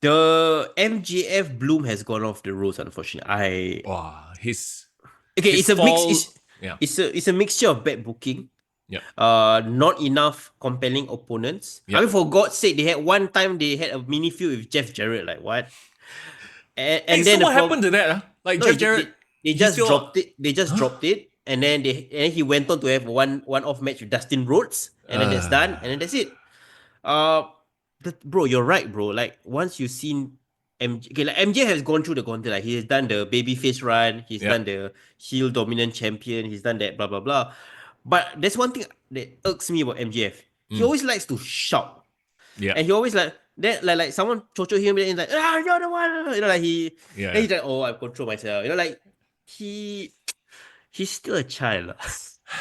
The MJF bloom has gone off the roads, unfortunately. It's a mixture of bad booking. Not enough compelling opponents. I mean, for God's sake, they had one time they had a mini feud with Jeff Jarrett. Like what? And then what happened to that? Like Jeff Jarrett, they just dropped it. They just dropped it. and then he went on to have one off match with Dustin Rhodes, and then that's done, and then that's it. Bro, you're right, bro. Like once you've seen MJ, okay, like MJ has gone through the content. Like he has done the babyface run, he's done the heel dominant champion, he's done that, blah blah blah. But there's one thing that irks me about MJF. He always likes to shout. Yeah. And he always like that, like someone chocho him and he's like, you're the one. You know, like he's like, oh, I control myself. You know, like he's still a child.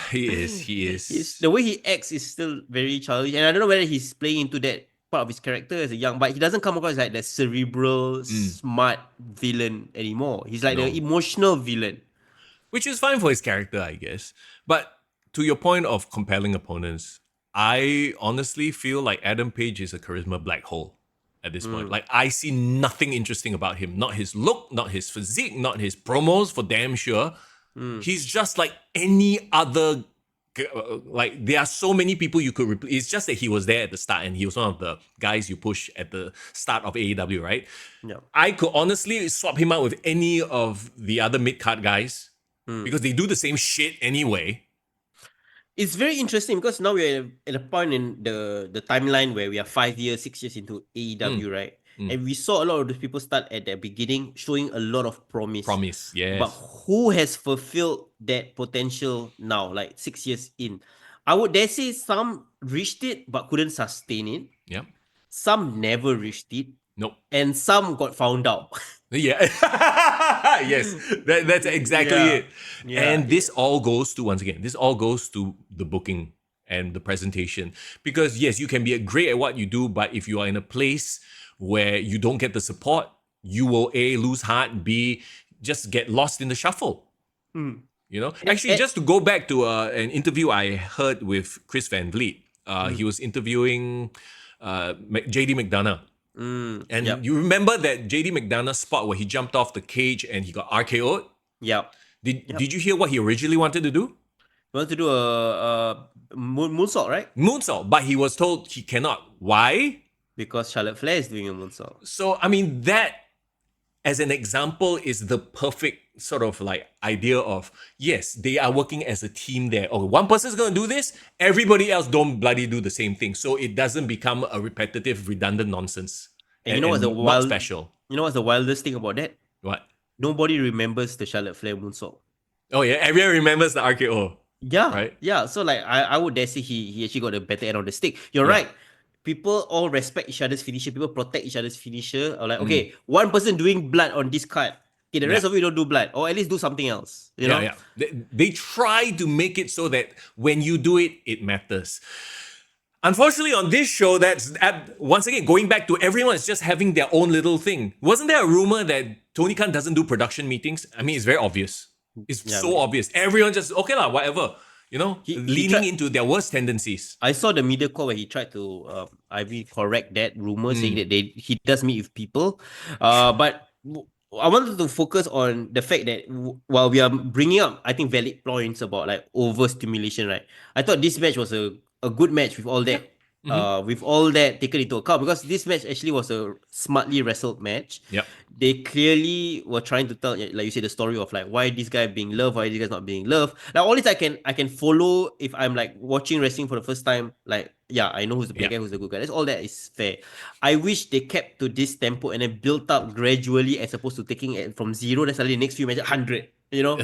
He is. The way he acts is still very childish. And I don't know whether he's playing into that part of his character as a young, but he doesn't come across like the cerebral, smart villain anymore. He's like the emotional villain. Which is fine for his character, I guess. But to your point of compelling opponents, I honestly feel like Adam Page is a charisma black hole at this point. Like, I see nothing interesting about him. Not his look, not his physique, not his promos, for damn sure. He's just like any other. Like, there are so many people you could replace. It's just that he was there at the start and he was one of the guys you push at the start of AEW, right? Yeah. I could honestly swap him out with any of the other mid-card guys because they do the same shit anyway. It's very interesting because now we're at a point in the timeline where we are 5 years, 6 years into AEW, right? And we saw a lot of those people start at the beginning showing a lot of promise. Yes. But who has fulfilled that potential now, like 6 years in? I would dare say some reached it but couldn't sustain it. Yeah. Some never reached it. Nope. And some got found out. Yeah. Yes. That's exactly it. Yeah. And this all goes to, once again, the booking and the presentation. Because yes, you can be great at what you do, but if you are in a place where you don't get the support, you will A, lose heart, B, just get lost in the shuffle. You know? Actually, just to go back to an interview I heard with Chris Van Vliet. He was interviewing JD McDonough. And you remember that JD McDonough's spot where he jumped off the cage and he got RKO'd? Yep. Did you hear what he originally wanted to do? He wanted to do a moonsault, right? Moonsault, but he was told he cannot. Why? Because Charlotte Flair is doing a moonsault. So, I mean, that as an example is the perfect sort of like idea of, yes, they are working as a team there. Oh, one person's going to do this, everybody else don't bloody do the same thing. So it doesn't become a repetitive, redundant nonsense. And you know what's the special? You know what's the wildest thing about that? What? Nobody remembers the Charlotte Flair moonsault. Oh yeah, everyone remembers the RKO. Yeah, right. Yeah, so like I would dare say he actually got a better end of the stick. You're right. People all respect each other's finisher. People protect each other's finisher. Or like, okay, one person doing blood on this card. Okay, the rest of you don't do blood, or at least do something else. You know? They try to make it so that when you do it, it matters. Unfortunately, on this show, once again going back to everyone is just having their own little thing. Wasn't there a rumor that Tony Khan doesn't do production meetings? I mean, it's very obvious. It's so obvious. Everyone just whatever. You know, leaning into their worst tendencies. I saw the media call where he tried to correct that rumor, saying that he does meet with people. But I wanted to focus on the fact that while we are bringing up, I think, valid points about like overstimulation, right? I thought this match was a good match with all that. With all that taken into account, because this match actually was a smartly wrestled match. Yep. They clearly were trying to tell, like you said, the story of like why this guy being loved, why this guy's not being loved. Like all this I can follow if I'm like watching wrestling for the first time. Like, yeah, I know who's the bad guy, who's the good guy. That's all that is fair. I wish they kept to this tempo and then built up gradually as opposed to taking it from 0, then suddenly the next few matches 100. You know?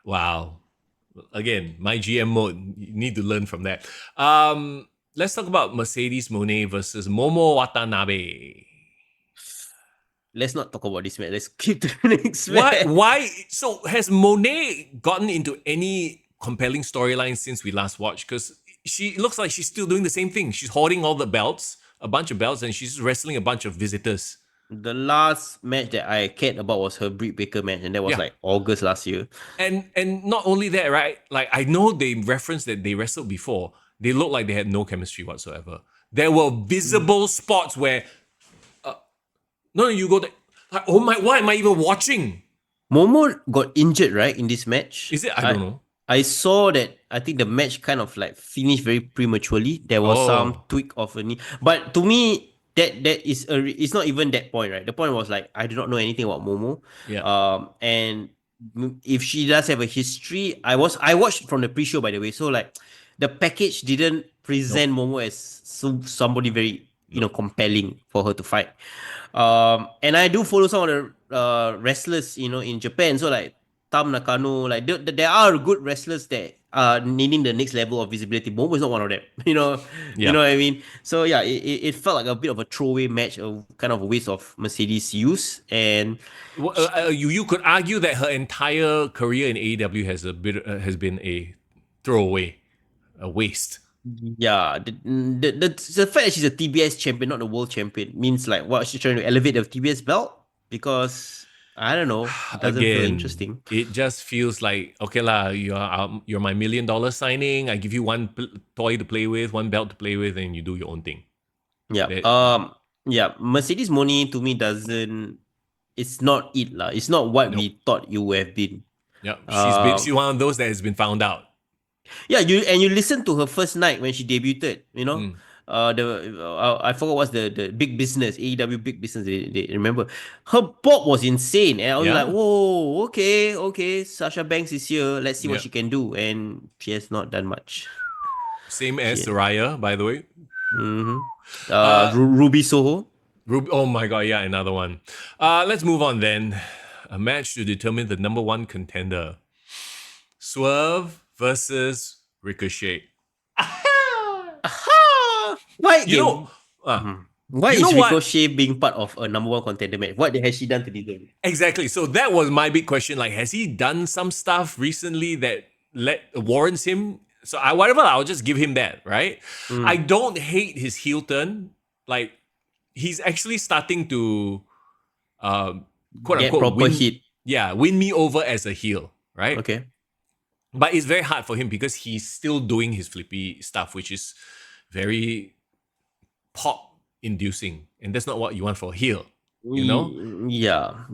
Wow. Again, my GM mode. You need to learn from that. Let's talk about Mercedes Moné versus Momo Watanabe. Let's not talk about this match. Let's keep to the next match. Why? So has Moné gotten into any compelling storyline since we last watched? Because she looks like she's still doing the same thing. She's hoarding all the belts, a bunch of belts, and she's wrestling a bunch of visitors. The last match that I cared about was her Britt Baker match, and that was like August last year. And not only that, right? Like, I know they referenced that they wrestled before. They looked like they had no chemistry whatsoever. There were visible spots where, you go there. Like, oh my, why am I even watching? Momo got injured, right, in this match? Is it? I don't know. I saw that. I think the match kind of like finished very prematurely. There was some tweak of a knee. But to me, that is it's not even that point, right? The point was like, I do not know anything about Momo. Yeah. And if she does have a history, I watched from the pre-show, by the way. So like the package didn't present Momo as somebody very compelling for her to fight. And I do follow some of the wrestlers in Japan. So like Tam Nakano, like there are good wrestlers that are needing the next level of visibility. Momo is not one of them. You Yeah. know what I mean. So yeah, it felt like a bit of a throwaway match, a kind of a waste of Mercedes use. And You could argue that her entire career in AEW has been a throwaway, a waste. yeah, the fact that she's a TBS champion, not the world champion, means like what, she's trying to elevate the TBS belt? Because I don't know, it doesn't feel Again, interesting. it just feels like, okay lah, you're my $1 million signing. I give you one toy to play with, one belt to play with, and you do your own thing. Yeah. Yeah. Mercedes Moni to me doesn't. It's not it lah. It's not what Nope. we thought you would have been. Yeah, she's one of those that has been found out. Yeah. You listen to her first night when she debuted. I forgot what's the big business, AEW big business. They remember her pop was insane, and I was Yeah. like, whoa, okay. Sasha Banks is here. Let's see what Yeah. she can do, and she has not done much. Same as Soraya, by the way. Ruby Soho. Oh my god, yeah, another one. Let's move on then. A match to determine the number one contender. Swerve versus Ricochet. Why? You know, Why you is know what? Ricochet being part of a number one contender match? What has she done to deserve it? Exactly. So that was my big question. Like, has he done some stuff recently that warrants him? So I'll just give him that, right? I don't hate his heel turn. Like, he's actually starting to quote Get unquote proper heat. win me over as a heel, right? Okay. But it's very hard for him because he's still doing his flippy stuff, which is very pop inducing, and that's not what you want for a heel, you know? Yeah.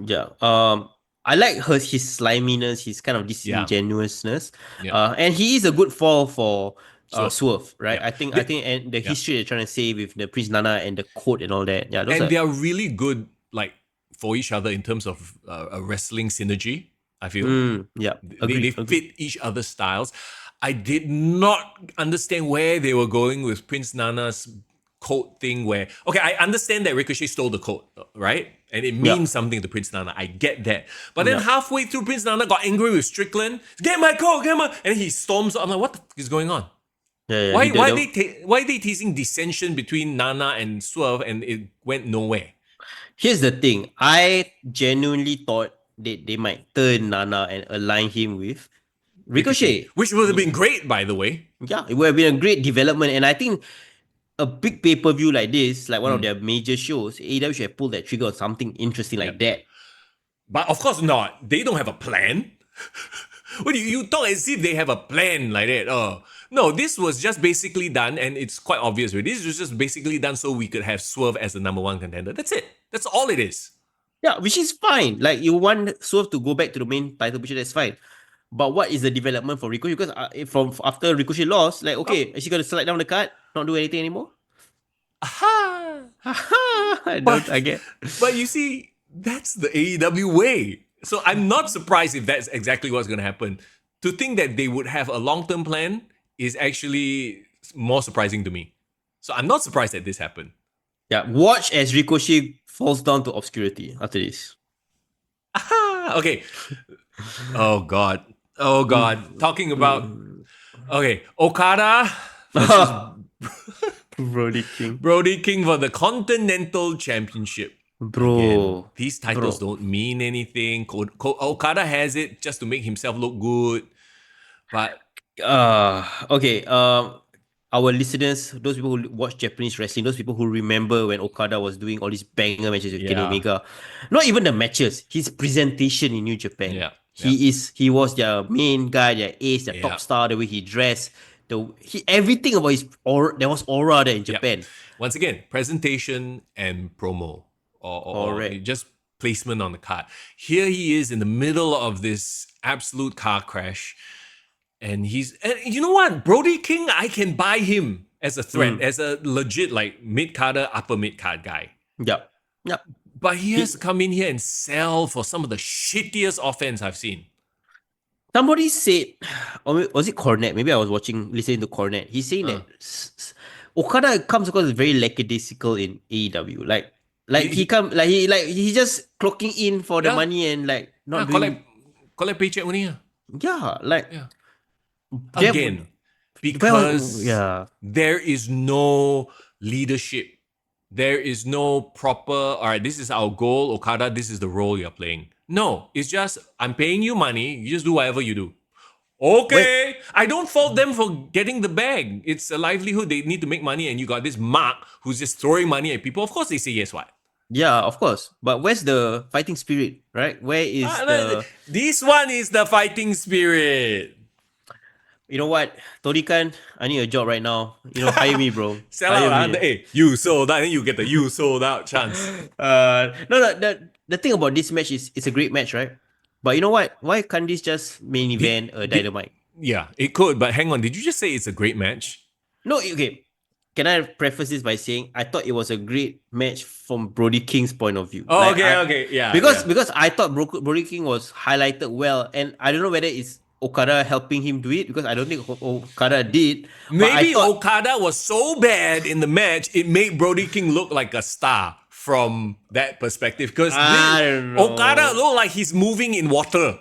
I like his sliminess, his kind of disingenuousness. Yeah. And he is a good fall for Swerve. Swerve, right? Yeah. I think and the history they're trying to say with the Prince Nana and the code and all that. Yeah, And they are really good, like, for each other in terms of a wrestling synergy, I feel. yeah. They fit each other's styles. I did not understand where they were going with Prince Nana's code thing where, okay, I understand that Ricochet stole the code, right? And it means something to Prince Nana. I get that. But then halfway through, Prince Nana got angry with Strickland. Get my code, and he storms. I'm like, what the fuck is going on? Yeah, Why are they teasing dissension between Nana and Swerve and it went nowhere? Here's the thing. I genuinely thought they might turn Nana and align him with Ricochet. Which would have been great, by the way. Yeah, it would have been a great development. And I think a big pay-per-view like this, like one of their major shows, AEW should have pulled that trigger on something interesting like that. But of course not. They don't have a plan. What do you talk as if they have a plan like that? Oh, no, this was just basically done, and it's quite obvious. Right? This was just basically done so we could have Swerve as the number one contender. That's it. That's all it is. Yeah, which is fine. Like, you want Swerve to go back to the main title picture, that's fine. But what is the development for Ricochet? Because from after Ricochet lost, like, okay, is she going to slide down the card, not do anything anymore? Aha! I get. But you see, that's the AEW way. So I'm not surprised if that's exactly what's going to happen. To think that they would have a long-term plan is actually more surprising to me. So I'm not surprised that this happened. Yeah, watch as Ricochet falls down to obscurity after this. Aha! Okay. Oh God. Talking about... Okay, Okada versus Brody King for the Continental Championship. Bro. Again, these titles don't mean anything. Okada has it just to make himself look good. But okay. Our listeners, those people who watch Japanese wrestling, those people who remember when Okada was doing all these banger matches with Kenny Omega, not even the matches, his presentation in New Japan. He was their main guy, their ace, their top star, the way he dressed, everything about his aura, there was aura there in Japan. Once again, presentation and promo or just placement on the card. Here he is in the middle of this absolute car crash. And you know what? Brody King, I can buy him as a threat, as a legit like mid-carder, upper mid-card guy. Yep. But he has to come in here and sell for some of the shittiest offense I've seen. Somebody said, or was it Cornet? Maybe I was listening to Cornet. He's saying that Okada comes across as very lackadaisical in AEW. Like he just clocking in for the Yeah, money and like not doing. collect paycheck only. Yeah, like Yeah. that- Again, well, because yeah, there is no leadership. There is no proper, all right, this is our goal, Okada, this is the role you're playing. No, it's just, I'm paying you money, you just do whatever you do. Okay, I don't fault them for getting the bag. It's a livelihood. They need to make money, and you got this Mark who's just throwing money at people. Of course, they say yes. What? yeah, of course. But where's the fighting spirit, right? Where is the? This one is the fighting spirit. You know what, Tony Khan, I need a job right now. Hire me, bro. Sell Hire out, me. hey, you sold out, and you get the you sold out chance. No. The thing about this match is it's a great match, right? But you know what? Why can't this just main event a Dynamite? Yeah, it could, but hang on. Did you just say it's a great match? No, okay. Can I preface this by saying I thought it was a great match from Brody King's point of view. Oh, okay, yeah. Because I thought Brody King was highlighted well, and I don't know whether it's Okada helping him do it, because I don't think Okada did. Maybe Okada was so bad in the match, it made Brody King look like a star from that perspective. Because Okada looked like he's moving in water.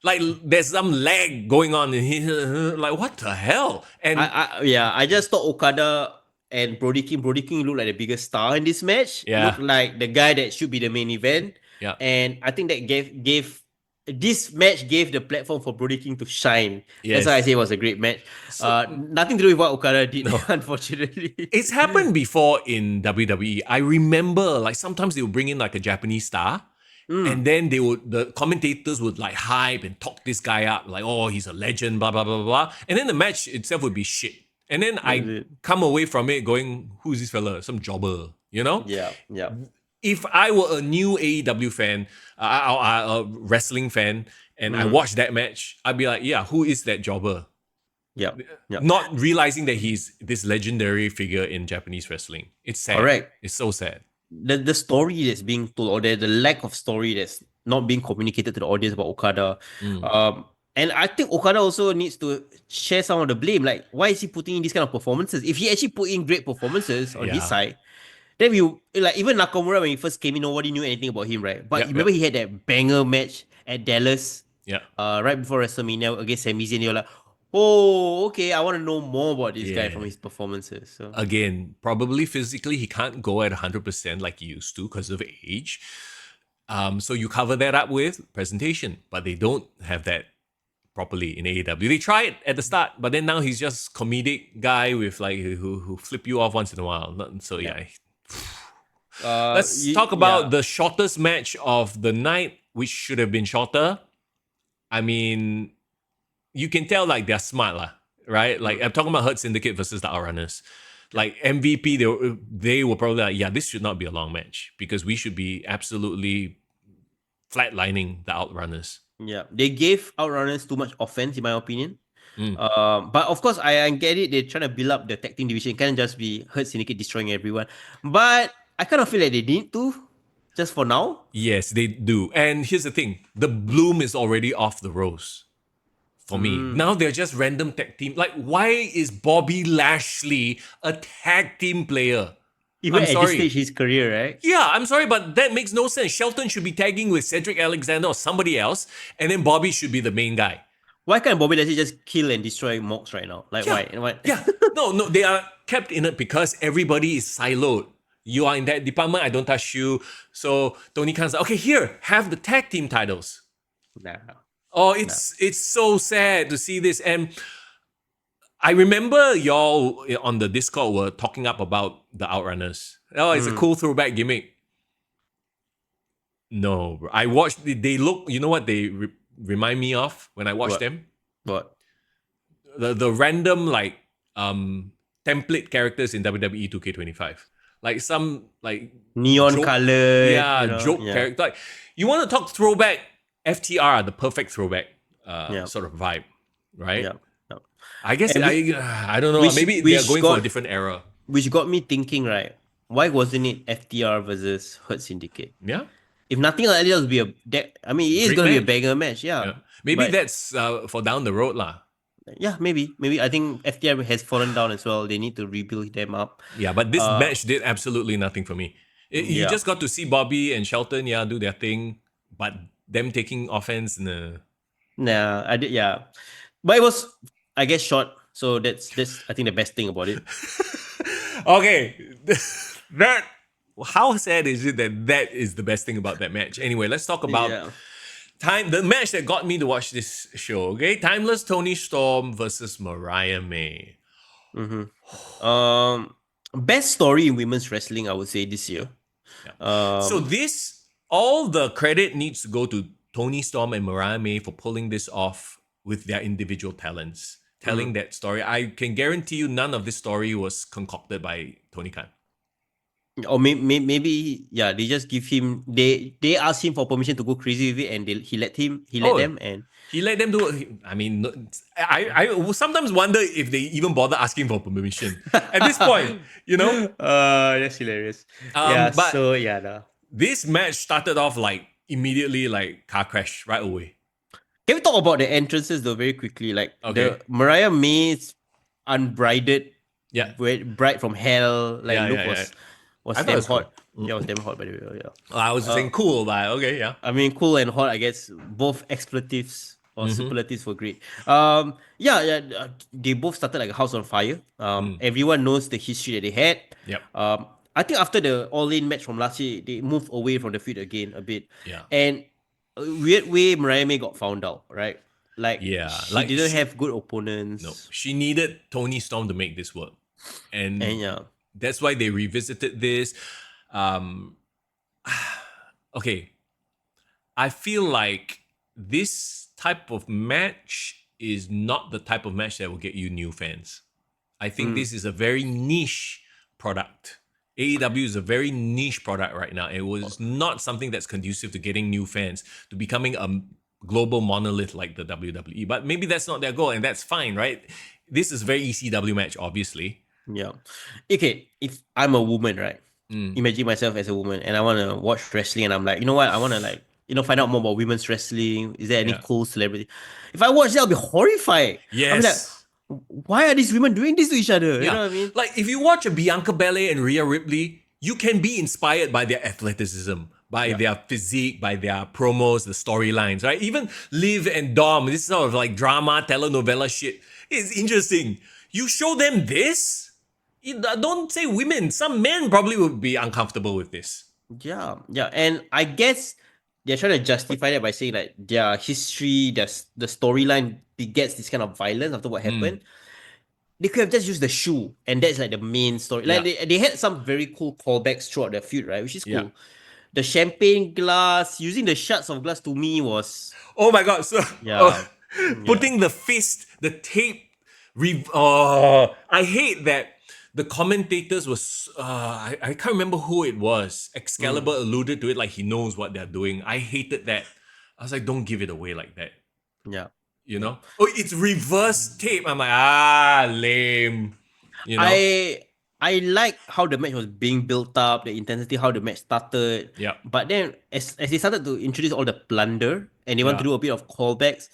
Like there's some lag going on, and he's like, what the hell? And I just thought Okada and Brody King looked like the biggest star in this match. Yeah. Looked like the guy that should be the main event. Yeah. And I think that gave this match gave the platform for Brody King to shine. Yes. That's why I say it was a great match. Nothing to do with what Okada did, unfortunately. It's happened before in WWE. I remember, like, sometimes they would bring in like a Japanese star, and then the commentators would like hype and talk this guy up, like, oh, he's a legend, blah blah blah blah, and then the match itself would be shit. And then I come away from it going, who's this fella? Some jobber, you know? Yeah. If I were a new AEW fan, a wrestling fan, and I watched that match, I'd be like, yeah, who is that jobber? Yeah. Not realizing that he's this legendary figure in Japanese wrestling. It's sad. Correct. It's so sad. The story that's being told, or the lack of story that's not being communicated to the audience about Okada. And I think Okada also needs to share some of the blame. Like, why is he putting in these kind of performances? If he actually put in great performances on his side, then even Nakamura, when he first came in, nobody knew anything about him, right? But remember he had that banger match at Dallas, right before WrestleMania against Sami Zayn. You're like, oh, okay, I want to know more about this guy from his performances. So again, probably physically he can't go at 100% like he used to because of age. So you cover that up with presentation, but they don't have that properly in AEW. They try it at the start, but then now he's just comedic guy with like who flip you off once in a while. So let's talk about the shortest match of the night, which should have been shorter. I mean, you can tell like they're smart, right? Like I'm talking about Hurt Syndicate versus the Outrunners. Like MVP, they were probably like, yeah, this should not be a long match because we should be absolutely flatlining the Outrunners. Yeah, they gave Outrunners too much offense, in my opinion. But of course, I get it. They're trying to build up the tag team division. It can't just be Hurt Syndicate destroying everyone. But I kind of feel like they need to, just for now. Yes, they do. And here's the thing. The bloom is already off the rose for me. Now they're just random tag team. Like, why is Bobby Lashley a tag team player? Even at this stage, his career, right? Yeah, I'm sorry, but that makes no sense. Shelton should be tagging with Cedric Alexander or somebody else, and then Bobby should be the main guy. Why can't Bobby Lashley just kill and destroy Mox right now? Like, why? Yeah, no, they are kept in it because everybody is siloed. You are in that department, I don't touch you. So Tony Khan's like, okay, here, have the tag team titles. Nah. Oh, it's so sad to see this. And I remember y'all on the Discord were talking up about the Outrunners. Oh, it's a cool throwback gimmick. No, bro. I watched, they look, you know what they remind me of when I watched them? What? The random like template characters in WWE 2K25. Like some like neon color. Yeah, joke character. Like, you want to talk throwback, FTR, the perfect throwback sort of vibe, right? Yeah. I guess I don't know. Maybe they are going for a different era. Which got me thinking, right? Why wasn't it FTR versus Hurt Syndicate? Yeah. If nothing else, it would be it is going to be a banger match. Yeah. Maybe But that's for down the road lah. yeah, maybe I think FTR has fallen down as well. They need to rebuild them up. Yeah, but this match did absolutely nothing for me. You Yeah. just got to see Bobby and Shelton, do their thing, but them taking offense, nah. Nah, I did. Yeah, but it was, I guess, short. So that's I think the best thing about it. Okay, that how sad is it that is the best thing about that match? Anyway, let's talk about Yeah. the match that got me to watch this show. Okay, Timeless Tony Storm versus Mariah May. Best story in women's wrestling, I would say, this year. So this, all the credit needs to go to Tony Storm and Mariah May for pulling this off with their individual talents, telling that story. I can guarantee you none of this story was concocted by Tony Khan. Or maybe yeah, they just give him, they asked him for permission to go crazy with it, and he let them, and he let them do it. I mean, I sometimes wonder if they even bother asking for permission at this point, that's hilarious. But so yeah, this match started off like immediately like car crash right away. Can we talk about the entrances though very quickly? Like Okay. the Mariah May's unbridled, Yeah. bride from hell, like look was I thought it damn was hot. cool. Yeah, it was damn hot by the way. Yeah. I was saying cool, but okay, yeah. I mean, cool and hot, I guess both expletives or superlatives were great. They both started like a house on fire. Everyone knows the history that they had. Yep. I think after the all-in match from last year, they moved away from the feud again a bit. Yeah. And a weird way, Mariah May got found out, right? Like, she didn't have good opponents. No, she needed Tony Storm to make this work, and yeah. that's why they revisited this. Okay, I feel like this type of match is not the type of match that will get you new fans. I think this is a very niche product. AEW is a very niche product right now. It was not something that's conducive to getting new fans, to becoming a global monolith like the WWE. But maybe that's not their goal, and that's fine, right? This is a very ECW match, obviously. Yeah. Okay, if I'm a woman, right? Imagine myself as a woman and I want to watch wrestling, and I'm like, you know what? I want to find out more about women's wrestling. Is there any cool celebrity? If I watch that, I'll be horrified. Yes. I'm like, why are these women doing this to each other? You know what I mean? Like, if you watch a Bianca Belair and Rhea Ripley, you can be inspired by their athleticism, by their physique, by their promos, the storylines, right? Even Liv and Dom, this sort of like drama, telenovela shit, is interesting. You show them this, don't say women. Some men probably would be uncomfortable with this. Yeah. And I guess they're trying to justify that by saying like their history, the storyline begets this kind of violence after what happened. They could have just used the shoe, and that's like the main story. Like they had some very cool callbacks throughout the feud, right? Which is cool. Yeah. The champagne glass, using the shards of glass, to me was, oh my god! So putting the fist, the tape. I hate that. The commentators was, I can't remember who it was. Excalibur alluded to it like he knows what they're doing. I hated that. I was like, don't give it away like that. Yeah. You know? Oh, it's reverse tape. I'm like, lame. You know? I like how the match was being built up, the intensity, how the match started. Yeah. But then as they started to introduce all the plunder and they want to do a bit of callbacks,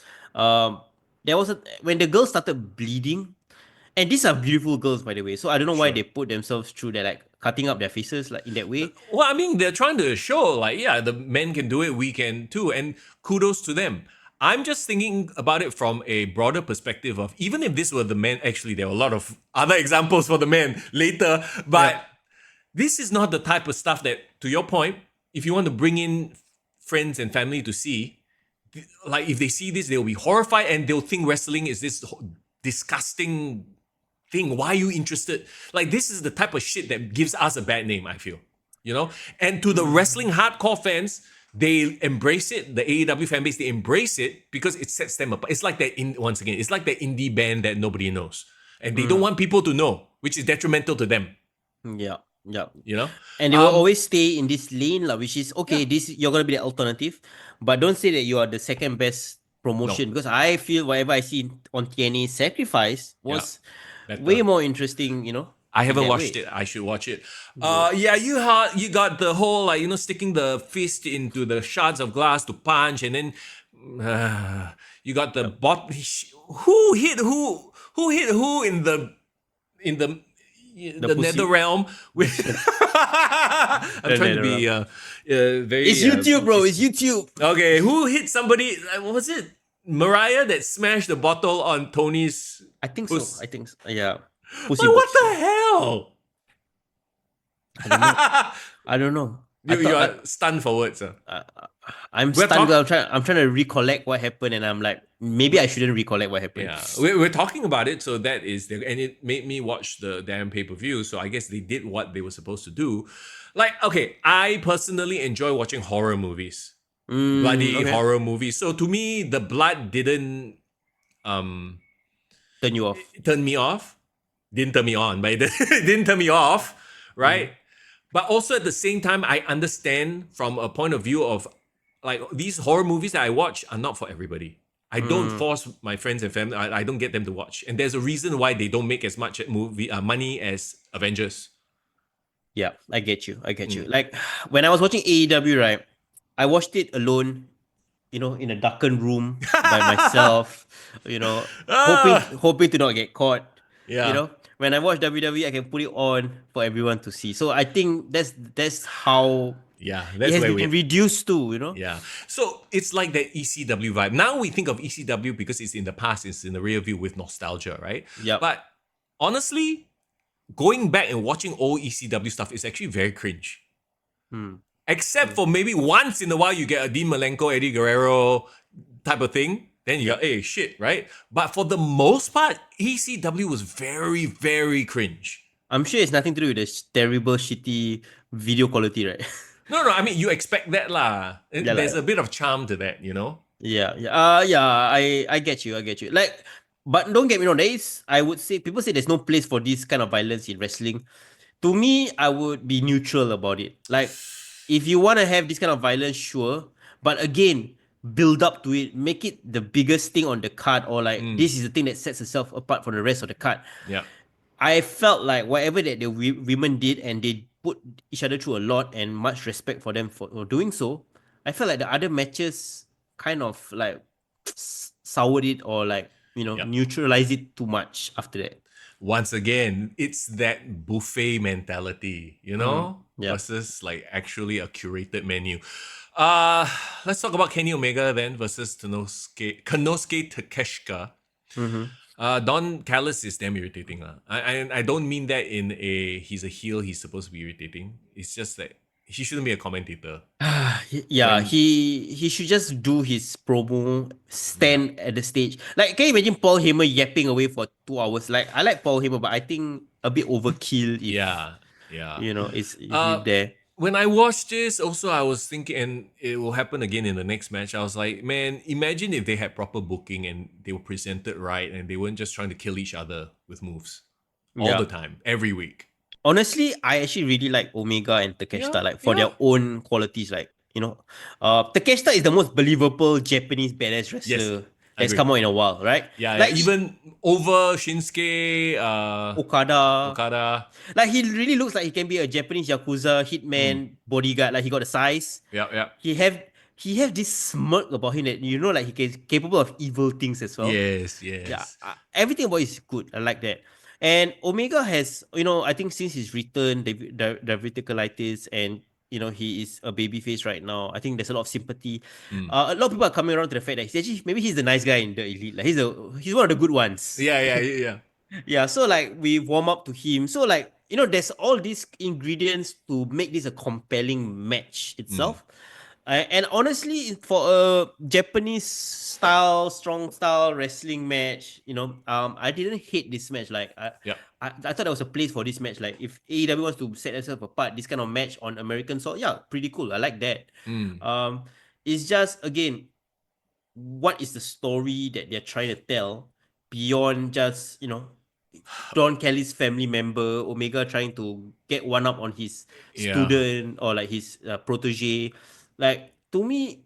there was when the girls started bleeding. And these are beautiful girls, by the way. So I don't know why they put themselves through that, like cutting up their faces like in that way. Well, I mean, they're trying to show like, the men can do it, we can too. And kudos to them. I'm just thinking about it from a broader perspective of, even if this were the men, actually, there were a lot of other examples for the men later. But this is not the type of stuff that, to your point, if you want to bring in friends and family to see, like if they see this, they'll be horrified and they'll think wrestling is this disgusting thing. Why are you interested? Like, this is the type of shit that gives us a bad name, I feel. You know? And to the wrestling hardcore fans, they embrace it. The AEW fan base, they embrace it because it sets them apart. It's like once again, it's like the indie band that nobody knows. And they don't want people to know, which is detrimental to them. Yeah. You know? And they will always stay in this lane, which is, okay, this you're going to be the alternative. But don't say that you are the second best promotion. Because I feel whatever I see on TNA Sacrifice was way more interesting, you know. I haven't watched it. I should watch it. You got the whole sticking the fist into the shards of glass to punch, and then You got the bot. Who hit who? Who hit who in the nether realm? With I'm trying to be very. It's YouTube, bro. It's YouTube. Okay, who hit somebody? What was it? Mariah that smashed the bottle on Tony's. I think puss. so. I think so. Yeah. But what the hell? I don't know. You are stunned for words. I'm stunned. I'm trying to recollect what happened, and I'm like, maybe I shouldn't recollect what happened. Yeah, we're talking about it, so that is and it made me watch the damn pay-per-view. So I guess they did what they were supposed to do. Like, okay, I personally enjoy watching horror movies, bloody horror movies. So to me, the blood didn't turn you off. Turn me off. Didn't turn me on, but it didn't turn me off, right? But also at the same time, I understand from a point of view of like these horror movies that I watch are not for everybody. I don't force my friends and family. I don't get them to watch, and there's a reason why they don't make as much money as Avengers. Yeah, I get you. Like when I was watching AEW, right, I watched it alone, in a darkened room by myself, hoping to not get caught. Yeah. When I watch WWE, I can put it on for everyone to see. So I think that's how that's it has where been reduced to, Yeah. So it's like that ECW vibe. Now we think of ECW because it's in the past, it's in the rear view with nostalgia, right? Yeah. But honestly, going back and watching old ECW stuff is actually very cringe. Except for maybe once in a while you get a Dean Malenko, Eddie Guerrero type of thing. Then you go, hey, shit, right? But for the most part, ECW was very, very cringe. I'm sure it's nothing to do with the terrible, shitty video quality, right? No, I mean, you expect that lah. There's a bit of charm to that, Yeah. I get you. Like, but don't get me wrong. I would say, people say there's no place for this kind of violence in wrestling. To me, I would be neutral about it. Like, if you want to have this kind of violence, sure. But again, build up to it. Make it the biggest thing on the card, or like this is the thing that sets itself apart from the rest of the card. Yeah. I felt like whatever that the women did, and they put each other through a lot, and much respect for them for doing so. I felt like the other matches kind of like soured it, or like neutralized it too much after that. Once again, it's that buffet mentality, versus like actually a curated menu. Let's talk about Kenny Omega then versus Konosuke Takeshita. Don Callis is damn irritating. I don't mean that in he's a heel, he's supposed to be irritating. It's just that he shouldn't be a commentator. He should just do his promo, stand at the stage. Like, can you imagine Paul Heyman yapping away for 2 hours? Like, I like Paul Heyman, but I think a bit overkill. It's there. When I watched this, also I was thinking, and it will happen again in the next match. I was like, man, imagine if they had proper booking and they were presented right, and they weren't just trying to kill each other with moves all the time, every week. Honestly, I actually really like Omega and Takeshita, for their own qualities. Like, Takeshita is the most believable Japanese badass wrestler that's come out in a while, right? Yeah, like even over Shinsuke, Okada. Like, he really looks like he can be a Japanese Yakuza hitman bodyguard. Like, he got the size. Yeah. He have this smirk about him that like he's capable of evil things as well. Yes. Yeah, everything about it is good. I like that. And Omega has, I think since his return, the diverticulitis, and he is a babyface right now. I think there's a lot of sympathy. A lot of people are coming around to the fact that maybe he's the nice guy in the elite. Like, he's one of the good ones. Yeah. Yeah. So like, we warm up to him. So like, there's all these ingredients to make this a compelling match itself. And honestly, for a Japanese strong style wrestling match, I didn't hate this match. Like, I thought there was a place for this match. Like, if AEW wants to set itself apart, this kind of match on American soil, pretty cool. I like that. It's just, again, what is the story that they're trying to tell beyond just, Don Kelly's family member, Omega trying to get one up on his student, or like his protege. Like, to me,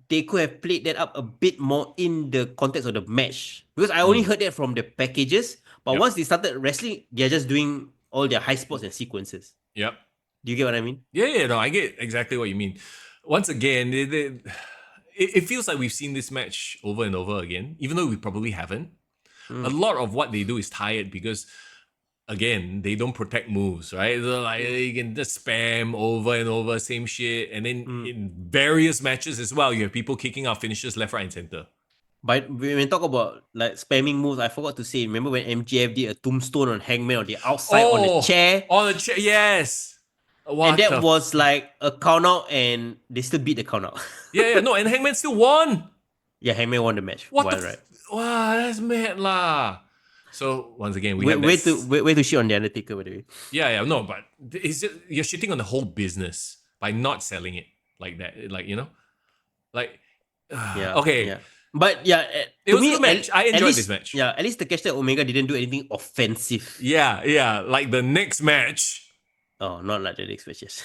they could have played that up a bit more in the context of the match, because I only heard that from the packages. But once they started wrestling, they're just doing all their high spots and sequences. Yep. Do you get what I mean? Yeah. No, I get exactly what you mean. Once again, it feels like we've seen this match over and over again, even though we probably haven't. A lot of what they do is tired because, again, they don't protect moves, right? They're like, you can just spam over and over, same shit. And then in various matches as well, you have people kicking out finishes left, right, and center. But when we talk about like spamming moves, I forgot to say, remember when MJF did a tombstone on Hangman on the outside on the chair? On the chair, yes. And that was like a count out and they still beat the count out. No, and Hangman still won. Yeah, Hangman won the match. Wow, that's mad lah. So once again, we way to shit on the Undertaker, by the way. No, but you're shitting on the whole business by not selling it like that. Like, you know, like okay. Yeah. But yeah, it was a good match. I enjoyed this match. Yeah, at least the catch that Omega didn't do anything offensive. Yeah. Like the next match. Oh, not like the next matches.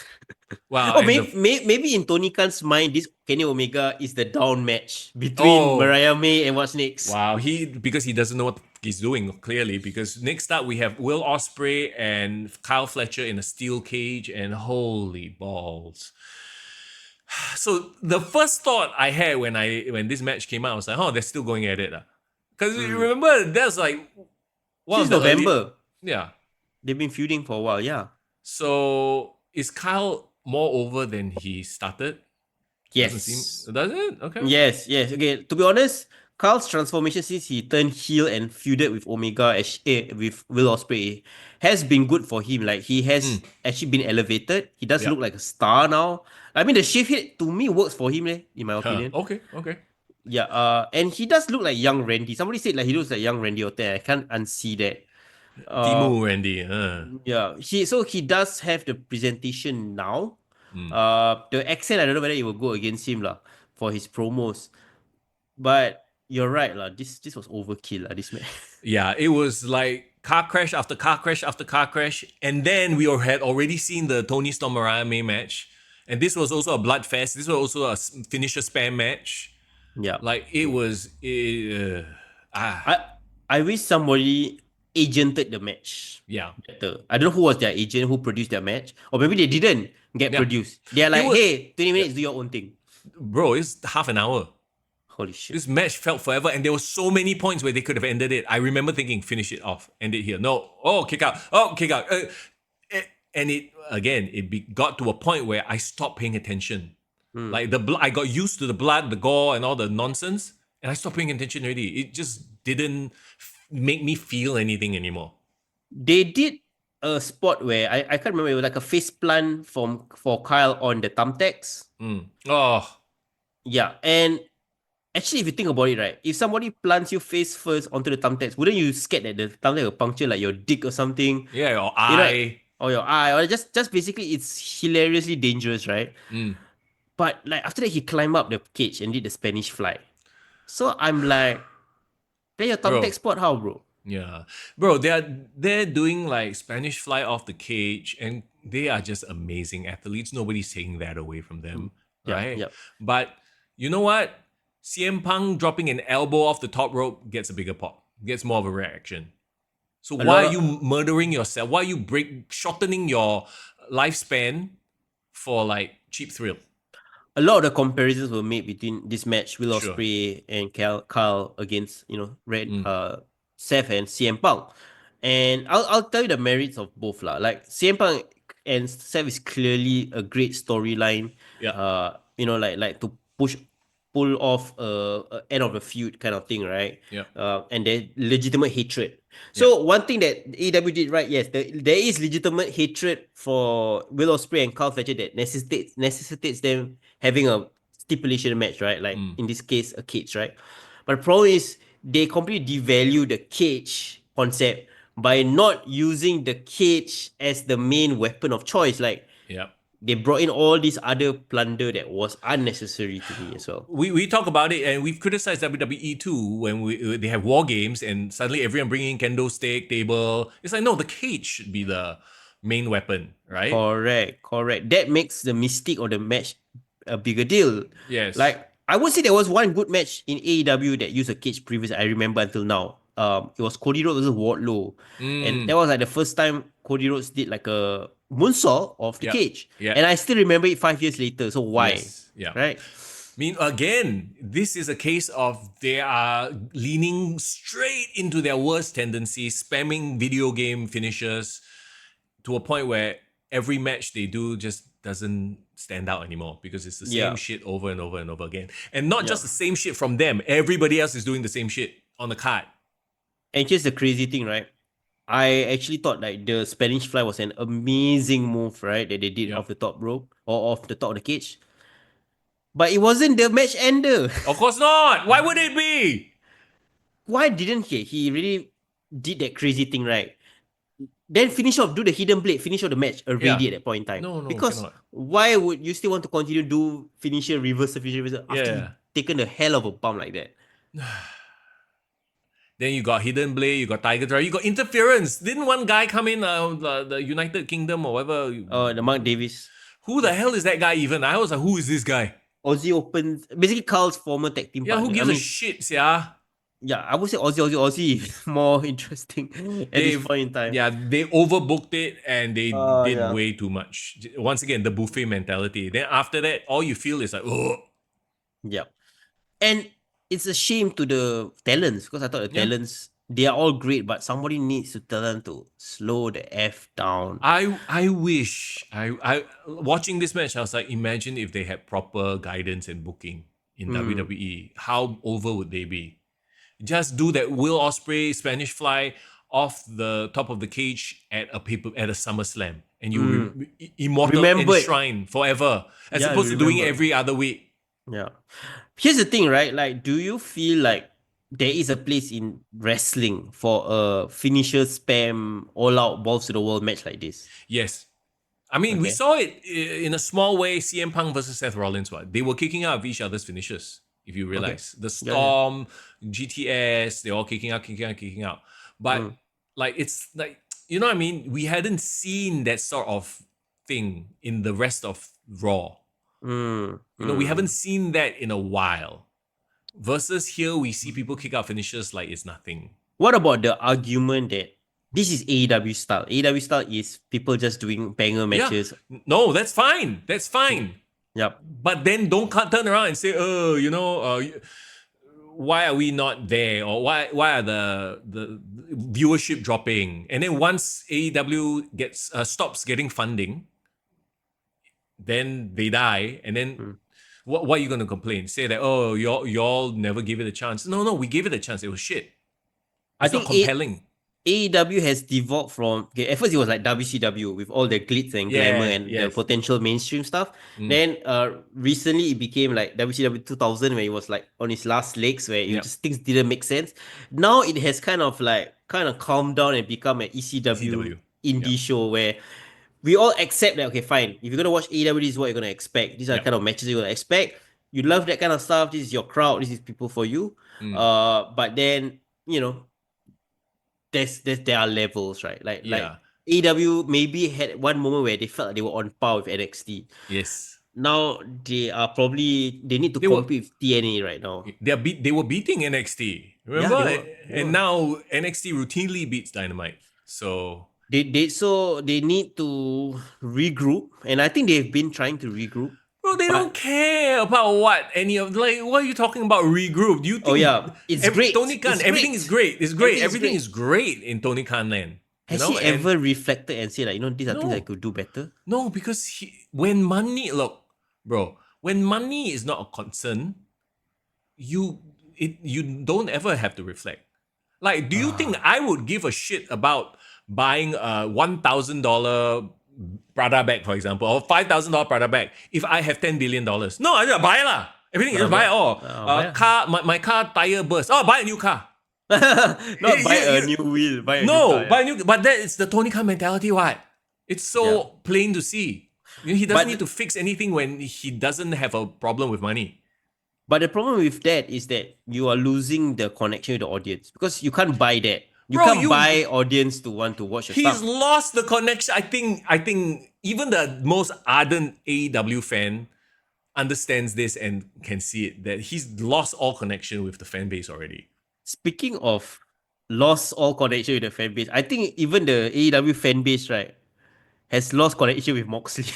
Wow. Oh, maybe in Tony Khan's mind, this Kenny Omega is the down match between Mariah May and what's next. Wow, because he doesn't know what he's doing, clearly. Because next up we have Will Ospreay and Kyle Fletcher in a steel cage, and holy balls. So the first thought I had when this match came out, I was like, oh, they're still going at it. Because remember, that's like since November. Yeah. They've been feuding for a while, yeah. So is Kyle more over than he started? Yes. Does it? Okay. Yes. Okay, to be honest, Kyle's transformation since he turned heel and feuded with Omega with Will Ospreay has been good for him. Like, he has actually been elevated. He does look like a star now. I mean, the shift hit to me works for him, in my opinion. Okay. Yeah, and he does look like young Randy. Somebody said like he looks like young Randy Orton. I can't unsee that. Timu Randy. Yeah, he does have the presentation now. The accent, I don't know whether it will go against him for his promos. But you're right this was overkill this match. Yeah, it was like car crash after car crash after car crash, and then we had already seen the Tony Storm Mariah May match, and this was also a blood fest. This was also a finisher spam match. Yeah, like it was. I wish somebody agented the match. Yeah, better. I don't know who was their agent who produced their match, or maybe they didn't get produced. They're like, hey, 20 minutes, do your own thing. Bro, it's half an hour. Holy shit. This match felt forever, and there were so many points where they could have ended it. I remember thinking, finish it off, end it here. No, kick out. And it got to a point where I stopped paying attention. Like I got used to the blood, the gore, and all the nonsense, and I stopped paying attention already. It just didn't make me feel anything anymore. They did a spot where I can't remember, it was like a face plant for Kyle on the thumbtacks. Yeah, and actually, if you think about it, right, if somebody plants you face first onto the thumbtacks, wouldn't you scared that the thumbtack will puncture like your dick or something? Yeah, or eye. Or your eye, or just basically it's hilariously dangerous, right? But like after that, he climbed up the cage and did the Spanish fly. So I'm like, then your thumbtack spot how, bro? Yeah, bro, they're doing like Spanish fly off the cage, and they are just amazing athletes. Nobody's taking that away from them, right? Yep. But you know what? CM Punk dropping an elbow off the top rope gets a bigger pop, gets more of a reaction. So why are you murdering yourself? Why are you shortening your lifespan for like cheap thrill? A lot of the comparisons were made between this match, Will Ospreay and Kyle against Seth and CM Punk. And I'll tell you the merits of both Like CM Punk and Seth is clearly a great storyline. Yeah. Like to pull off end of the feud kind of thing, right? Yeah. And there's legitimate hatred. So one thing that AEW did right, yes, there is legitimate hatred for Will Ospreay and Kyle Fletcher that necessitates them having a stipulation match, right? Like in this case, a cage, right? But the problem is they completely devalue the cage concept by not using the cage as the main weapon of choice. Like, they brought in all this other plunder that was unnecessary to me as well. We talk about it, and we've criticized WWE too when they have war games and suddenly everyone bringing kendo stick, table. It's like, no, the cage should be the main weapon, right? Correct. That makes the mystique of the match a bigger deal. Yes. Like, I would say there was one good match in AEW that used a cage previously, I remember until now. It was Cody Rhodes versus Wardlow. And that was like the first time Cody Rhodes did like a moonsault off the cage. And I still remember it 5 years later. So why? Yes. Yeah. Right? mean, again, this is a case of they are leaning straight into their worst tendencies, spamming video game finishers to a point where every match they do just doesn't stand out anymore because it's the same shit over and over and over again. And not just the same shit from them, everybody else is doing the same shit on the card. And here's the crazy thing, right? I actually thought like the Spanish Fly was an amazing move, right? That they did off the top rope or off the top of the cage. But it wasn't the match ender. Of course not. Why would it be? Why didn't he? He really did that crazy thing, right? Then finish off, do the hidden blade, finish off the match already at that point in time. No, because cannot. Why would you still want to continue do finisher, reversal after you've taken a hell of a bump like that? Then you got hidden blade, you got tiger drive, you got interference. Didn't one guy come in the United Kingdom or whatever? The Mark Davis. Who the hell is that guy even? I was like, who is this guy? Aussie Open, basically Carl's former tag team partner. Who gives a shit, yeah? Yeah, I would say Aussie more interesting at this point in time. Yeah, they overbooked it and they did way too much. Once again, the buffet mentality. Then after that, all you feel is like, oh. Yeah. And it's a shame to the talents because I thought the talents, they are all great, but somebody needs to tell them to slow the F down. I wish, I watching this match, I was like, imagine if they had proper guidance and booking in WWE. How over would they be? Just do that Will Ospreay Spanish Fly off the top of the cage at a SummerSlam, and you immortal enshrined forever, as opposed to doing it every other week. Yeah. Here's the thing, right? Like, do you feel like there is a place in wrestling for a finisher spam all-out balls to the wall match like this? Yes. I mean, we saw it in a small way. CM Punk versus Seth Rollins. They were kicking out of each other's finishes. If you realize the Storm, GTS, they're all kicking out. But like, it's like, you know what I mean? We hadn't seen that sort of thing in the rest of Raw. You know, we haven't seen that in a while. Versus here, we see people kick out finishes like it's nothing. What about the argument that this is AEW style? AEW style is people just doing banger matches. Yeah. No, that's fine. That's fine. Yep. But then don't turn around and say, why are we not there? Or why are the viewership dropping? And then once AEW stops getting funding, then they die. And then what are you going to complain? Say that, y'all never give it a chance. No, we gave it a chance. It was shit. It's not compelling. AEW has devolved from, at first it was like WCW with all the glitz and glamour and the potential mainstream stuff. Then recently it became like WCW 2000 where it was like on its last legs where just things didn't make sense. Now it has kind of calmed down and become an ECW indie show where we all accept that, okay, fine. If you're going to watch AEW, this is what you're going to expect. These are the kind of matches you're going to expect. You love that kind of stuff. This is your crowd. This is people for you. But then, there are levels, right? Like AEW maybe had one moment where they felt like they were on par with NXT. Yes. Now they need to compete with TNA right now. They were beating NXT. Remember? And now NXT routinely beats Dynamite. So they need to regroup, and I think they've been trying to regroup. Bro, they don't care about what are you talking about regroup? Do you think it's great. Tony Khan, everything is great. It's great. Everything is great in Tony Khan land. Has he ever reflected and said these are things I could do better? No, because when money is not a concern, you don't ever have to reflect. Like, do you think I would give a shit about buying a $1,000 Prada bag, for example, or $5,000 Prada bag if I have $10 billion? No, I just buy lah. Everything is buy all. Car, my car tire burst. Oh, buy a new car. Not buy a new wheel. Buy a new car. Buy a new. But that is the Tony Khan mentality. What? It's so plain to see. He doesn't need to fix anything when he doesn't have a problem with money. But the problem with that is that you are losing the connection with the audience because you can't buy that. You can't buy audience to want to watch your stuff. He's lost the connection. I think even the most ardent AEW fan understands this and can see it, that he's lost all connection with the fan base already. Speaking of lost all connection with the fan base, I think even the AEW fan base, right, has lost connection with Moxley.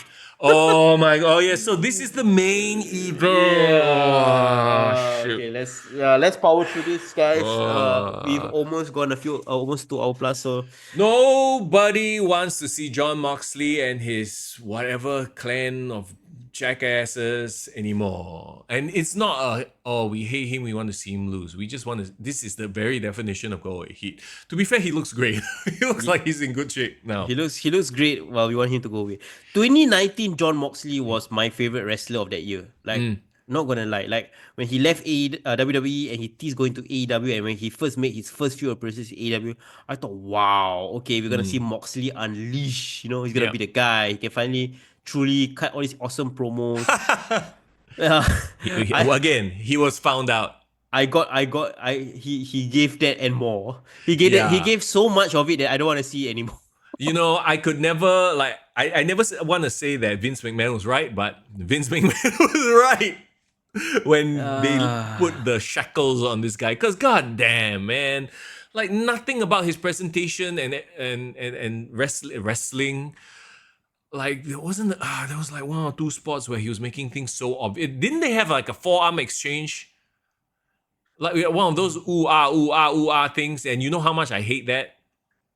Oh my god! Oh yeah. So this is the main event. Oh shoot. Okay, let's power through this, guys. We've Oh. almost gone almost 2 hours plus. So Nobody wants to see John Moxley and his whatever clan of jackasses anymore. And it's not we hate him, we want to see him lose. We just want to. This is the very definition of go away heat. To be fair, he looks great. He looks like he's in good shape now. he looks great. Well, we want him to go away. 2019, John Moxley was my favorite wrestler of that year. Like, not gonna lie, like when he left WWE and he's going to AEW, and when he first made his first few appearances in AEW, I thought, wow, okay, we're gonna see Moxley unleash. You know, he's gonna be the guy. He can finally truly cut all these awesome promos. Again, he was found out. He gave that and more. He gave so much of it that I don't want to see anymore. You know, I could never I never want to say that Vince McMahon was right, but Vince McMahon was right when they put the shackles on this guy. Cause god damn, man, like nothing about his presentation and wrestling. Like there wasn't there was like 1 or 2 spots where he was making things so obvious. Didn't they have like a forearm exchange? Like one of those ooh ah things, and you know how much I hate that.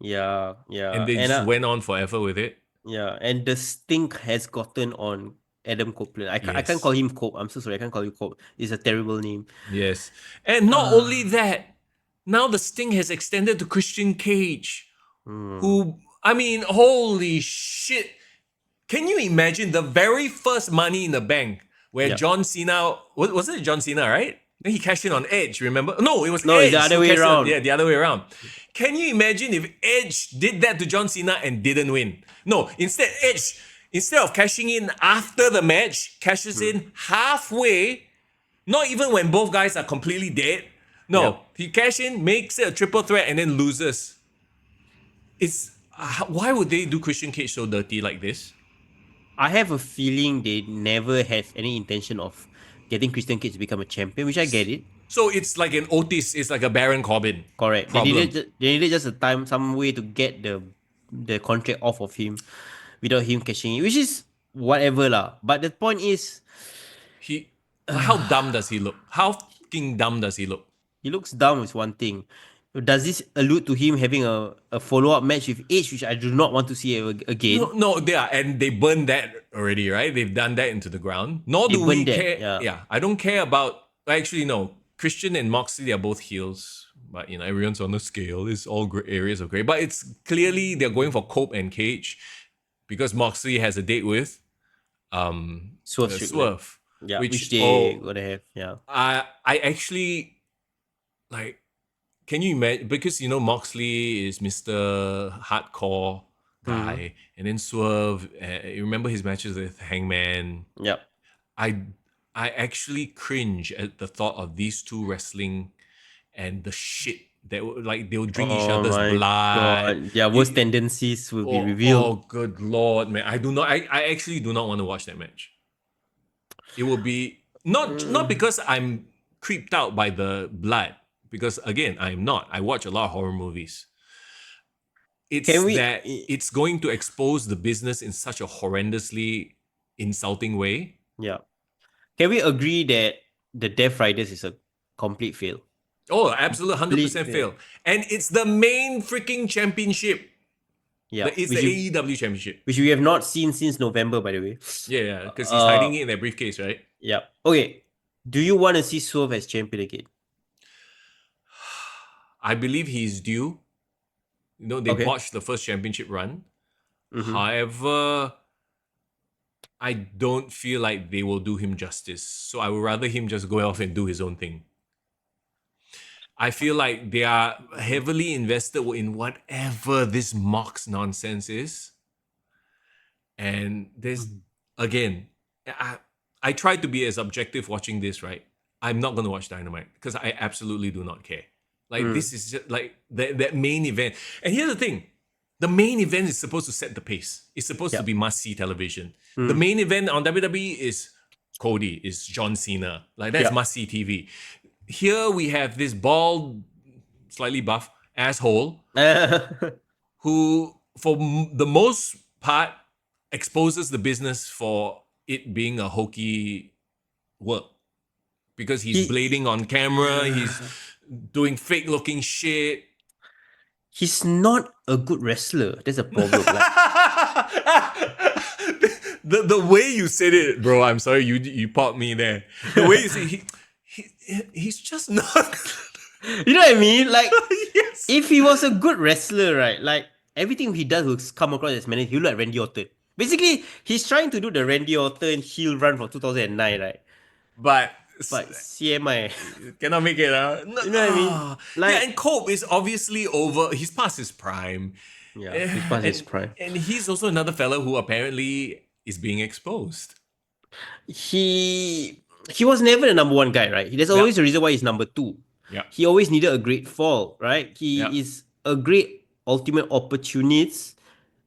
Yeah. And they just went on forever with it. Yeah, and the stink has gotten on Adam Copeland. I can't call him Cope. I'm so sorry. I can't call you Cope. It's a terrible name. Yes. And not only that, now the sting has extended to Christian Cage, who, I mean, holy shit. Can you imagine the very first Money in the Bank where John Cena, was it John Cena, right? Then he cashed in on Edge, remember? No, it was Edge. It's the other way around. Yeah, the other way around. Can you imagine if Edge did that to John Cena and didn't win? No, instead Edge, instead of cashing in after the match, cashes in halfway, not even when both guys are completely dead. No, he cashes in, makes it a triple threat, and then loses. It's why would they do Christian Cage so dirty like this? I have a feeling they never had any intention of getting Christian Cage to become a champion, which I get it. So it's like an Otis, it's like a Baron Corbin. Correct. They needed just some way to get the contract off of him without him cashing in, which is whatever lah. But the point is, how dumb does he look? How fucking dumb does he look? He looks dumb is one thing. Does this allude to him having a follow-up match with Edge, which I do not want to see again? No, they are, and they burned that already, right? They've done that into the ground. Nor do we care. Yeah, I don't care about. Actually, no. Christian and Moxley are both heels, but you know everyone's on the scale. It's all areas of grey, but it's clearly they're going for Cope and Cage because Moxley has a date with Swerve. Yeah, which they gonna have. Yeah, I actually like. Can you imagine? Because you know Moxley is Mr. Hardcore guy, and then Swerve. You remember his matches with Hangman? Yep. I actually cringe at the thought of these two wrestling, and the shit that they'll drink each other's blood. God. Their worst tendencies will be revealed. Oh, good lord, man! I actually do not want to watch that match. It will be not because I'm creeped out by the blood. Because again, I'm not. I watch a lot of horror movies. It's going to expose the business in such a horrendously insulting way. Yeah. Can we agree that the Death Riders is a complete fail? Oh, absolute 100% fail. And it's the main freaking championship. Yeah. It's the AEW championship. Which we have not seen since November, by the way. Yeah, because he's hiding it in that briefcase, right? Yeah. Okay. Do you want to see Swerve as champion again? I believe he's due. You know, they botched the first championship run. However, I don't feel like they will do him justice. So I would rather him just go off and do his own thing. I feel like they are heavily invested in whatever this Mox nonsense is. And there's, again, I tried to be as objective watching this, right? I'm not going to watch Dynamite because I absolutely do not care. Like, this is just like that main event. And here's the thing. The main event is supposed to set the pace. It's supposed to be must-see television. The main event on WWE is Cody, is John Cena. Like, that's must-see TV. Here we have this bald, slightly buff asshole who, for the most part, exposes the business for it being a hokey work. Because he's blading on camera, he's doing fake looking shit. He's not a good wrestler. That's a problem. Like, the way you said it, bro, I'm sorry, you popped me there. The way you say he's just not. you know what I mean? Like, Yes. if he was a good wrestler, right? Like, everything he does will come across as managed. He look like Randy Orton. Basically, he's trying to do the Randy Orton heel run from 2009, right? But CMI. cannot make it. No, You know what I mean? Like, yeah, and Cope is obviously over. He's past his prime. yeah, he's past his prime. And he's also another fellow who apparently is being exposed. He was never the number one guy, right? There's always a reason why he's number two. Yeah. He always needed a great fall, right? He is a great ultimate opportunist.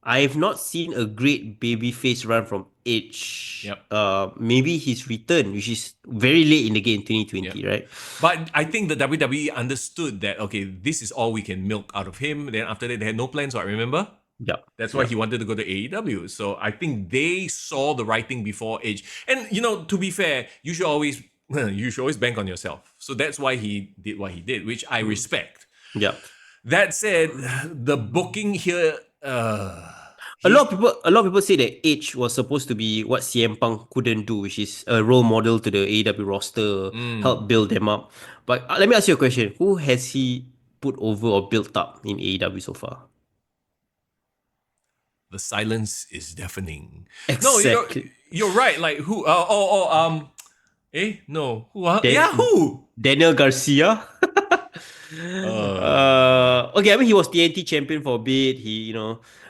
I have not seen a great babyface run from Edge. Yep. Maybe his return, which is very late in the game, 2020, right? But I think the WWE understood that, okay, this is all we can milk out of him. Then after that, they had no plans, I remember? Yeah. That's why he wanted to go to AEW. So I think they saw the writing before Edge. And, to be fair, you should always bank on yourself. So that's why he did what he did, which I respect. Yeah. That said, the booking here... A lot of people say that Edge was supposed to be what CM Punk couldn't do, which is a role model to the AEW roster, help build them up. But let me ask you a question. Who has he put over or built up in AEW so far? The silence is deafening. Exactly. No, you're right. Like who? No. Who? Who? Daniel Garcia. Okay, I mean he was TNT champion for a bit.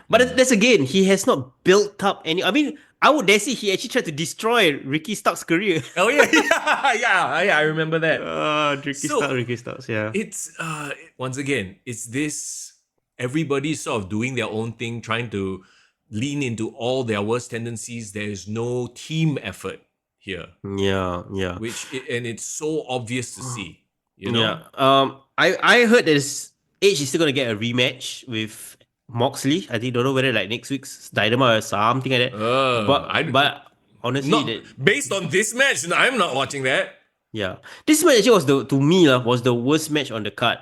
But that's again, he has not built up any. I mean, I would dare say he actually tried to destroy Ricky Starks' career. Oh yeah, I remember that. Ricky Starks, yeah. It's once again, it's this everybody's sort of doing their own thing, trying to lean into all their worst tendencies. There is no team effort here. Yeah. And it's so obvious to see. Yeah. I heard that Edge is still gonna get a rematch with Moxley. I think don't know whether like next week's Dynamite or something like that. But honestly, based on this match, I'm not watching that. Yeah, this match actually was the worst match on the card.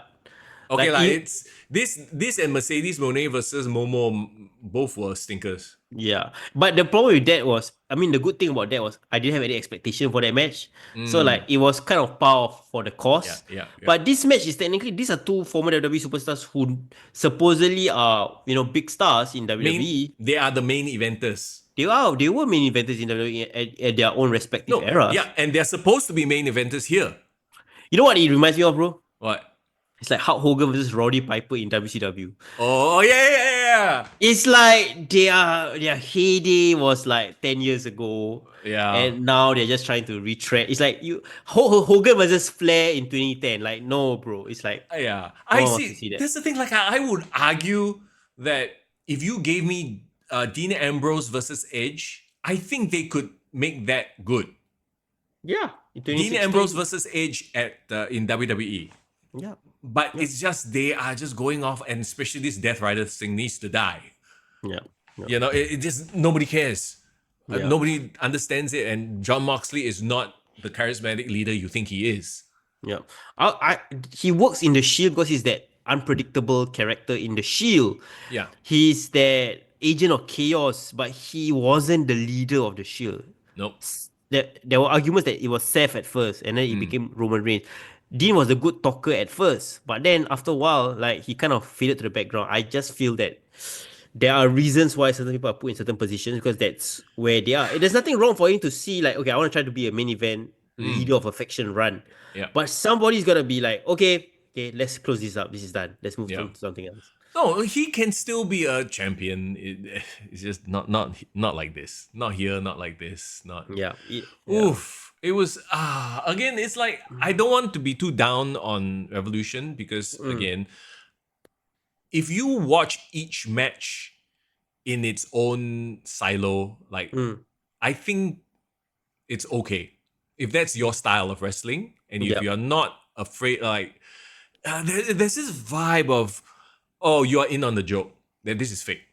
Okay, it's this and Mercedes Moné versus Momo both were stinkers. Yeah, but the problem with that was, I mean, the good thing about that was I didn't have any expectation for that match, so it was kind of par for the course. Yeah. But this match is technically, these are two former WWE superstars who supposedly are big stars in WWE. They are the main eventers. They were main eventers in WWE at their own respective eras. Yeah, and they're supposed to be main eventers here. You know what it reminds me of, bro? What? It's like Hulk Hogan versus Roddy Piper in WCW. Oh yeah. It's like their heyday was like 10 years ago. Yeah. And now they're just trying to retread. It's like Hogan versus Flair in 2010. Like, no, bro. It's like, yeah. I see that. That's the thing. Like, I would argue that if you gave me Dean Ambrose versus Edge, I think they could make that good. Yeah. Dean Ambrose versus Edge in WWE. Yeah. But it's just they are just going off, and especially this Death Rider thing needs to die. Yeah. It just nobody cares. Yeah. Nobody understands it, and Jon Moxley is not the charismatic leader you think he is. Yeah. He works in the Shield because he's that unpredictable character in the Shield. Yeah. He's that agent of chaos, but he wasn't the leader of the Shield. Nope. There were arguments that it was Seth at first, and then it became Roman Reigns. Dean was a good talker at first, but then after a while, like, he kind of faded to the background. I just feel that there are reasons why certain people are put in certain positions because that's where they are. There's nothing wrong for him to see, like, okay, I want to try to be a main event leader of a faction run. Yeah. But somebody's got to be like, okay, let's close this up. This is done. Let's move to something else. No, he can still be a champion. It's just not like this. Not here, not like this. Oof. It was again, it's like I don't want to be too down on Revolution because again, if you watch each match in its own silo, like I think it's okay. If that's your style of wrestling and if you're not afraid, like there's this vibe of, oh, you are in on the joke, that this is fake.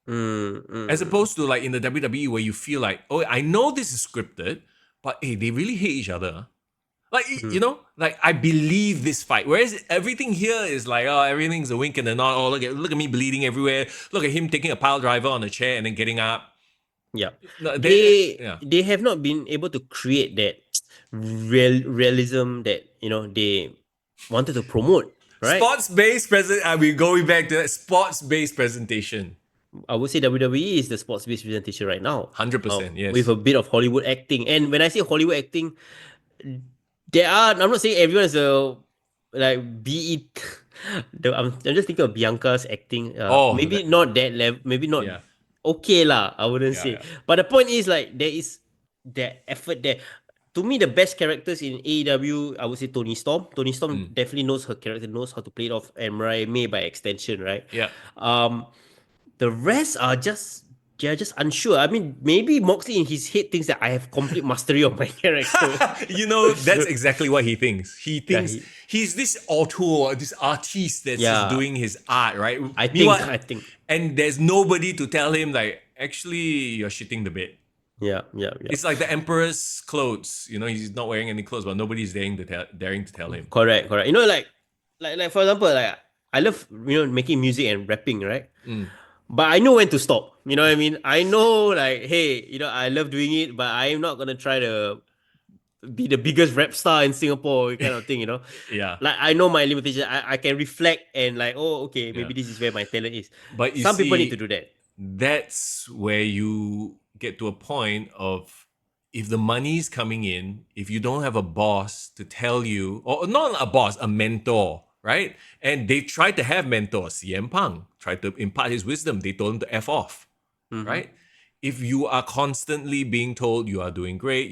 As opposed to like in the WWE where you feel like, oh, I know this is scripted, but hey, they really hate each other. Like, like I believe this fight. Whereas everything here is like, oh, everything's a wink and a nod. Oh, look at me bleeding everywhere. Look at him taking a pile driver on a chair and then getting up. Yeah. No, They have not been able to create that realism that they wanted to promote, right? Sports-based present. We're going back to that sports-based presentation. I would say WWE is the sports-based presentation right now. 100%, yes. With a bit of Hollywood acting. And when I say Hollywood acting, I'm not saying everyone is like be it. I'm just thinking of Bianca's acting. Maybe not that level. Maybe not okay lah. I wouldn't say. Yeah. But the point is like there is that effort there. To me, the best characters in AEW, I would say Toni Storm. Toni Storm definitely knows her character, knows how to play it off, and Mariah May by extension, right? Yeah. The rest are they're just unsure. I mean, maybe Moxley in his head thinks that I have complete mastery of my character. That's exactly what he thinks. He thinks he's this auteur, this artist that's just doing his art, right? I think. And there's nobody to tell him like, actually, you're shitting the bed. Yeah. It's like the emperor's clothes. He's not wearing any clothes, but nobody's daring to tell him. Correct. Like for example, like I love making music and rapping, right? But I know when to stop. You know what I mean? I know like, hey, I love doing it, but I'm not gonna try to be the biggest rap star in Singapore, kind of thing. Yeah. Like I know my limitations. I can reflect and like, oh, okay, maybe this is where my talent is. But some people need to do that. That's where you get to a point of, if the money's coming in, if you don't have a boss to tell you, or not a boss, a mentor, right? And they tried to have mentors. CM Punk tried to impart his wisdom. They told him to F off, right? If you are constantly being told you're doing great,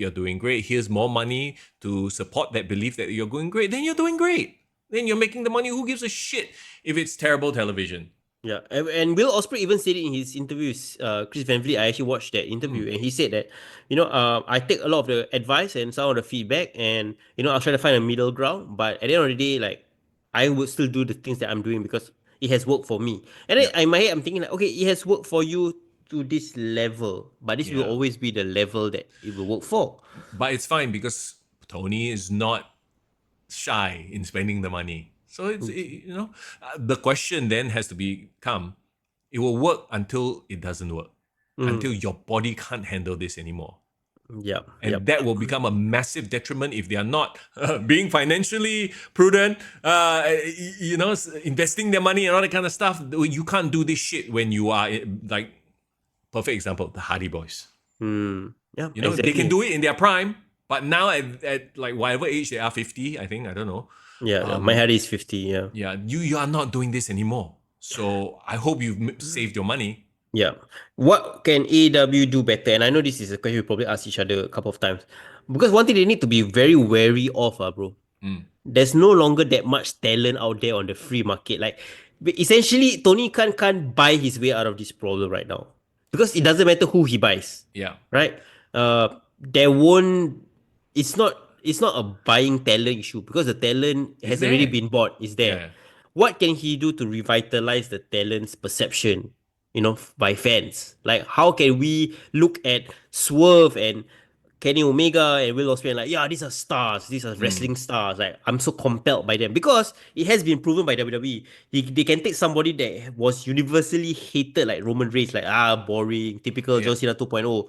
here's more money to support that belief that you're doing great, then you're doing great. Then you're making the money. Who gives a shit if it's terrible television? Yeah, and Will Ospreay even said it in his interviews. Chris Van Vliet, I actually watched that interview, and he said that, I take a lot of the advice and some of the feedback, and I'll try to find a middle ground. But at the end of the day, like, I would still do the things that I'm doing because it has worked for me. And then in my head, I'm thinking like, okay, it has worked for you to this level, but this will always be the level that it will work for. But it's fine because Tony is not shy in spending the money. So it's the question then has to become, it will work until it doesn't work, until your body can't handle this anymore. Yeah, and that will become a massive detriment if they are not being financially prudent, investing their money and all that kind of stuff. You can't do this shit when you are like, perfect example, the Hardy Boys. Yeah, exactly. They can do it in their prime, but now at like whatever age they are, 50, I think, I don't know. Yeah, my Hardy is 50. Yeah. Yeah, you are not doing this anymore. So I hope you've saved your money. Yeah. What can AEW do better? And I know this is a question we probably asked each other a couple of times. Because one thing they need to be very wary of, bro. There's no longer that much talent out there on the free market. Like, essentially, Tony Khan can't buy his way out of this problem right now. Because it doesn't matter who he buys. Yeah. Right? There won't... It's not a buying talent issue because the talent has already been bought. It's there. Yeah. What can he do to revitalize the talent's perception, by fans? Like, how can we look at Swerve and Kenny Omega and Will Ospreay and like, yeah, these are stars. These are wrestling stars. Like, I'm so compelled by them because it has been proven by WWE. They can take somebody that was universally hated like Roman Reigns, like, boring, typical John Cena 2.0,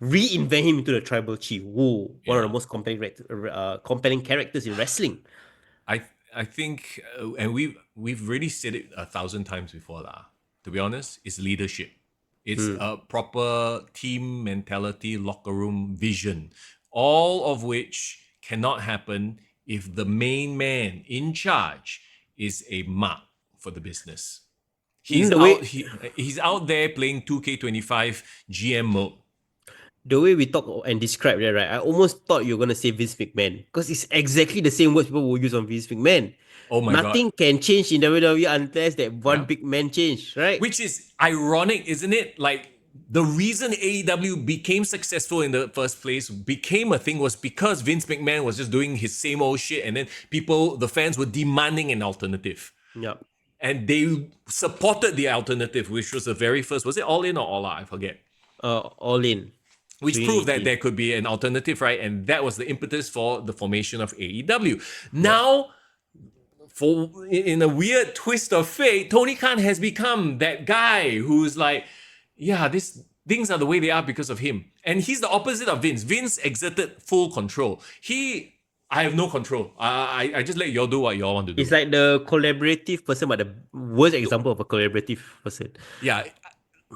reinvent him into the tribal chief. Whoa, one of the most compelling characters in wrestling. I think, and we've really said it 1,000 times before, to be honest, it's leadership. It's a proper team mentality, locker room vision, all of which cannot happen if the main man in charge is a mark for the business. He's out there playing 2K25 GM mode. The way we talk and describe that, right? I almost thought you were going to say Vince McMahon because it's exactly the same words people will use on Vince McMahon. Oh my God. Nothing can change in WWE unless that one big man change, right? Which is ironic, isn't it? Like, the reason AEW became successful in the first place, became a thing, was because Vince McMahon was just doing his same old shit, and then the fans were demanding an alternative. Yeah. and they supported the alternative, which was the very first. Was it All In or All Out? I forget. All In. Which proved that there could be an alternative, right? And that was the impetus for the formation of AEW. Now, in a weird twist of fate, Tony Khan has become that guy who's like, yeah, things are the way they are because of him. And he's the opposite of Vince. Vince exerted full control. I have no control. I just let y'all do what y'all want to do. It's like the collaborative person, but the worst example of a collaborative person. Yeah,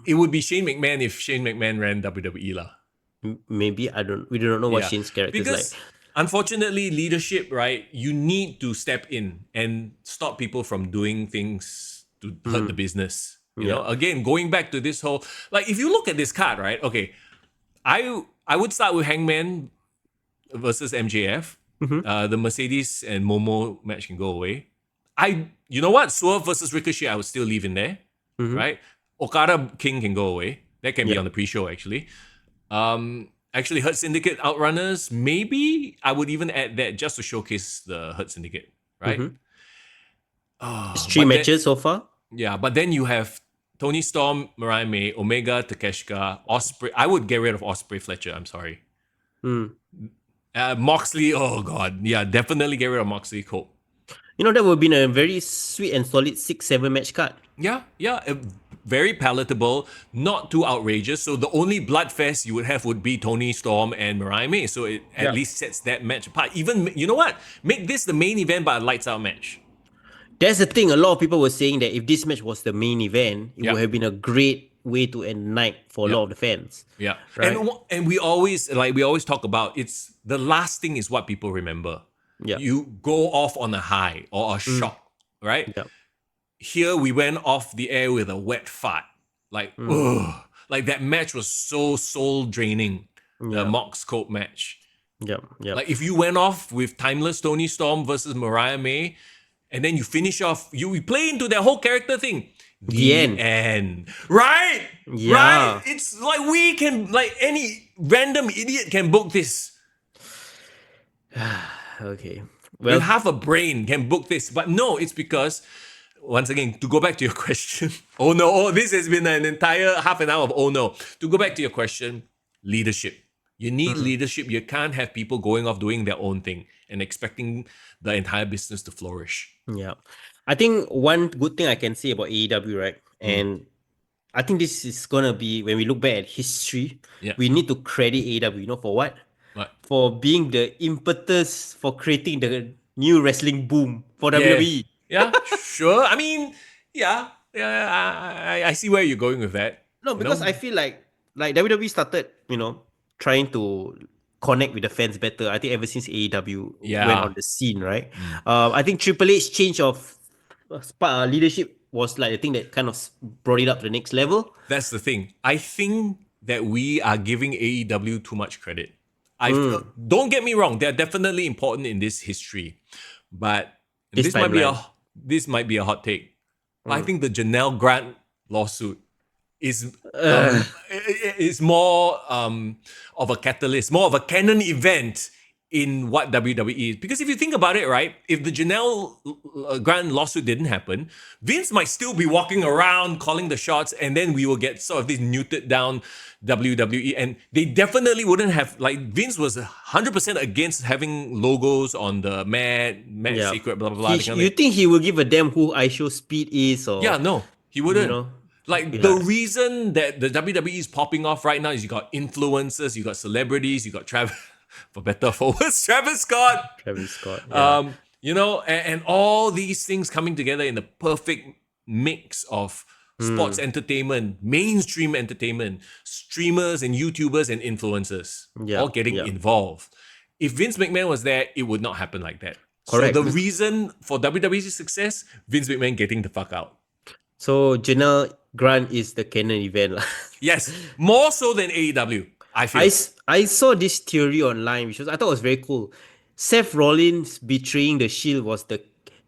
it would be Shane McMahon if Shane McMahon ran WWE lah. Maybe we don't know what Shane's character is like. Unfortunately, leadership, right? You need to step in and stop people from doing things to hurt the business. You know, again, going back to this whole, like, if you look at this card, right? Okay, I would start with Hangman versus MJF. The Mercedes and Momo match can go away. You know what? Swerve versus Ricochet, I would still leave in there, right? Okada King can go away. That can be on the pre-show, actually. Actually, Hurt Syndicate Outrunners, maybe I would even add that just to showcase the Hurt Syndicate, right? It's 3 matches so far. Yeah, but then you have Tony Storm, Mariah May, Omega, Takeshita, Osprey. I would get rid of Osprey Fletcher, I'm sorry. Moxley, oh god. Yeah, definitely get rid of Moxley Cole. You know, that would have been a very sweet and solid 6-7 match card. Yeah. Very palatable, not too outrageous. So the only bloodfest you would have would be Tony Storm and Mariah May. So it at least sets that match apart. Even, you know what? Make this the main event, but a lights out match. That's the thing. A lot of people were saying that if this match was the main event, it would have been a great way to end night for a lot of the fans. Yeah. Right? And we always talk about, it's the last thing is what people remember. Yeah. You go off on a high or a shock, right? Yeah. Here we went off the air with a wet fart. Like, like that match was so soul draining. The Mox Cope match. Yeah. Like if you went off with Timeless Tony Storm versus Mariah May, and then you finish off, you play into that whole character thing. The end. Right? Yeah. Right? It's like we can, like any random idiot can book this. Okay. Well, half a brain can book this. But no, it's because, once again, to go back to your question, this has been an entire half an hour of oh no. To go back to your question, leadership. You need leadership. You can't have people going off doing their own thing and expecting the entire business to flourish. Yeah. I think one good thing I can say about AEW, right? And I think this is going to be, when we look back at history, we need to credit AEW, you know, for what? For being the impetus for creating the new wrestling boom for WWE. Yeah, sure. I mean, I see where you're going with that. No, because I feel like WWE started, you know, trying to connect with the fans better. I think ever since AEW went on the scene, right? I think Triple H change of leadership was like the thing that kind of brought it up to the next level. That's the thing. I think that we are giving AEW too much credit. Don't get me wrong; they're definitely important in this history, but this might be a hot take. I think the Janelle Grant lawsuit is more of a catalyst, more of a canon event in what WWE is. Because if you think about it, right, if the Janelle Grant lawsuit didn't happen, Vince might still be walking around calling the shots, and then we will get sort of this muted down WWE. And they definitely wouldn't have, like, Vince was 100% against having logos on the match secret, blah, blah, blah. You think he will give a damn who ISHO Speed is? Or yeah, no, he wouldn't. You know? The reason that the WWE is popping off right now is you got influencers, you got celebrities, you got Travis, for better or for worse, Travis Scott. Yeah. You know, and all these things coming together in the perfect mix of sports entertainment, mainstream entertainment, streamers and YouTubers and influencers all getting involved. If Vince McMahon was there, it would not happen like that. Correct. So the reason for WWE's success, Vince McMahon getting the fuck out. So Janelle Grant is the canon event. Yes, more so than AEW, I feel. I saw this theory online, which I thought was very cool. Seth Rollins betraying the Shield was the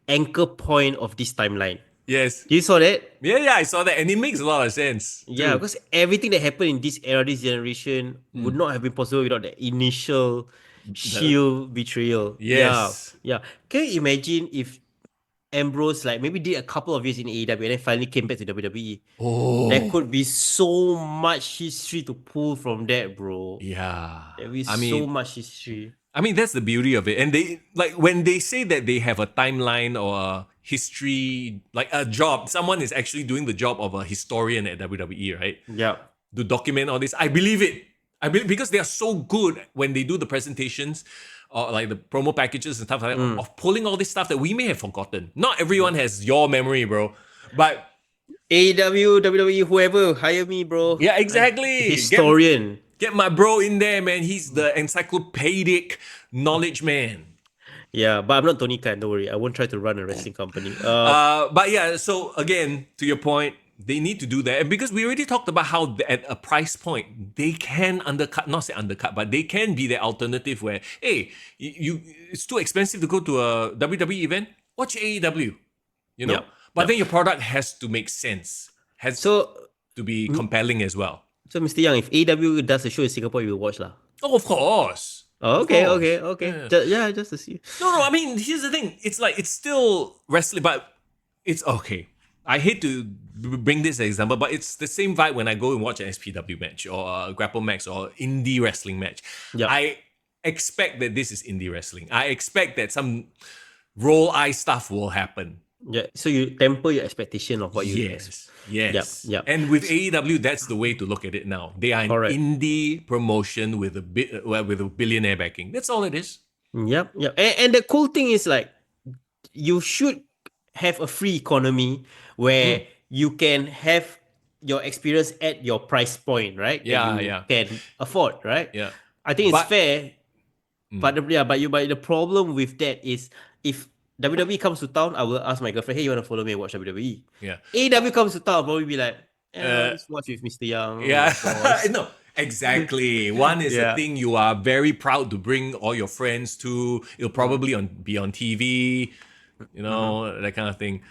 anchor point of this timeline. Yes. You saw that? Yeah, I saw that. And it makes a lot of sense. Yeah, because everything that happened in this era, this generation, would not have been possible without the initial Shield betrayal. Yes. Yeah. Can you imagine if Ambrose like maybe did a couple of years in AEW and then finally came back to WWE. There Oh, could be so much history to pull from that, bro. yeah. There is I so mean, much history. that's the beauty of it. And they like when they say that they have a timeline or a history, like a job, someone is actually doing the job of a historian at WWE, right? Yeah. To document all this. I believe it. I believe because they are so good when they do the presentations or like the promo packages and stuff like that of pulling all this stuff that we may have forgotten. Not everyone has your memory, bro. But AEW, WWE, whoever, hire me, bro. yeah, exactly. Historian. Get my bro in there, man. He's the encyclopedic knowledge man. Yeah, but I'm not Tony Khan, don't worry. I won't try to run a wrestling company. But yeah, so again, to your point, they need to do that. And because we already talked about how at a price point, they can undercut, not say undercut, but they can be the alternative where, hey, it's too expensive to go to a WWE event, watch AEW, you know? Yep. But then your product has to make sense, has to be compelling as well. So Mr. Young, if AEW does a show in Singapore, you will watch lah. Oh, of course. Oh, okay. Yeah. Just to see. No, I mean, here's the thing. It's like, it's still wrestling, but it's okay. I hate to bring this example, but it's the same vibe when I go and watch an SPW match or a Grapple Max or indie wrestling match. Yep. I expect that this is indie wrestling. I expect that some roll eye stuff will happen. Yeah. So you temper your expectation of what you Yes. Yes. Yep. And with AEW, that's the way to look at it now. They are an indie promotion with a billionaire backing. That's all it is. Yep. And the cool thing is like you should have a free economy where you can have your experience at your price point, right? Yeah, that you can afford, right? Yeah. I think it's fair. But the problem with that is if WWE comes to town, I will ask my girlfriend, hey, you want to follow me and watch WWE? Yeah. AEW comes to town, I'll probably be like, let's watch with Mr. Young. Yeah. No, exactly. One is a thing you are very proud to bring all your friends to. It'll probably be on TV, you know, that kind of thing.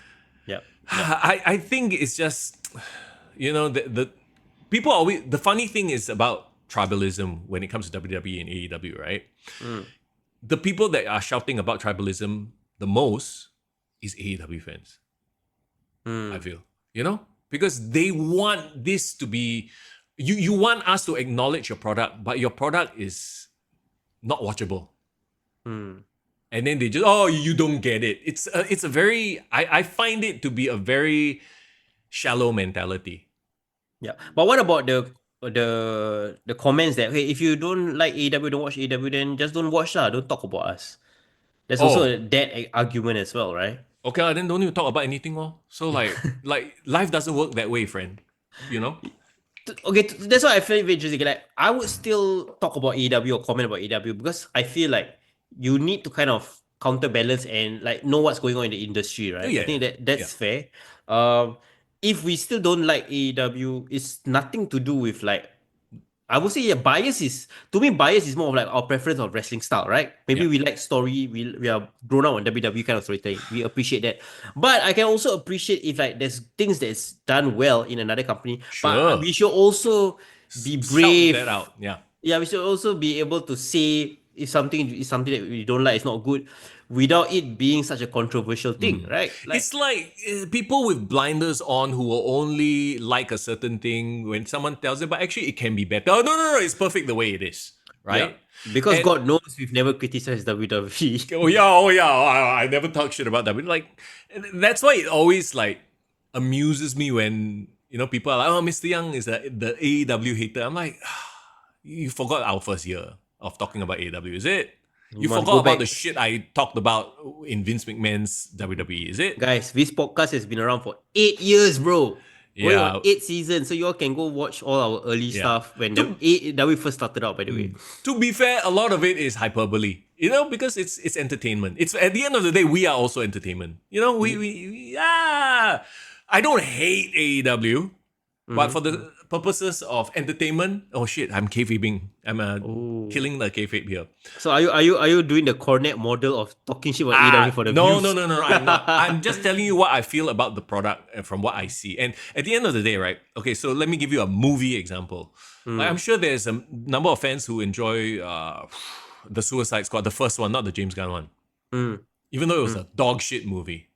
Yeah. I think it's just, you know, the people always, the funny thing is about tribalism when it comes to WWE and AEW, right? The people that are shouting about tribalism the most is AEW fans. I feel, you know, because they want this to be, you want us to acknowledge your product, but your product is not watchable. And then they just, you don't get it. It's a very, I find it to be a very shallow mentality. Yeah. But what about the comments that, hey, if you don't like AEW, don't watch AEW, then just don't watch lah. Don't talk about us. There's also that argument as well, right? Okay, then don't even talk about anything more. So like life doesn't work that way, friend. You know? Okay, that's why I feel very interesting. Like I would still talk about AEW or comment about AEW because I feel like you need to kind of counterbalance and like know what's going on in the industry, right? I think that's fair. If we still don't like AEW, it's nothing to do with like, I would say bias is more of like our preference of wrestling style, right? Maybe we like story, we are grown up on WWE kind of storytelling. We appreciate that. But I can also appreciate if like there's things that's done well in another company. But we should also be brave. Shout that out. Yeah. Yeah, we should also be able to say if something that we don't like, it's not good, without it being such a controversial thing, right? Like, it's like people with blinders on who will only like a certain thing when someone tells them, but actually it can be better. Oh, no, it's perfect the way it is, right? Yeah. Because God knows we've never criticized WWE. Oh yeah, I never talk shit about WWE. Like, that's why it always like amuses me when, you know, people are like, oh, Mr. Young is the AEW hater. I'm like, you forgot our first year of talking about AEW, is it? You forgot about the shit I talked about in Vince McMahon's WWE, is it? Guys, this podcast has been around for 8 years, bro. Going on 8 seasons, so you all can go watch all our early stuff when we first started out, by the way. To be fair, a lot of it is hyperbole, you know, because it's entertainment. It's at the end of the day, we are also entertainment. You know, we I don't hate AEW, but for the purposes of entertainment, oh shit, I'm kayfabing. I'm killing the kayfabe here. So are you doing the cornet model of talking shit about AEW for the views? No, I'm not. I'm just telling you what I feel about the product from what I see. And at the end of the day, right? Okay, so let me give you a movie example. Like, I'm sure there's a number of fans who enjoy the Suicide Squad, the first one, not the James Gunn one. Even though it was a dog shit movie.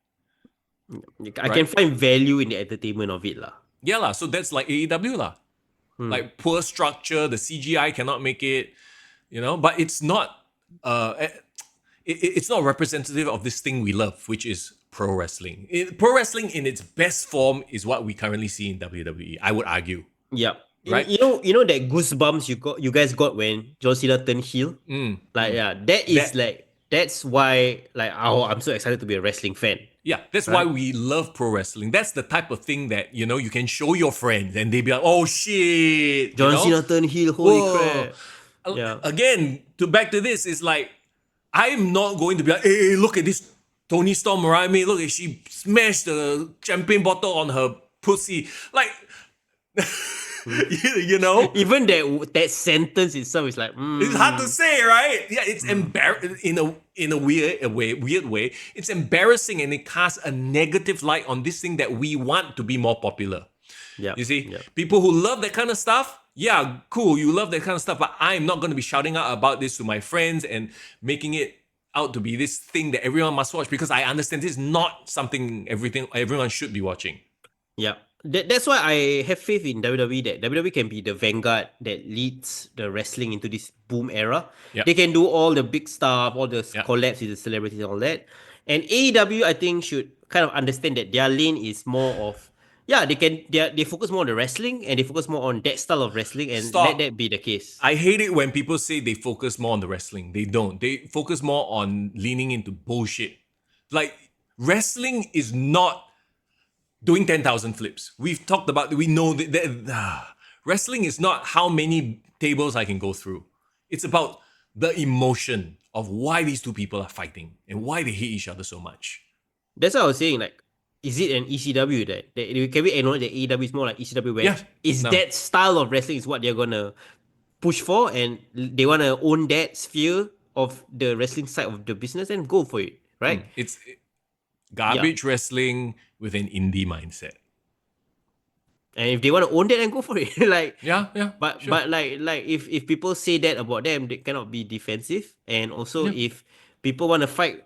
I can find value in the entertainment of it lah. Yeah lah. So that's like AEW lah. Like poor structure, the CGI cannot make it, but it's not it's not representative of this thing we love, which is pro wrestling. Pro wrestling in its best form is what we currently see in WWE, I would argue. Yeah. Right? You know that goosebumps you guys got when John Cena turned heel? That's why I'm so excited to be a wrestling fan. Yeah, that's why we love pro wrestling. That's the type of thing that, you can show your friends and they be like, oh shit. John Cena turned heel, holy crap. Yeah. Again, back to this, is like, I'm not going to be like, hey, look at this Tony Storm Mariah May. Look, she smashed the champagne bottle on her pussy. Like, Even that sentence itself is like, it's hard to say, right? Yeah, it's embarrassing in a weird way. It's embarrassing, and it casts a negative light on this thing that we want to be more popular. Yeah, you see, people who love that kind of stuff. Yeah, cool. You love that kind of stuff, but I'm not going to be shouting out about this to my friends and making it out to be this thing that everyone must watch, because I understand this is not something everyone should be watching. Yeah. That's why I have faith in WWE, that WWE can be the vanguard that leads the wrestling into this boom era. Yep. They can do all the big stuff, all the collabs with the celebrities and all that. And AEW, I think, should kind of understand that their lane is more of, they focus more on the wrestling, and they focus more on that style of wrestling, and let that be the case. I hate it when people say they focus more on the wrestling. They don't. They focus more on leaning into bullshit. Like, wrestling is not doing 10,000 flips. We know that wrestling is not how many tables I can go through. It's about the emotion of why these two people are fighting and why they hate each other so much. That's what I was saying. Like, is it an ECW that can we acknowledge that AEW is more like ECW, where that style of wrestling is what they're gonna push for, and they wanna own that sphere of the wrestling side of the business, and go for it, right? It's garbage wrestling with an indie mindset. And if they want to own that, then go for it. But sure. But if people say that about them, they cannot be defensive. And also, if people want to fight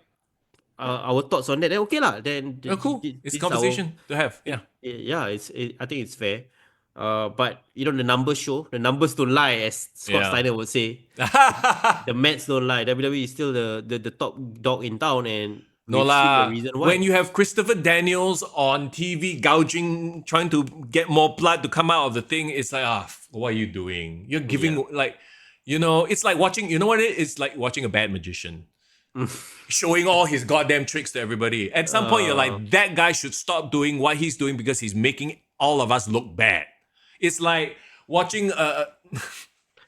our thoughts on that, then okay lah. Then cool. It's conversation to have. Yeah. I think it's fair. But the numbers show. The numbers don't lie, as Scott Steiner would say. The maths don't lie. WWE is still the top dog in town, and no lah. When you have Christopher Daniels on TV gouging, trying to get more blood to come out of the thing, it's like, what are you doing? You're giving it's like watching. You know what it is? It's like watching a bad magician showing all his goddamn tricks to everybody. At some point, you're like, that guy should stop doing what he's doing because he's making all of us look bad. It's like watching a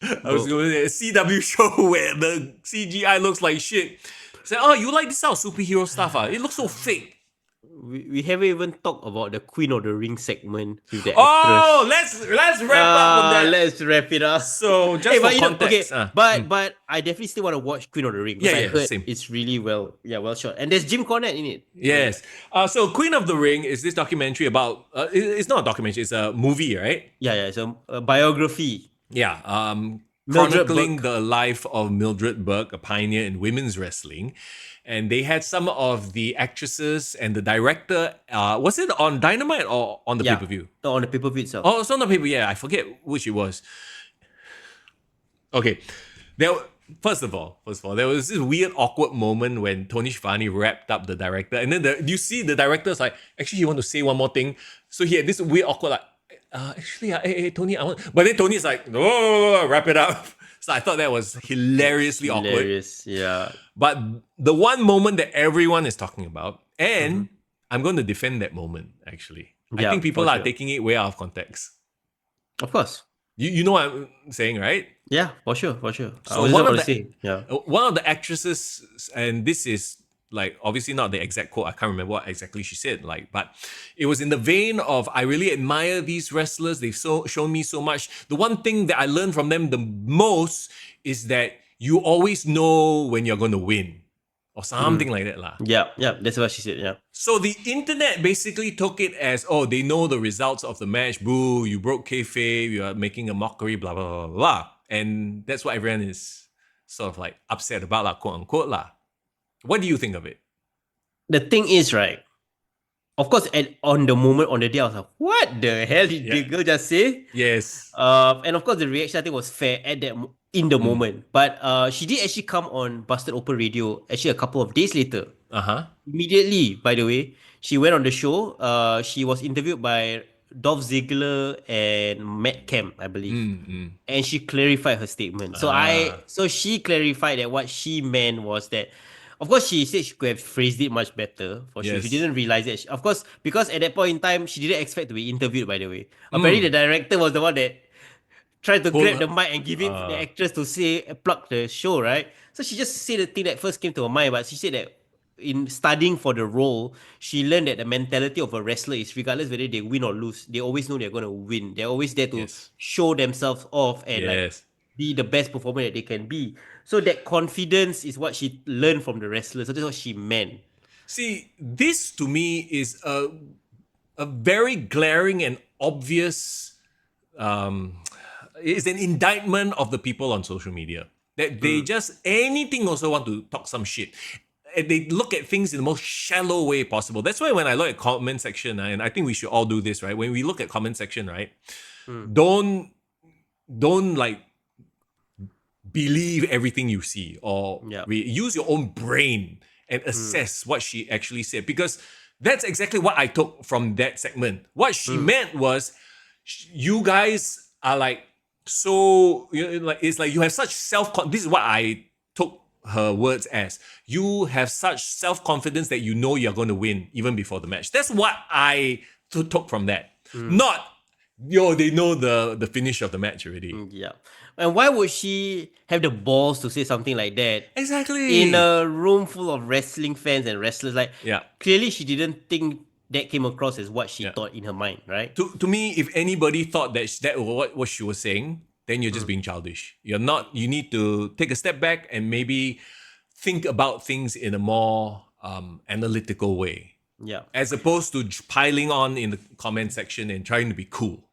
CW show where the CGI looks like shit. Say, you like this style of superhero stuff? It looks so fake. We haven't even talked about the Queen of the Ring segment with the actress. Let's wrap up on that. Let's wrap it up. So just for context, but I definitely still want to watch Queen of the Ring. I heard same. It's really well shot, and there's Jim Cornette in it. Yes. So Queen of the Ring is this documentary about. It's not a documentary. It's a movie, right? Yeah. It's a biography. Yeah. Chronicling the life of Mildred Burke, a pioneer in women's wrestling. And they had some of the actresses and the director. Was it on Dynamite or on the pay-per-view? No, on the pay-per-view itself. Oh, it's on the pay-per-view. Yeah, I forget which it was. Okay. First of all, there was this weird, awkward moment when Tony Schiavone wrapped up the director. And then you see the director's like, actually, you want to say one more thing? So he had this weird, awkward, like, hey, Tony, I want... But then Tony's like, no, wrap it up. So I thought that was hilariously awkward. Yeah. But the one moment that everyone is talking about, and I'm going to defend that moment, actually. I think people are taking it way out of context. Of course. You know what I'm saying, right? Yeah, for sure. So one of the actresses, and this is like obviously not the exact quote, I can't remember what exactly she said, but it was in the vein of, I really admire these wrestlers, they've shown me so much. The one thing that I learned from them the most is that you always know when you're going to win, or something like that lah. Yeah, that's what she said. Yeah. So the internet basically took it as, they know the results of the match, boo, you broke kayfabe, you are making a mockery, blah blah blah blah, and that's what everyone is sort of like upset about, quote unquote lah. What do you think of it? The thing is, right, of course, on the moment, on the day, I was like, what the hell did the girl just say? Yes. And of course, the reaction I think was fair at that in the moment. But she did actually come on Busted Open Radio actually a couple of days later. Immediately, by the way, she went on the show. She was interviewed by Dolph Ziggler and Matt Kemp, I believe. And she clarified her statement. So she clarified that what she meant was that, of course, she said she could have phrased it much better. For sure, she didn't realize it. Of course, because at that point in time, she didn't expect to be interviewed. By the way, apparently the director was the one that tried to grab the mic and give it the actress to say plug the show, right? So she just said the thing that first came to her mind, but she said that in studying for the role, she learned that the mentality of a wrestler is regardless whether they win or lose, they always know they're gonna win. They're always there to show themselves off and like be the best performer that they can be. So that confidence is what she learned from the wrestler. So that's what she meant. See, this to me is a very glaring and obvious is an indictment of the people on social media. That they just anything also want to talk some shit. And they look at things in the most shallow way possible. That's why when I look at comment section, and I think we should all do this, right? When we look at comment section, right? Don't like believe everything you see or use your own brain and assess what she actually said, because that's exactly what I took from that segment. What she meant was, you guys are like so, like it's like you have such this is what I took her words as. You have such self-confidence that you know you're going to win even before the match. That's what I took from that. Not, they know the finish of the match already. Yeah. And why would she have the balls to say something like that? Exactly. In a room full of wrestling fans and wrestlers, like clearly she didn't think that came across as what she thought in her mind, right? To me, if anybody thought that what she was saying, then you're just being childish. You're not. You need to take a step back and maybe think about things in a more analytical way. Yeah. As opposed to piling on in the comment section and trying to be cool.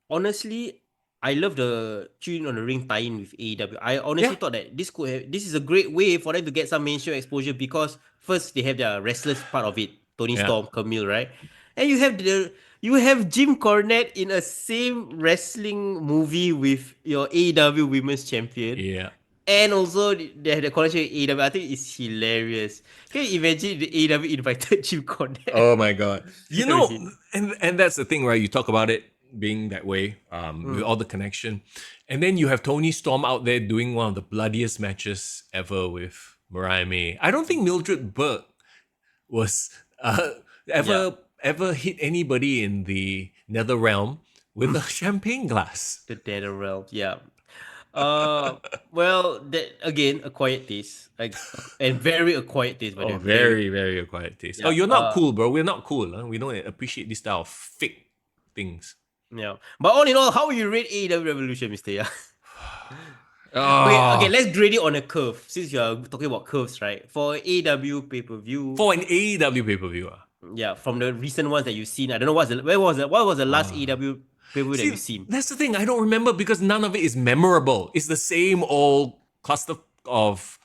Honestly, I love the Tune on the Ring tie-in with AEW. I honestly thought that this is a great way for them to get some mainstream exposure, because first they have their wrestlers part of it, Tony Storm, Camille, right? And you have Jim Cornette in a same wrestling movie with your AEW Women's Champion. Yeah. And also they have the connection with AEW. I think it's hilarious. Can you imagine the AEW invited Jim Cornette? Oh my god. And that's the thing, right? You talk about it being that way, with all the connection. And then you have Tony Storm out there doing one of the bloodiest matches ever with Mariah May. I don't think Mildred Burke was ever hit anybody in the nether realm with a champagne glass. The nether realm, yeah. Well, that again, acquired taste, and very acquired taste. Oh, very, very acquired taste. Yeah. Oh, you're not cool, bro. We're not cool. Huh? We don't appreciate this style of fake things. Yeah, but all in all, how will you rate AEW Revolution, Mister? Yeah. Okay, let's grade it on a curve. Since you are talking about curves, right? For AEW pay-per-view. For an AEW pay-per-view, yeah, from the recent ones that you've seen, I don't know what was the last AEW pay-per-view that you've seen. That's the thing. I don't remember because none of it is memorable. It's the same old cluster of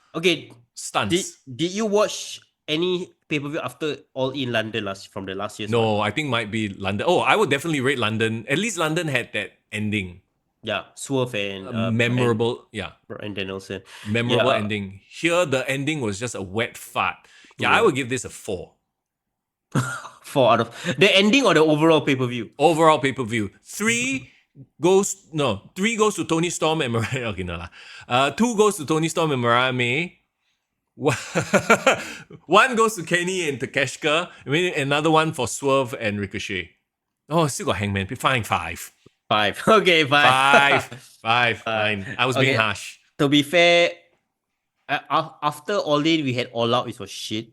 stunts. Did you watch any pay-per-view after All In London from the last year's No, one? I think might be London. Oh, I would definitely rate London. At least London had that ending. Yeah, Swerve and memorable. and Danielson. Memorable ending. Here, the ending was just a wet fart. I would give this a 4. 4 out of the ending or the overall pay-per-view? Overall pay-per-view. 3 goes to Tony Storm and Mariah. Okay, no lah. 2 goes to Tony Storm and Mariah May. 1 goes to Kenny and Takeshka. Another one for Swerve and Ricochet. Oh, still got Hangman. Fine, 5. 5. Okay, 5. 5. Fine. I was being harsh. To be fair, after All In, we had All Out, which was shit.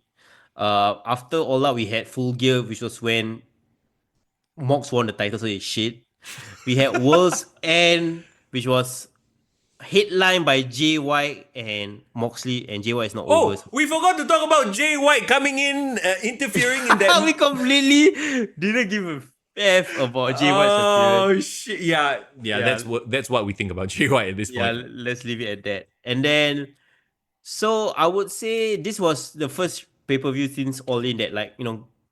After All Out, we had Full Gear, which was when Mox won the title, so it's shit. We had World's End, which was headlined by Jay White and Moxley, and Jay White is not over. Oh, we forgot to talk about Jay White coming in, interfering in that. We completely didn't give a F about Jay White's appearance. Oh shit! Yeah. That's what we think about Jay White at this point. Yeah, let's leave it at that. And then, so I would say this was the first pay-per-view since All In that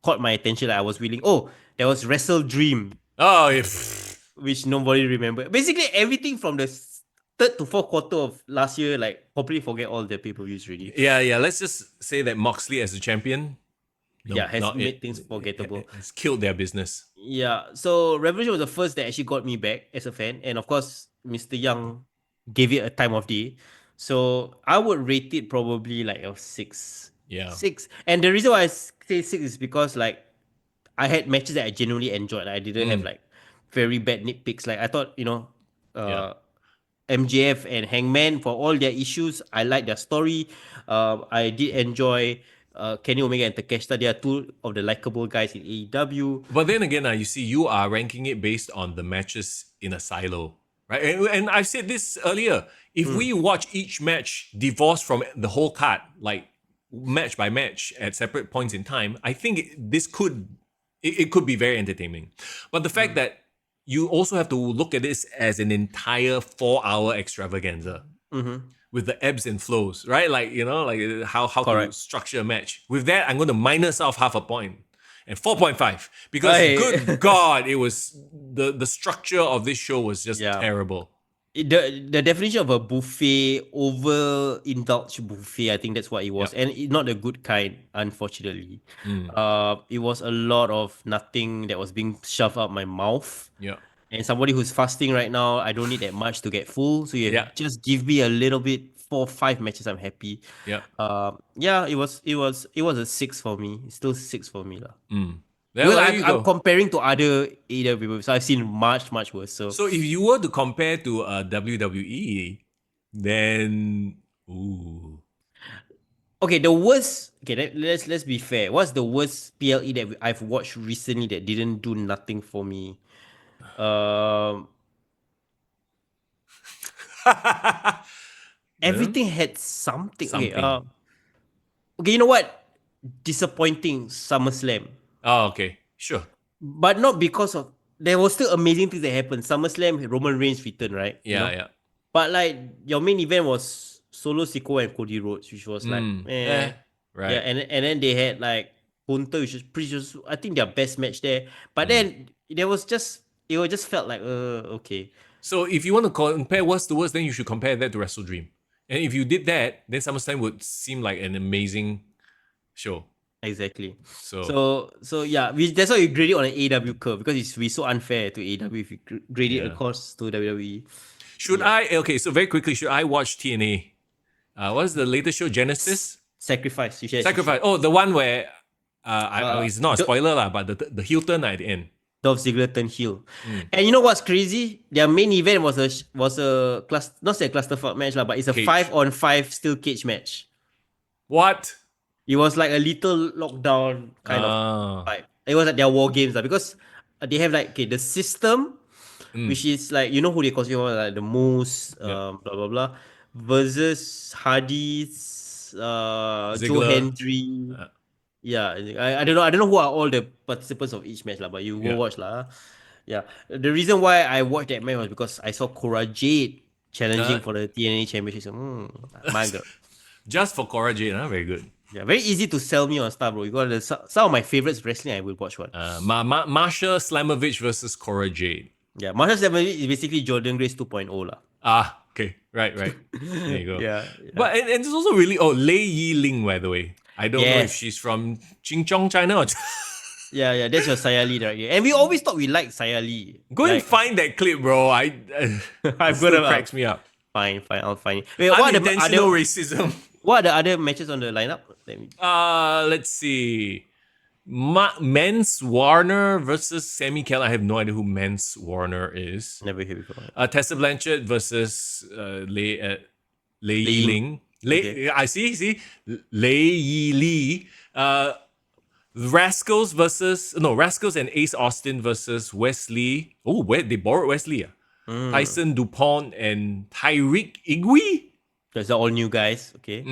caught my attention. Like I was willing. Oh, there was Wrestle Dream, Oh, if which nobody remember. Basically, everything from the third to fourth quarter of last year, like completely forget all the pay-per-views already. yeah. Let's just say that Moxley as a champion, no, Yeah, has not made it. things forgettable. Has killed their business. Yeah, so Revolution was the first that actually got me back as a fan, and of course, Mr. Young gave it a time of day. So I would rate it probably like a 6. Yeah. 6. And the reason why I say 6 is because like I had matches that I genuinely enjoyed. Like, I didn't have like very bad nitpicks. Like I thought, Yeah. MJF and Hangman, for all their issues, I like their story. I did enjoy Kenny Omega and Takeshita. They are two of the likable guys in AEW. But then again, you see, you are ranking it based on the matches in a silo, right? And I've said this earlier. If we watch each match divorced from the whole card, like match by match at separate points in time, I think it could be very entertaining. But the fact that you also have to look at this as an entire 4-hour extravaganza with the ebbs and flows, right? Like, like how to Correct. structure a match. With that, I'm going to minus off half a point and 4.5 because Hey. good God, it was the structure of this show was just terrible. The definition of a buffet, overindulged buffet, I think that's what it was, and not a good kind, unfortunately. It was a lot of nothing that was being shoved out my mouth. Yeah. And somebody who's fasting right now, I don't need that much to get full. So just give me a little bit, 4 or 5 matches, I'm happy. Yeah. It was a 6 for me. It's still 6 for me lah. Well, Well, there you I'm go. comparing to other AEW, so I've seen much worse. So So if you were to compare to WWE, then okay, the worst. Okay, let's be fair. What's the worst PLE that I've watched recently that didn't do nothing for me? Everything had something. Okay, Something. okay, you know what? Disappointing SummerSlam. Oh, okay. Sure. But not because of, there was still amazing things that happened. SummerSlam, Roman Reigns return, right? Yeah. But like your main event was Solo Sikoa and Cody Rhodes, which was like, Right. yeah, and then they had like Hunter, which is pretty just, I think their best match there. But then it just felt like okay. So if you want to compare worst to worst, then you should compare that to Wrestle Dream. And if you did that, then SummerSlam would seem like an amazing show. Exactly. So yeah, that's why we grade it on an AEW curve, because we're so unfair to AEW if we grade it across to WWE. so very quickly, should I watch TNA? What's the latest show? Genesis? Sacrifice. Sacrifice. Oh, the one where it's not a spoiler lah, but the heel turn at the end. Dolph Ziggler turned heel. And you know what's crazy? Their main event was a class, not say a clusterfuck match lah, but it's a Cage. 5-on-5 steel cage match. What? It was like a little lockdown kind of vibe. It was like their war games lah, because they have like the system, which is like, you know who they consider like the Moose, blah blah blah, versus Hardy's, Joe Hendry. Yeah, I don't know who are all the participants of each match lah, but you go watch lah. Yeah, the reason why I watched that match was because I saw Cora Jade challenging for the TNA Championship. So, my girl. Just for Cora Jade, very good. Yeah, very easy to sell me on stuff, bro. You got some of my favorites wrestling. I will watch one. Marsha Slamovich versus Cora Jade. Yeah, Marsha Slamovich is basically Jordan Grace 2.0 lah. Okay, right. There you go. Yeah. But and it's also really Lei Yi Ling, by the way. I don't know if she's from Xinjiang, China or. Yeah, that's your Saya Lee right here. And we always thought we liked Saya Lee. Go and find that clip, bro. I'm gonna cracks me up. Fine, I'll find it. Wait, unintentional racism. What are the other matches on the lineup? Let's see. Mance Warner versus Sami Callihan. I have no idea who Mance Warner is. Never heard before. Tessa Blanchard versus Lei Yi Ling. I see. Lei Yi Li. Rascals and Ace Austin versus Wesley. Oh, they borrowed Wesley. Tyson DuPont and Tyreek Igwe. Those are all new guys. Okay.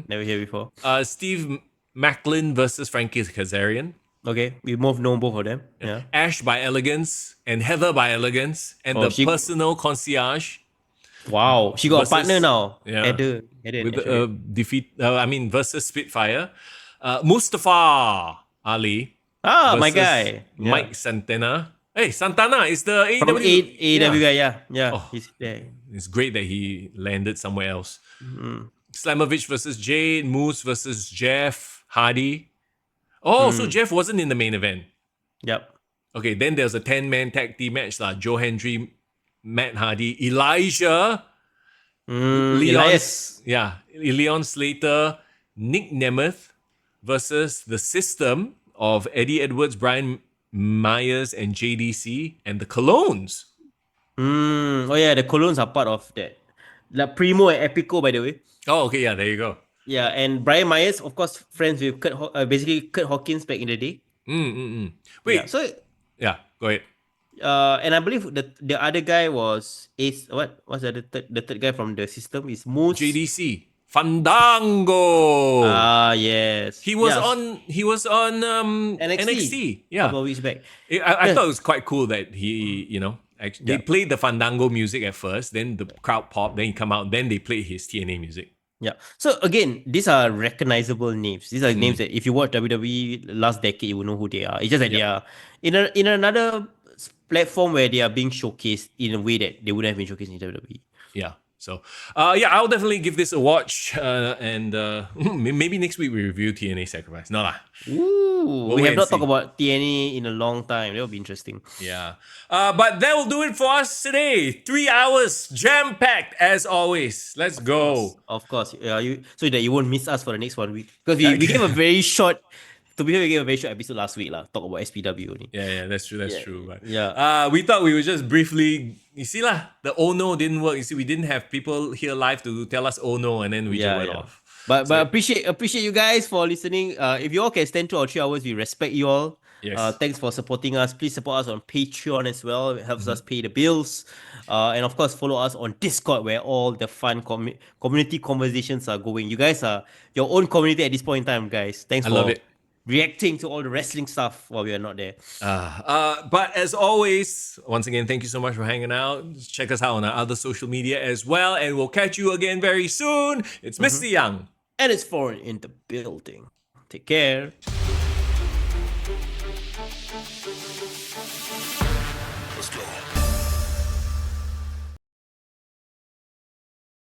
Never heard before. Steve Macklin versus Frankie Kazarian. Okay, we both know both of them. Yeah. Ash by Elegance and Heather by Elegance and personal concierge. Wow, she got a partner now. Yeah. Heather with versus Spitfire. Mustafa Ali Ah, my versus guy. Mike Santana. Hey, Santana is the From AEW. AEW Yeah. guy, yeah. Oh, He's there. it's great that he landed somewhere else. Mm. Slamovich versus Jade, Moose versus Jeff Hardy. Oh, so Jeff wasn't in the main event. Yep. Okay, then there's a 10-man tag team match. Joe Hendry, Matt Hardy, Elijah, Leon, Elias. Leon Slater, Nick Nemeth versus the System of Eddie Edwards, Brian Myers, and JDC, and the Colognes. Oh yeah, the Colognes are part of that. Like Primo and Epico, by the way. Oh, okay, yeah, there you go. Yeah, and Brian Myers, of course, friends with basically Kurt Hawkins back in the day. Wait, Yeah, so go ahead. and I believe the other guy was Ace. What's the third guy from the system is Moose. JDC, Fandango. Yes. He was on NXT. Yeah, a couple of weeks back. I thought it was quite cool that he, they played the Fandango music at first, then the crowd popped, then he come out, then they played his TNA music. Yeah. So again, these are recognizable names. These are names that if you watch WWE last decade, you will know who they are. It's just that they are in another platform where they are being showcased in a way that they wouldn't have been showcased in WWE. Yeah. So, I'll definitely give this a watch, and maybe next week we review TNA Sacrifice. No lah. Ooh, we have not talked about TNA in a long time. That will be interesting. Yeah. But that will do it for us today. 3 hours jam-packed as always. Let's go. Of course. So that you won't miss us for the next 1 week. Because we gave a very short, to be fair, we gave a very short episode last week. Talk about SPW only. Yeah, that's true. That's true. But yeah. We thought we would just briefly, you see the oh no didn't work. You see, we didn't have people here live to tell us oh no, and then we just went off. But appreciate you guys for listening. If you all can stand through our 3 hours, we respect you all. Yes. Thanks for supporting us. Please support us on Patreon as well. It helps us pay the bills. And of course, follow us on Discord where all the fun community conversations are going. You guys are your own community at this point in time, guys. Thanks for love it. Reacting to all the wrestling stuff while we are not there. But as always, once again, thank you so much for hanging out. Check us out on our other social media as well, and we'll catch you again very soon. It's Mr. Young. And it's Foreign in the building. Take care.